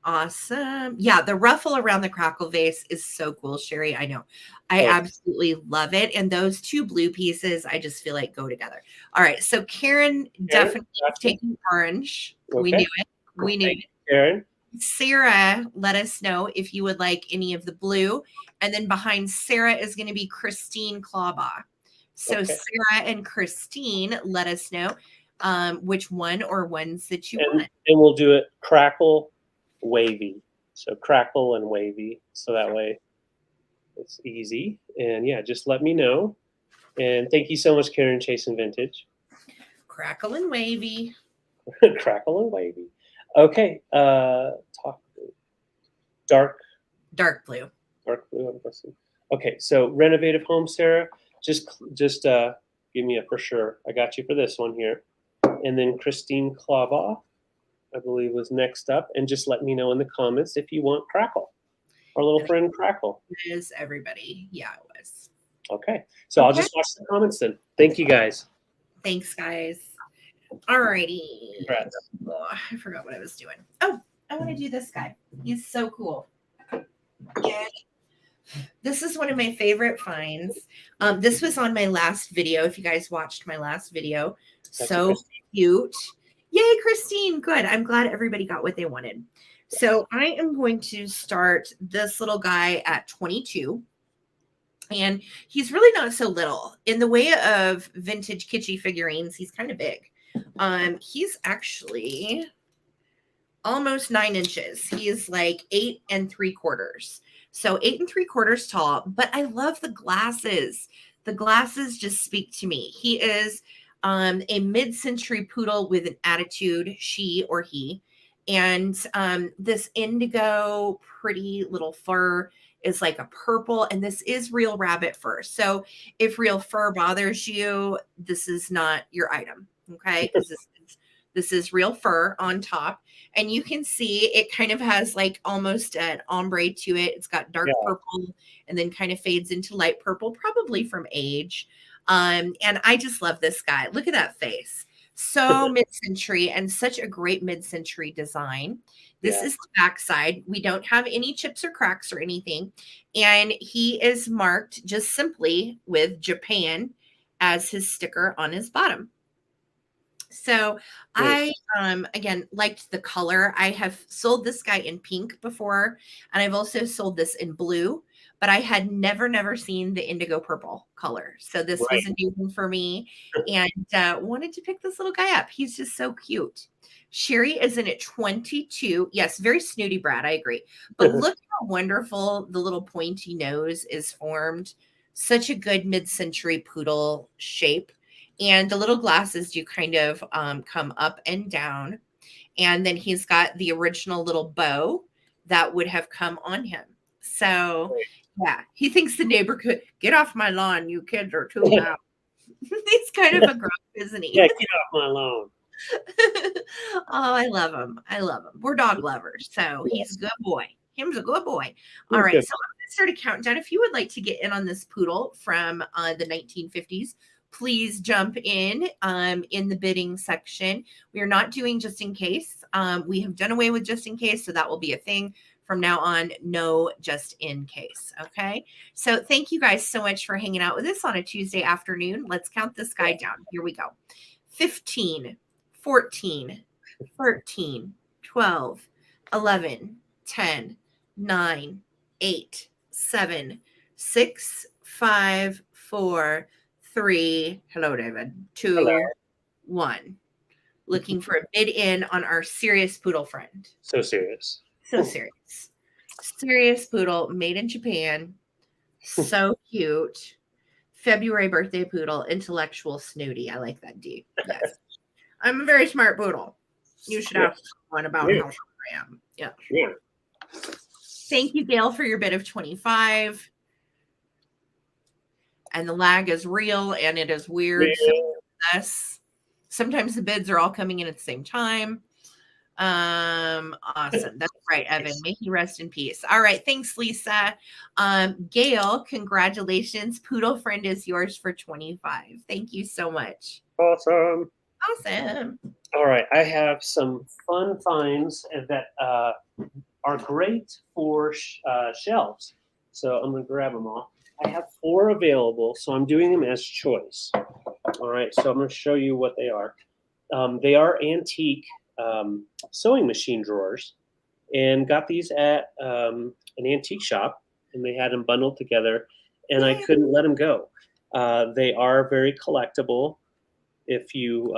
Awesome. Yeah, the ruffle around the crackle vase is so cool, Sherry. I know. I absolutely love it. And those 2 blue pieces, I just feel like go together. All right. So Karen definitely is taking orange. Okay. We knew it. We knew it. Karen. Sarah, let us know if you would like any of the blue. And then behind Sarah is going to be Christine Clawbaugh. So Sarah and Christine, let us know which one or ones that you want. And we'll do it crackle, wavy. So crackle and wavy. So that way it's easy. And yeah, just let me know. And thank you so much, Karen Chasing Vintage. Crackle and wavy. Crackle and wavy. Okay. Dark Dark blue. Dark blue, I'm guessing. Okay, so renovative home, Sarah. Just give me a for sure. I got you for this one here. And then Christine Clava, I believe, was next up. And just let me know in the comments if you want Crackle, our little friend Crackle. It is everybody. Yeah, it was. Okay, so I'll just watch the comments then. Thank you, guys. Thanks, guys. Alrighty. Congrats. Oh, I forgot what I was doing. Oh, I want to do this guy. He's so cool. Yeah. This is one of my favorite finds. This was on my last video. If you guys watched my last video, so cute. Yay, Christine. Good. I'm glad everybody got what they wanted. So I am going to start this little guy at 22. And he's really not so little. In the way of vintage kitschy figurines, he's kind of big. He's actually almost 9 inches. He is like 8 3/4. So 8 3/4 tall, but I love the glasses. The glasses just speak to me. He is a mid-century poodle with an attitude, she or he. And this indigo pretty little fur is like a purple, and this is real rabbit fur. So if real fur bothers you, this is not your item, okay? Because this is real fur on top. And you can see it kind of has like almost an ombre to it. It's got dark purple and then kind of fades into light purple, probably from age. And I just love this guy. Look at that face. So mid-century and such a great mid-century design. This is the back side. We don't have any chips or cracks or anything. And he is marked just simply with Japan as his sticker on his bottom. So I, again, liked the color. I have sold this guy in pink before, and I've also sold this in blue, but I had never seen the indigo purple color. So this was a new one for me, and wanted to pick this little guy up. He's just so cute. Sherry is in at 22. Yes, very snooty Brad. I agree. But look how wonderful the little pointy nose is formed. Such a good mid-century poodle shape. And the little glasses do kind of come up and down. And then he's got the original little bow that would have come on him. So, yeah, he thinks the neighbor could get off my lawn. You kids are too loud. He's kind of a grump, isn't he? Yeah, get off my lawn. Oh, I love him. I love him. We're dog lovers. So he's a good boy. Him's a good boy. All right. So I'm going to start a countdown. If you would like to get in on this poodle from the 1950s, please jump in the bidding section. We are not doing just in case. We have done away with just in case, so that will be a thing from now on. No just in case. Okay. So thank you guys so much for hanging out with us on a Tuesday afternoon. Let's count this guy down. Here we go. 15, 14, 13, 12, 11, 10, 9, 8, 7, 6, 5, 4, 3, hello, David, 2, hello. 1. Looking for a bid in on our serious poodle friend. So serious. So serious. Serious poodle made in Japan. So cute. February birthday poodle, intellectual snooty. I like that, D. Yes. I'm a very smart poodle. You should ask someone about how smart I am. Yeah. Thank you, Gail, for your bid of 25. And the lag is real and it is weird. So sometimes the bids are all coming in at the same time. Awesome. That's right, Evan. May he rest in peace. All right. Thanks, Lisa. Gail, congratulations. Poodle friend is yours for 25. Thank you so much. Awesome. Awesome. All right. I have some fun finds that are great for shelves. So I'm going to grab them all. I have 4 available, so I'm doing them as choice. All right. So I'm going to show you what they are. They are antique sewing machine drawers, and got these at an antique shop, and they had them bundled together, and I couldn't let them go. They are very collectible. If you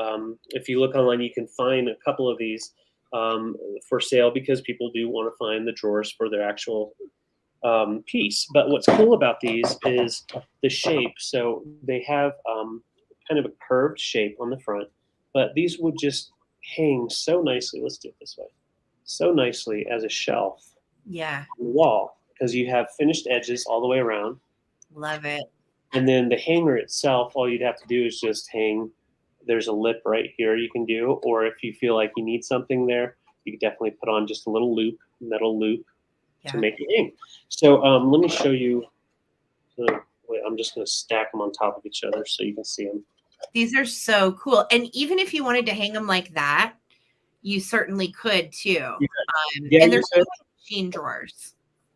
look online, you can find a couple of these for sale because people do want to find the drawers for their actual piece. But what's cool about these is the shape. So they have kind of a curved shape on the front, but these would just hang so nicely. Let's do it this way. So nicely as a shelf. Yeah. On the wall. because you have finished edges all the way around. Love it. And then the hanger itself, all you'd have to do is just hang. There's a lip right here you can do, or if you feel like you need something there, you can definitely put on just a little loop, metal loop, to make it hang. So let me show you. Wait, I'm just going to stack them on top of each other so you can see them. These are so cool. And even if you wanted to hang them like that, you certainly could too. Yeah, and there's machine drawers.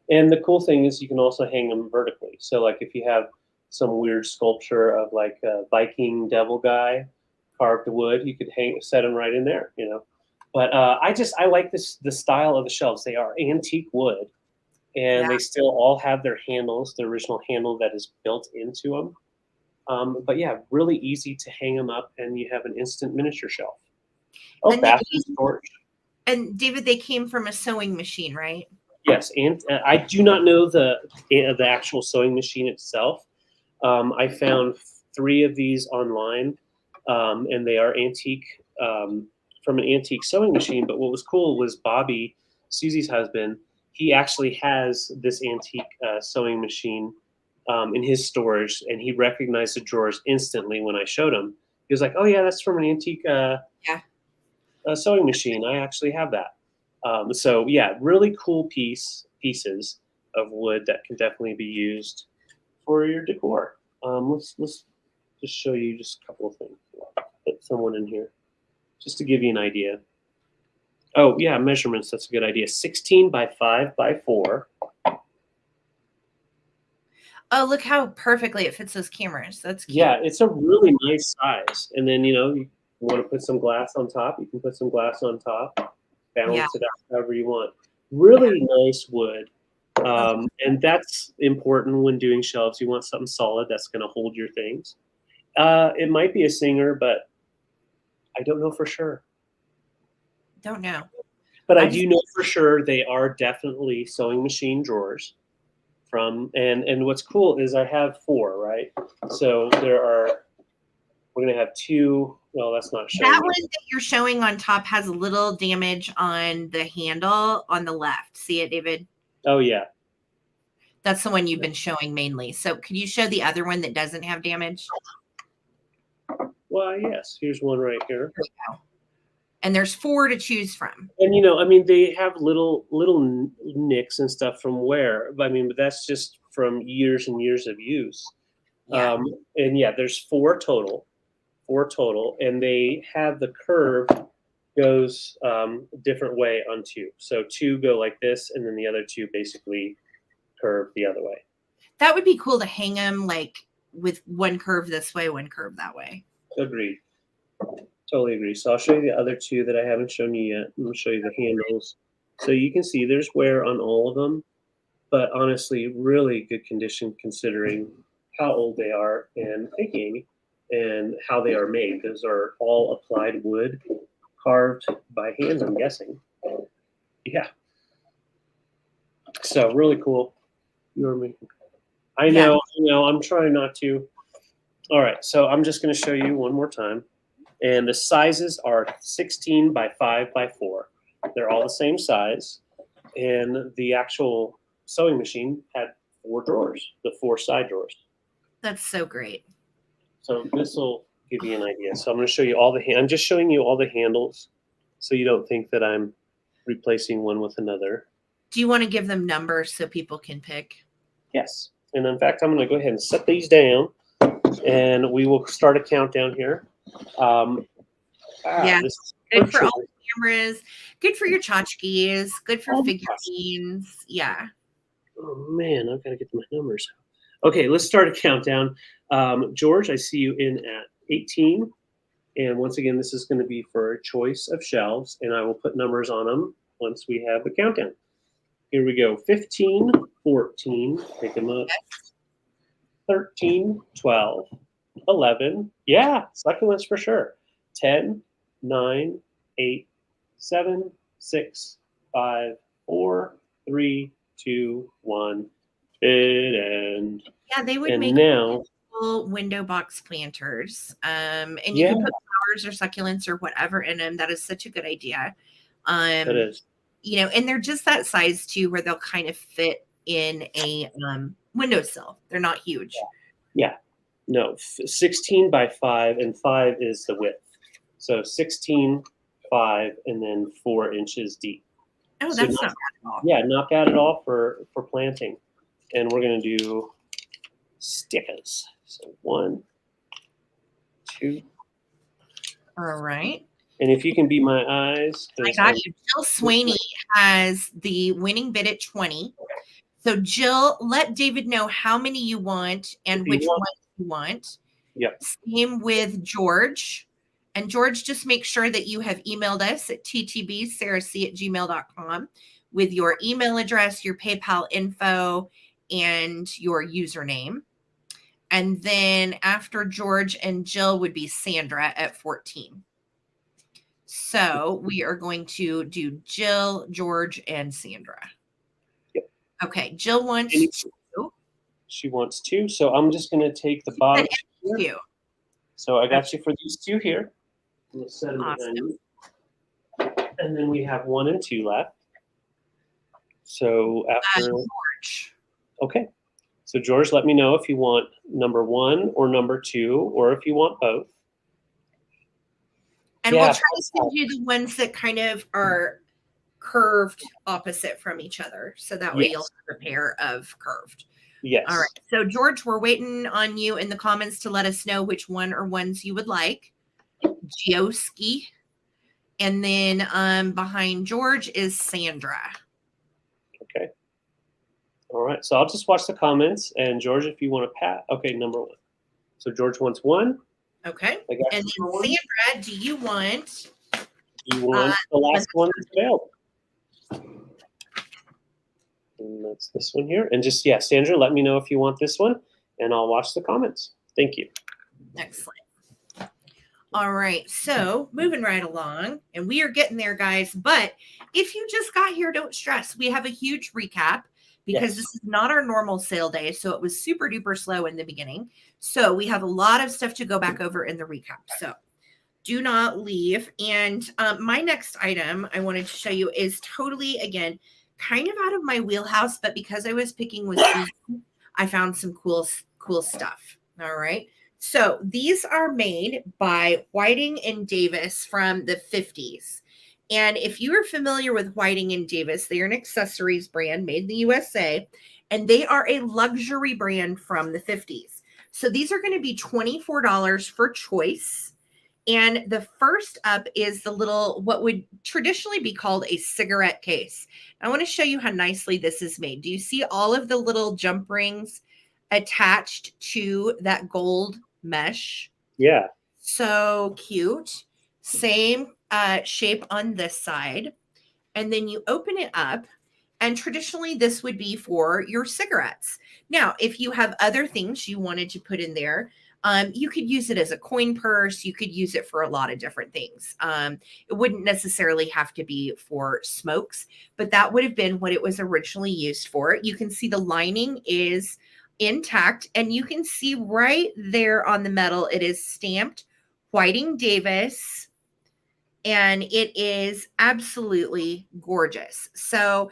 And the cool thing is you can also hang them vertically. So like if you have some weird sculpture of like a Viking devil guy carved wood, you could set them right in there, you know. But I like the style of the shelves. They are antique wood, and they still all have their handles, the original handle that is built into them. But yeah, really easy to hang them up, and you have an instant miniature shelf. Oh, bathroom storage. And David, they came from a sewing machine, right? Yes, and I do not know the actual sewing machine itself. I found 3 of these online, and they are antique, from an antique sewing machine. But what was cool was Bobby, Susie's husband, he actually has this antique sewing machine in his storage, and he recognized the drawers instantly when I showed him. He was like, "Oh yeah, that's from an antique sewing machine. I actually have that." So yeah, really cool pieces of wood that can definitely be used for your decor. Let's just show you just a couple of things. Put someone in here just to give you an idea. Oh yeah, measurements. That's a good idea. 16 by 5 by 4. Oh, look how perfectly it fits those cameras. That's cute. Yeah, it's a really nice size. And then, you want to put some glass on top, you can put some glass on top, balance it out however you want. Really nice wood. And that's important when doing shelves. You want something solid that's going to hold your things. It might be a Singer, but I don't know for sure. Don't know. But I do know for sure they are definitely sewing machine drawers. And what's cool is I have 4, right? So we're going to have 2. Well, that's not showing. That one that you're showing on top has a little damage on the handle on the left. See it, David? Oh, yeah. That's the one you've been showing mainly. So could you show the other one that doesn't have damage? Well, yes. Here's one right here. There we go. And there's 4 to choose from. And, they have little nicks and stuff from wear. But that's just from years and years of use. Yeah. And yeah, there's 4 total. And they have the curve goes a different way on 2. So 2 go like this, and then the other 2 basically curve the other way. That would be cool to hang them like with one curve this way, one curve that way. Agreed. Totally agree. So I'll show you the other 2 that I haven't shown you yet. I'm going to show you the handles. So you can see there's wear on all of them, but honestly, really good condition considering how old they are and thinking and how they are made. Those are all applied wood, carved by hand, I'm guessing. Yeah. So really cool. You're making. I know. I'm trying not to. All right. So I'm just going to show you one more time. And the sizes are 16 by 5 by 4. They're all the same size. And the actual sewing machine had 4 drawers, the 4 side drawers. That's so great. So this will give you an idea. So I'm going to show you I'm just showing you all the handles so you don't think that I'm replacing one with another. Do you want to give them numbers so people can pick? Yes. And in fact, I'm going to go ahead and set these down and we will start a countdown here. Good for all the cameras, good for your tchotchkes, good for figurines. Yeah. Oh man, I've got to get my numbers. Okay, let's start a countdown. George, I see you in at 18. And once again, this is going to be for a choice of shelves, and I will put numbers on them once we have the countdown. Here we go. 15, 14, pick them up. 13, 12, 11. Yeah, succulents for sure. 10, 9, 8, 7, 6, 5, 4, 3, 2, 1. And they would make little window box planters. And you can put flowers or succulents or whatever in them. That is such a good idea. It is. And they're just that size too, where they'll kind of fit in a windowsill. They're not huge. Yeah. No, 16 by 5, and 5 is the width. So 16, 5, and then 4 inches deep. Oh, So that's not, not bad at all. yeah, not bad at all for planting. And we're going to do stickers. So 1, 2. All right. And if you can be my eyes. I got you. Jill Swaney has the winning bid at 20. So Jill, let David know how many you want and which ones you want. Yep. Same with George. And George, just make sure that you have emailed us at ttbsarahc@gmail.com with your email address, your PayPal info, and your username. And then after George and Jill would be Sandra at 14. So we are going to do Jill, George, and Sandra. Yep. Okay, Jill wants 2. She wants 2. So I'm just going to take the bottom. 2. So I got you for these 2 here. I'm going to set them Awesome. behind you. And then we have 1 and 2 left. So after George. Okay. So George, let me know if you want number 1 or number 2, or if you want both. And we'll try to send you the ones that kind of are curved opposite from each other. So that way you'll have a pair of curved. Yes. All right. So George, we're waiting on you in the comments to let us know which one or ones you would like. Gioski. And then behind George is Sandra. Okay. All right. So I'll just watch the comments. And George, if you want to pat. Okay, number 1. So George wants 1. Okay. And then Sandra, do you want? You want the last one that's available. And that's this one here. And just, Sandra, let me know if you want this one, and I'll watch the comments. Thank you. Excellent. All right. So moving right along, and we are getting there, guys. But if you just got here, don't stress. We have a huge recap because this is not our normal sale day. So it was super duper slow in the beginning. So we have a lot of stuff to go back over in the recap. So do not leave. And my next item I wanted to show you is totally, again, kind of out of my wheelhouse, but because I was picking with Susan, I found some cool stuff. All right. So these are made by Whiting and Davis from the 50s. And if you are familiar with Whiting and Davis, they are an accessories brand made in the USA, and they are a luxury brand from the 50s. So these are going to be $24 for choice. And the first up is the little, what would traditionally be called a cigarette case. I want to show you how nicely this is made. Do you see all of the little jump rings attached to that gold mesh? Yeah. So cute. Same shape on this side. And then you open it up. And traditionally, this would be for your cigarettes. Now, if you have other things you wanted to put in there, you could use it as a coin purse. You could use it for a lot of different things. It wouldn't necessarily have to be for smokes, but that would have been what it was originally used for. You can see the lining is intact, and you can see right there on the metal, it is stamped Whiting Davis, and it is absolutely gorgeous. So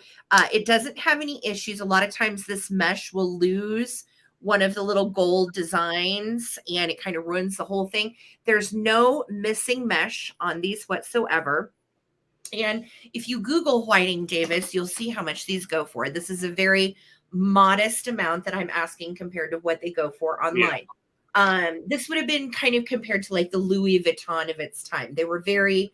it doesn't have any issues. A lot of times this mesh will lose one of the little gold designs and it kind of ruins the whole thing. There's no missing mesh on these whatsoever. And if you Google Whiting Davis, you'll see how much these go for. This is a very modest amount that I'm asking compared to what they go for online. This would have been kind of compared to like the Louis Vuitton of its time. They were very,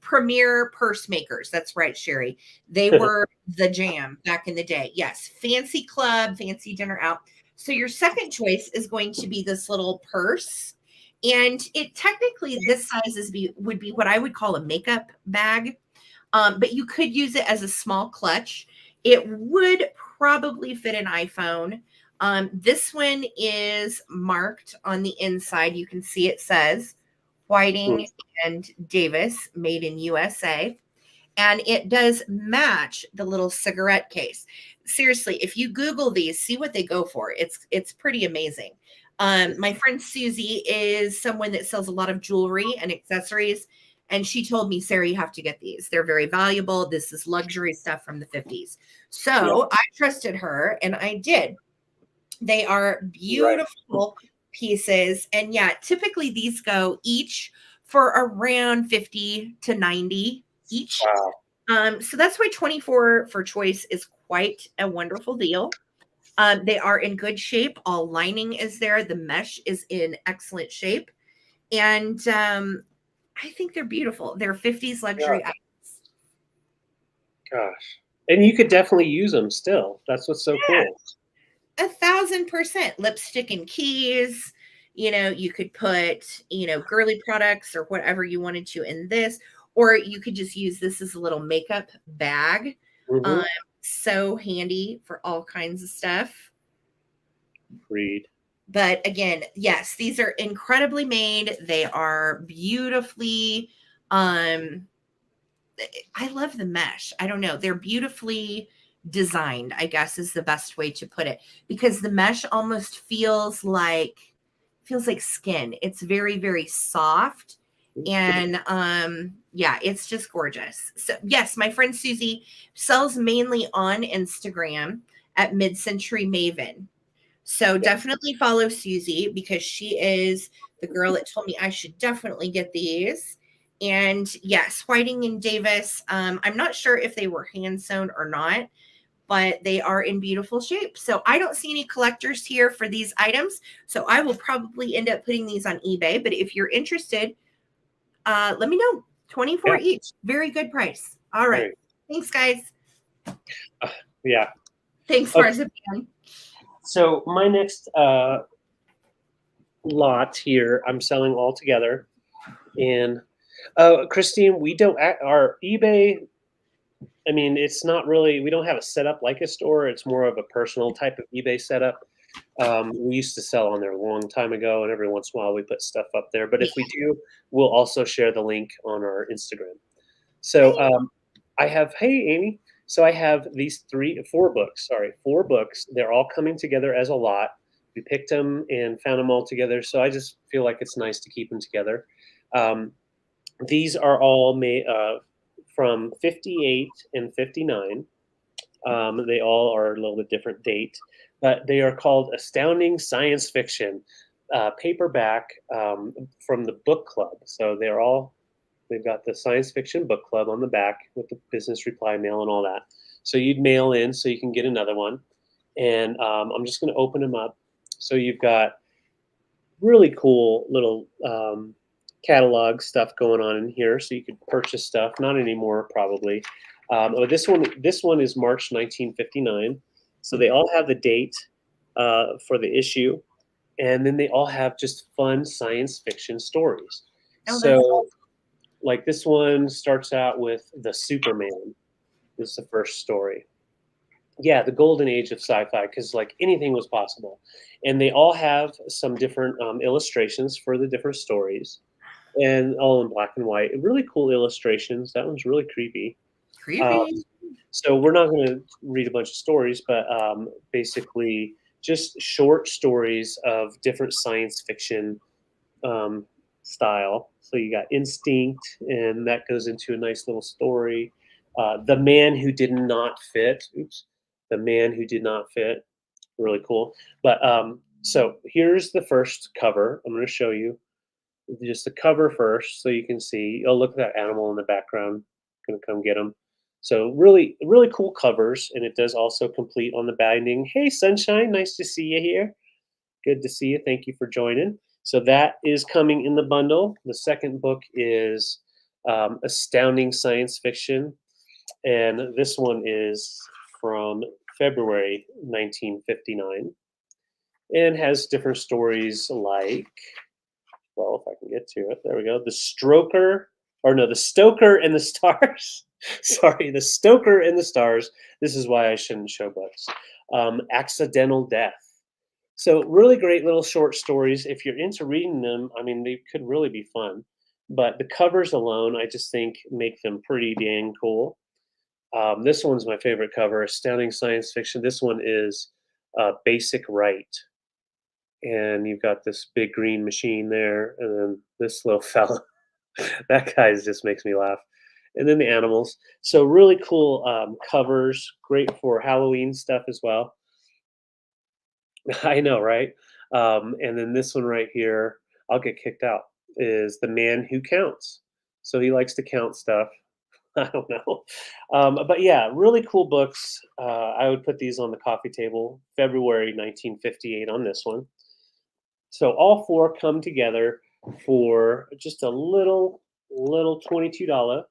premier purse makers. That's right, Sherry. They were the jam back in the day. Yes, fancy club, fancy dinner out. So your second choice is going to be this little purse. And it technically, this size would be what I would call a makeup bag. But you could use it as a small clutch. It would probably fit an iPhone. This one is marked on the inside. You can see it says Whiting and Davis, made in USA. And it does match the little cigarette case. Seriously, if you Google these, see what they go for. It's pretty amazing. My friend Susie is someone that sells a lot of jewelry and accessories. And she told me, Sarah, you have to get these. They're very valuable. This is luxury stuff from the 50s. So I trusted her and I did. They are beautiful pieces. And yeah, typically these go each for around 50 to 90 each. Wow. So that's why 24 for choice is quite a wonderful deal. They are in good shape. All lining is there. The mesh is in excellent shape. And I think they're beautiful. They're 50s luxury items. Gosh. And you could definitely use them still. That's what's so cool. 1,000% lipstick and keys. You know, you could put, you know, girly products or whatever you wanted to in this, or you could just use this as a little makeup bag. So handy for all kinds of stuff. Agreed. But again, yes, these are incredibly made. They are beautifully, I love the mesh. I don't know. They're beautifully designed, I guess is the best way to put it, because the mesh almost feels like skin. It's very, very soft. And yeah, it's just gorgeous. So yes, my friend Susie sells mainly on Instagram at Mid-Century Maven. So definitely follow Susie because she is the girl that told me I should definitely get these. And yes, Whiting and Davis. I'm not sure if they were hand sewn or not, but they are in beautiful shape. So I don't see any collectors here for these items. So I will probably end up putting these on eBay. But if you're interested, let me know. 24 each. Very good price. All right. Thanks, guys. Yeah. Thanks, Marzipan. So my next lot here, I'm selling all together. And Christine, we don't our eBay. I mean, it's not really. We don't have a setup like a store. It's more of a personal type of eBay setup. We used to sell on there a long time ago, and every once in a while we put stuff up there. But if we do, we'll also share the link on our Instagram. So I have, hey Amy. So I have these four books. They're all coming together as a lot. We picked them and found them all together. So I just feel like it's nice to keep them together. These are all made from 58 and 59. They all are a little bit different date, but they are called Astounding Science Fiction paperback from the book club. So they've got the science fiction book club on the back with the business reply mail and all that. So you'd mail in so you can get another one. And I'm just going to open them up. So you've got really cool little catalog stuff going on in here. So you could purchase stuff. Not anymore, probably. This one is March 1959. So they all have the date for the issue. And then they all have just fun science fiction stories. So like this one starts out with the Superman. This is the first story. Yeah, the golden age of sci-fi, because like anything was possible. And they all have some different illustrations for the different stories, and all in black and white. Really cool illustrations. That one's really creepy. So we're not going to read a bunch of stories, but basically just short stories of different science fiction style. So you got Instinct, and that goes into a nice little story. The Man Who Did Not Fit. The Man Who Did Not Fit. Really cool. But so here's the first cover. I'm going to show you just the cover first so you can see. Oh, look at that animal in the background. Going to come get him. So really, really cool covers, and it does also complete on the binding. Hey, Sunshine, nice to see you here. Good to see you. Thank you for joining. So that is coming in the bundle. The second book is Astounding Science Fiction, and this one is from February 1959, and has different stories like, well, if I can get to it, there we go. The Stoker and the Stars. Sorry, The Stoker and the Stars. This is why I shouldn't show books. Accidental Death. So really great little short stories. If you're into reading them, I mean, they could really be fun. But the covers alone, I just think, make them pretty dang cool. This one's my favorite cover, Astounding Science Fiction. This one is Basic Right. And you've got this big green machine there, and then this little fella. That guy just makes me laugh. And then the animals. So really cool covers, great for Halloween stuff as well. I know, right? And then this one right here, I'll get kicked out, is The Man Who Counts. So he likes to count stuff. I don't know. But yeah, really cool books. I would put these on the coffee table, February 1958 on this one. So all four come together for just a little $22.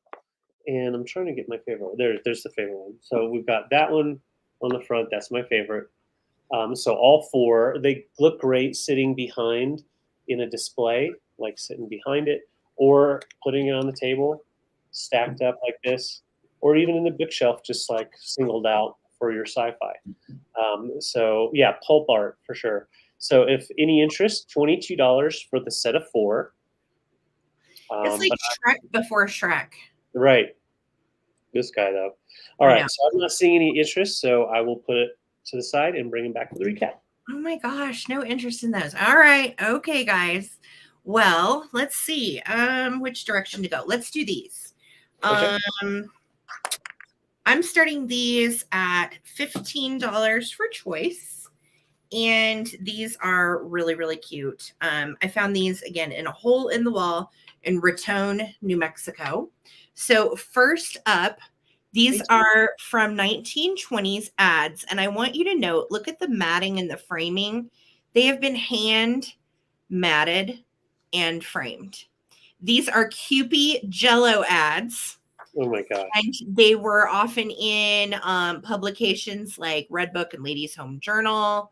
And I'm trying to get my favorite one. There's the favorite one. So we've got that one on the front. That's my favorite. So all four, they look great sitting behind in a display, like sitting behind it, or putting it on the table, stacked up like this, or even in the bookshelf, just like singled out for your sci-fi. So yeah, pulp art for sure. So if any interest, $22 for the set of four. It's like Shrek before Shrek. Right. This guy though. All right. So I'm not seeing any interest, so I will put it to the side and bring him back to the recap. Oh my gosh, no interest in those. All right. Okay, guys. Well, let's see. Which direction to go? Let's do these. Okay. I'm starting these at $15 for choice. And these are really, really cute. I found these again in a hole in the wall in Raton, New Mexico. So first up, these are from 1920s ads. And I want you to note, look at the matting and the framing. They have been hand matted and framed. These are Kewpie Jello ads. Oh my gosh. And they were often in publications like Redbook and Ladies Home Journal.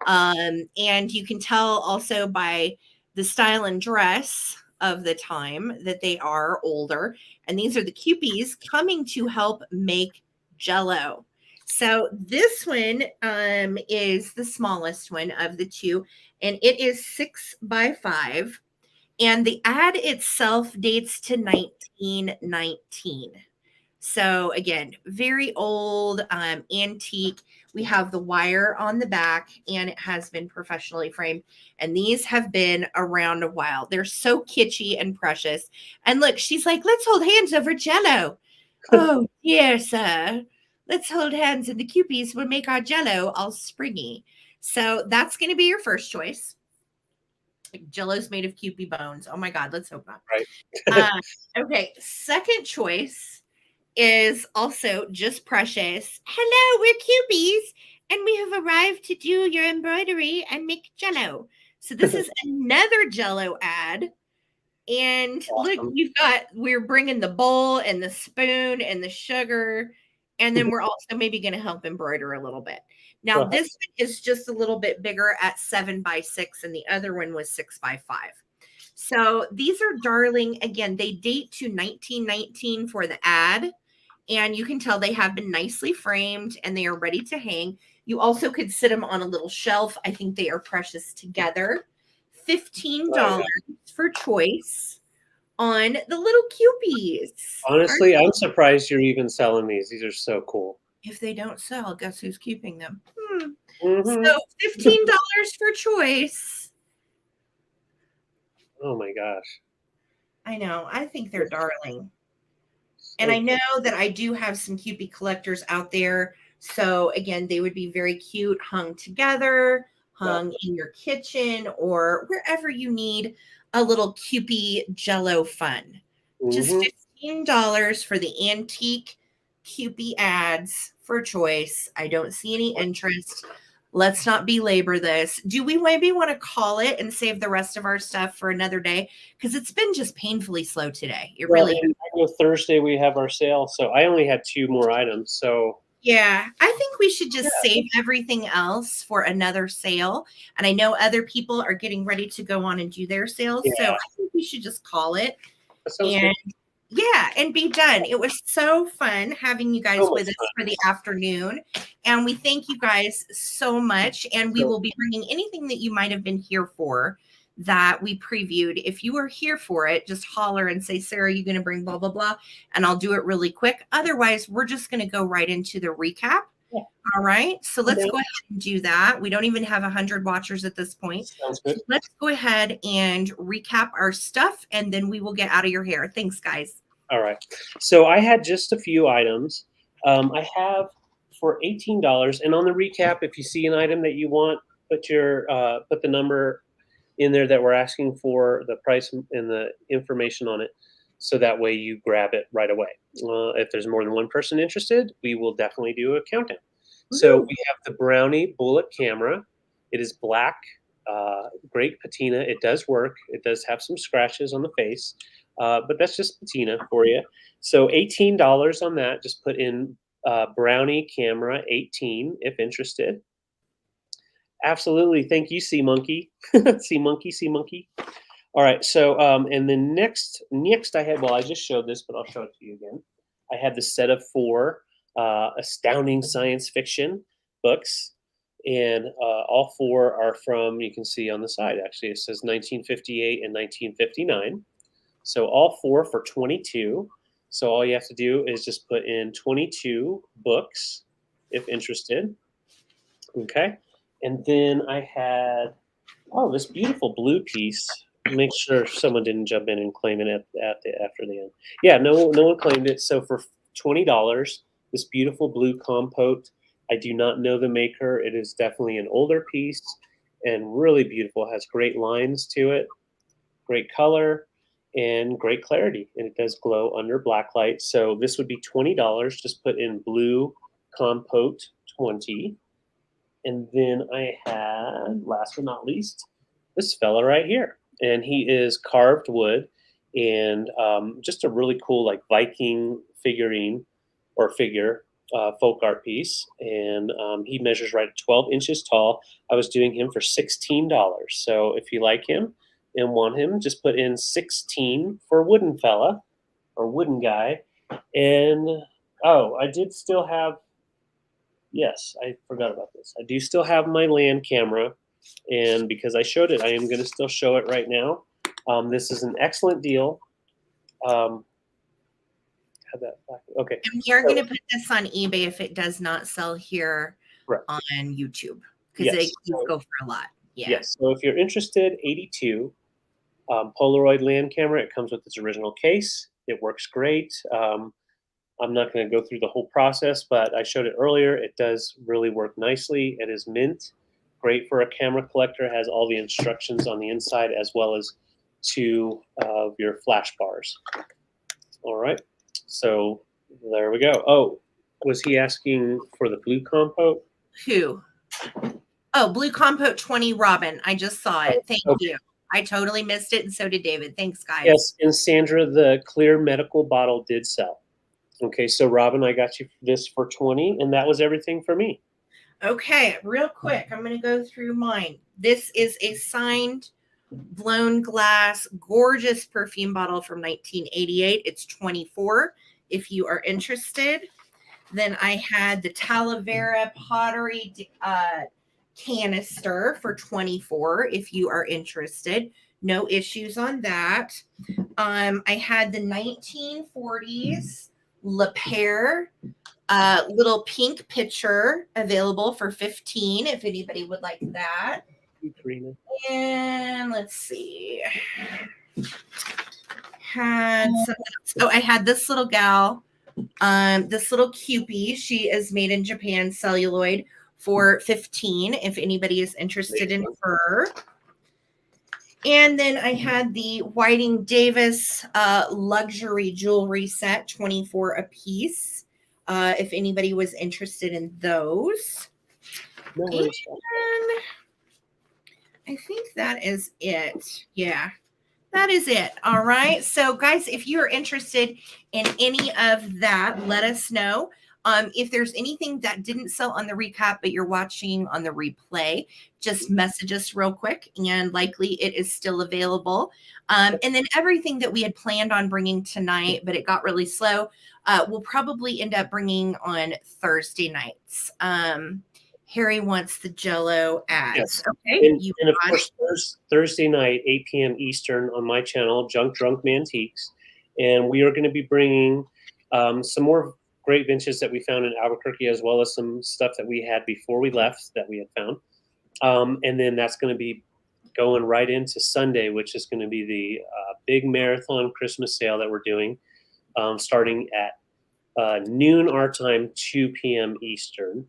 And you can tell also by the style and dress of the time that they are older. And these are the Kewpies coming to help make Jello. So this one is the smallest one of the two, and it is 6x5. And the ad itself dates to 1919. So again, very old, antique. We have the wire on the back, and it has been professionally framed. And these have been around a while. They're so kitschy and precious. And look, she's like, let's hold hands over Jello. Oh, dear sir. Let's hold hands, and the Kewpies will make our Jello all springy. So that's going to be your first choice. Jello's made of Kewpie bones. Oh my God, let's hope not. Right. Okay, second choice is also just precious. Hello, we're Kewpies, and we have arrived to do your embroidery and make Jello. So this is another Jello ad. And Awesome. look, we're bringing the bowl and the spoon and the sugar. And then we're also maybe going to help embroider a little bit. Now, this one is just a little bit bigger at 7x6, and the other one was 6x5. So these are darling. Again, they date to 1919 for the ad, and you can tell they have been nicely framed and they are ready to hang. You also could sit them on a little shelf. I think they are precious together. $15 for choice on the little Kewpies. Honestly, I'm surprised you're even selling these. These are so cool. If they don't sell, guess who's keeping them? Mm-hmm. So $15 for choice. Oh my gosh. I know. I think they're darling. And I know that I do have some Kewpie collectors out there. So again, they would be very cute, hung together, hung in your kitchen, or wherever you need a little Kewpie Jello fun. Just $15 for the antique Kewpie ads for choice. I don't see any interest. Let's not belabor this. Do we maybe want to call it and save the rest of our stuff for another day? Because it's been just painfully slow today. It really is. Thursday we have our sale, so I only had 2 more items. So yeah, I think we should just save everything else for another sale. And I know other people are getting ready to go on and do their sales. So I think we should just call it. And be done. It was so fun having you guys with us for the afternoon. And we thank you guys so much. And we will be bringing anything that you might have been here for that we previewed. If you are here for it, just holler and say, Sarah, you're going to bring blah, blah, blah. And I'll do it really quick. Otherwise, we're just going to go right into the recap. All right. So let's Okay. go ahead and do that. We don't even have 100 watchers at this point. Sounds good. So let's go ahead and recap our stuff, and then we will get out of your hair. Thanks, guys. All right. So I had just a few items. I have for $18, and on the recap, if you see an item that you want, put the number in there that we're asking for, the price and the information on it, so that way you grab it right away. If there's more than one person interested, we will definitely do a countdown. So we have the Brownie Bullet camera. It is black, great patina. It does work. It does have some scratches on the face, but that's just patina for you. So $18 on that. Just put in Brownie camera 18 if interested. Absolutely. Thank you, Sea Monkey. Sea Monkey, Sea Monkey. All right. So, and then next I had, well, I just showed this, but I'll show it to you again. I had the set of 4 astounding science fiction books, and all 4 are from, you can see on the side, actually, it says 1958 and 1959. So all 4 for 22. So all you have to do is just put in 22 books if interested. Okay. And then I had, this beautiful blue piece. Make sure someone didn't jump in and claim it after the end. Yeah, no one claimed it. So for $20, this beautiful blue compote. I do not know the maker. It is definitely an older piece and really beautiful. It has great lines to it, great color, and great clarity. And it does glow under black light. So this would be $20. Just put in blue compote 20. And then I had, last but not least, this fella right here. And he is carved wood and just a really cool like Viking figurine or figure, folk art piece. And he measures right at 12 inches tall. I was doing him for $16. So if you like him and want him, just put in 16 for wooden fella or wooden guy. And, I did still have, yes, I forgot about this. I do still have my land camera, and because I showed it, I am going to still show it right now. This is an excellent deal. Have that back. Okay. And we are going to put this on eBay if it does not sell here on YouTube, because they go for a lot. Yeah. Yes. So if you're interested, 82 Polaroid land camera. It comes with its original case. It works great. I'm not going to go through the whole process, but I showed it earlier. It does really work nicely. It is mint. Great for a camera collector. It has all the instructions on the inside as well as 2 of your flash bars. All right. So there we go. Oh, was he asking for the blue compote? Who? Oh, blue compote 20, Robin. I just saw it. Thank you. I totally missed it, and so did David. Thanks, guys. Yes, and Sandra, the clear medical bottle did sell. Okay, so Robin, I got you this for 20, and that was everything for me. Okay, real quick, I'm going to go through mine. This is a signed blown glass, gorgeous perfume bottle from 1988. It's 24 if you are interested. Then I had the Talavera pottery canister for 24 if you are interested. No issues on that. I had the 1940s Le Pair little pink pitcher available for 15 if anybody would like that. And let's see. I had this little gal, this little Cupie. She is made in Japan, celluloid, for 15 if anybody is interested in her. And then I had the Whiting Davis luxury jewelry set, 24 a piece, if anybody was interested in those. No and I think that is it. Yeah, that is it. All right. So, guys, if you're interested in any of that, let us know. If there's anything that didn't sell on the recap, but you're watching on the replay, just message us real quick, and likely it is still available. And then everything that we had planned on bringing tonight, but it got really slow, we'll probably end up bringing on Thursday nights. Harry wants the Jello ads. Yes. Okay. And of course, Thursday night, 8 p.m. Eastern on my channel, Drunk Mantiques. And we are going to be bringing some more great vintage that we found in Albuquerque, as well as some stuff that we had before we left that we had found. And then that's going to be going right into Sunday, which is going to be the big marathon Christmas sale that we're doing, starting at noon our time, 2 p.m. Eastern.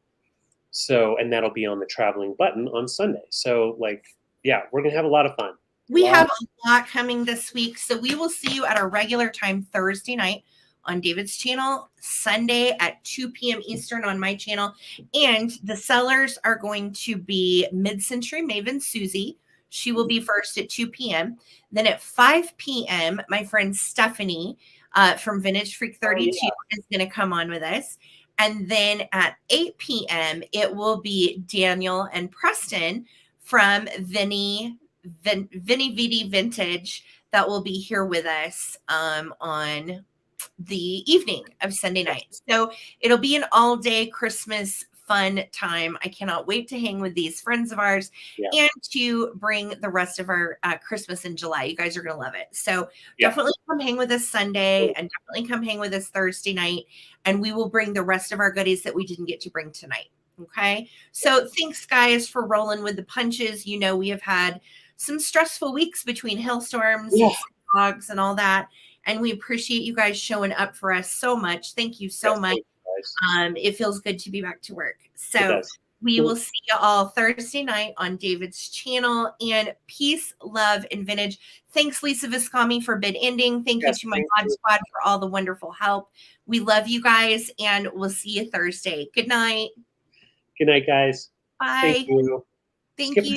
So, and that'll be on the traveling button on Sunday. So, like, yeah, we're going to have a lot of fun. We have a lot coming this week. So we will see you at our regular time Thursday night on David's channel, Sunday at 2 p.m. Eastern on my channel. And the sellers are going to be Mid-Century Maven Susie. She will be first at 2 p.m. Then at 5 p.m., my friend Stephanie from Vintage Freak 32 is going to come on with us. And then at 8 p.m., it will be Daniel and Preston from Vinny VD Vintage that will be here with us on the evening of Sunday night. So it'll be an all-day Christmas fun time. I cannot wait to hang with these friends of ours and to bring the rest of our Christmas in July. You guys are going to love it. So definitely come hang with us Sunday and definitely come hang with us Thursday night. And we will bring the rest of our goodies that we didn't get to bring tonight. Okay. So thanks guys for rolling with the punches. You know, we have had some stressful weeks between hailstorms and dogs and all that. And we appreciate you guys showing up for us so much. Thank you so much. It feels good to be back to work. So we will see you all Thursday night on David's channel. And peace, love, and vintage. Thanks, Lisa Viscomi, for bid ending. Thank you to my God Squad for all the wonderful help. We love you guys, and we'll see you Thursday. Good night. Good night, guys. Bye. Thank you. Thank you.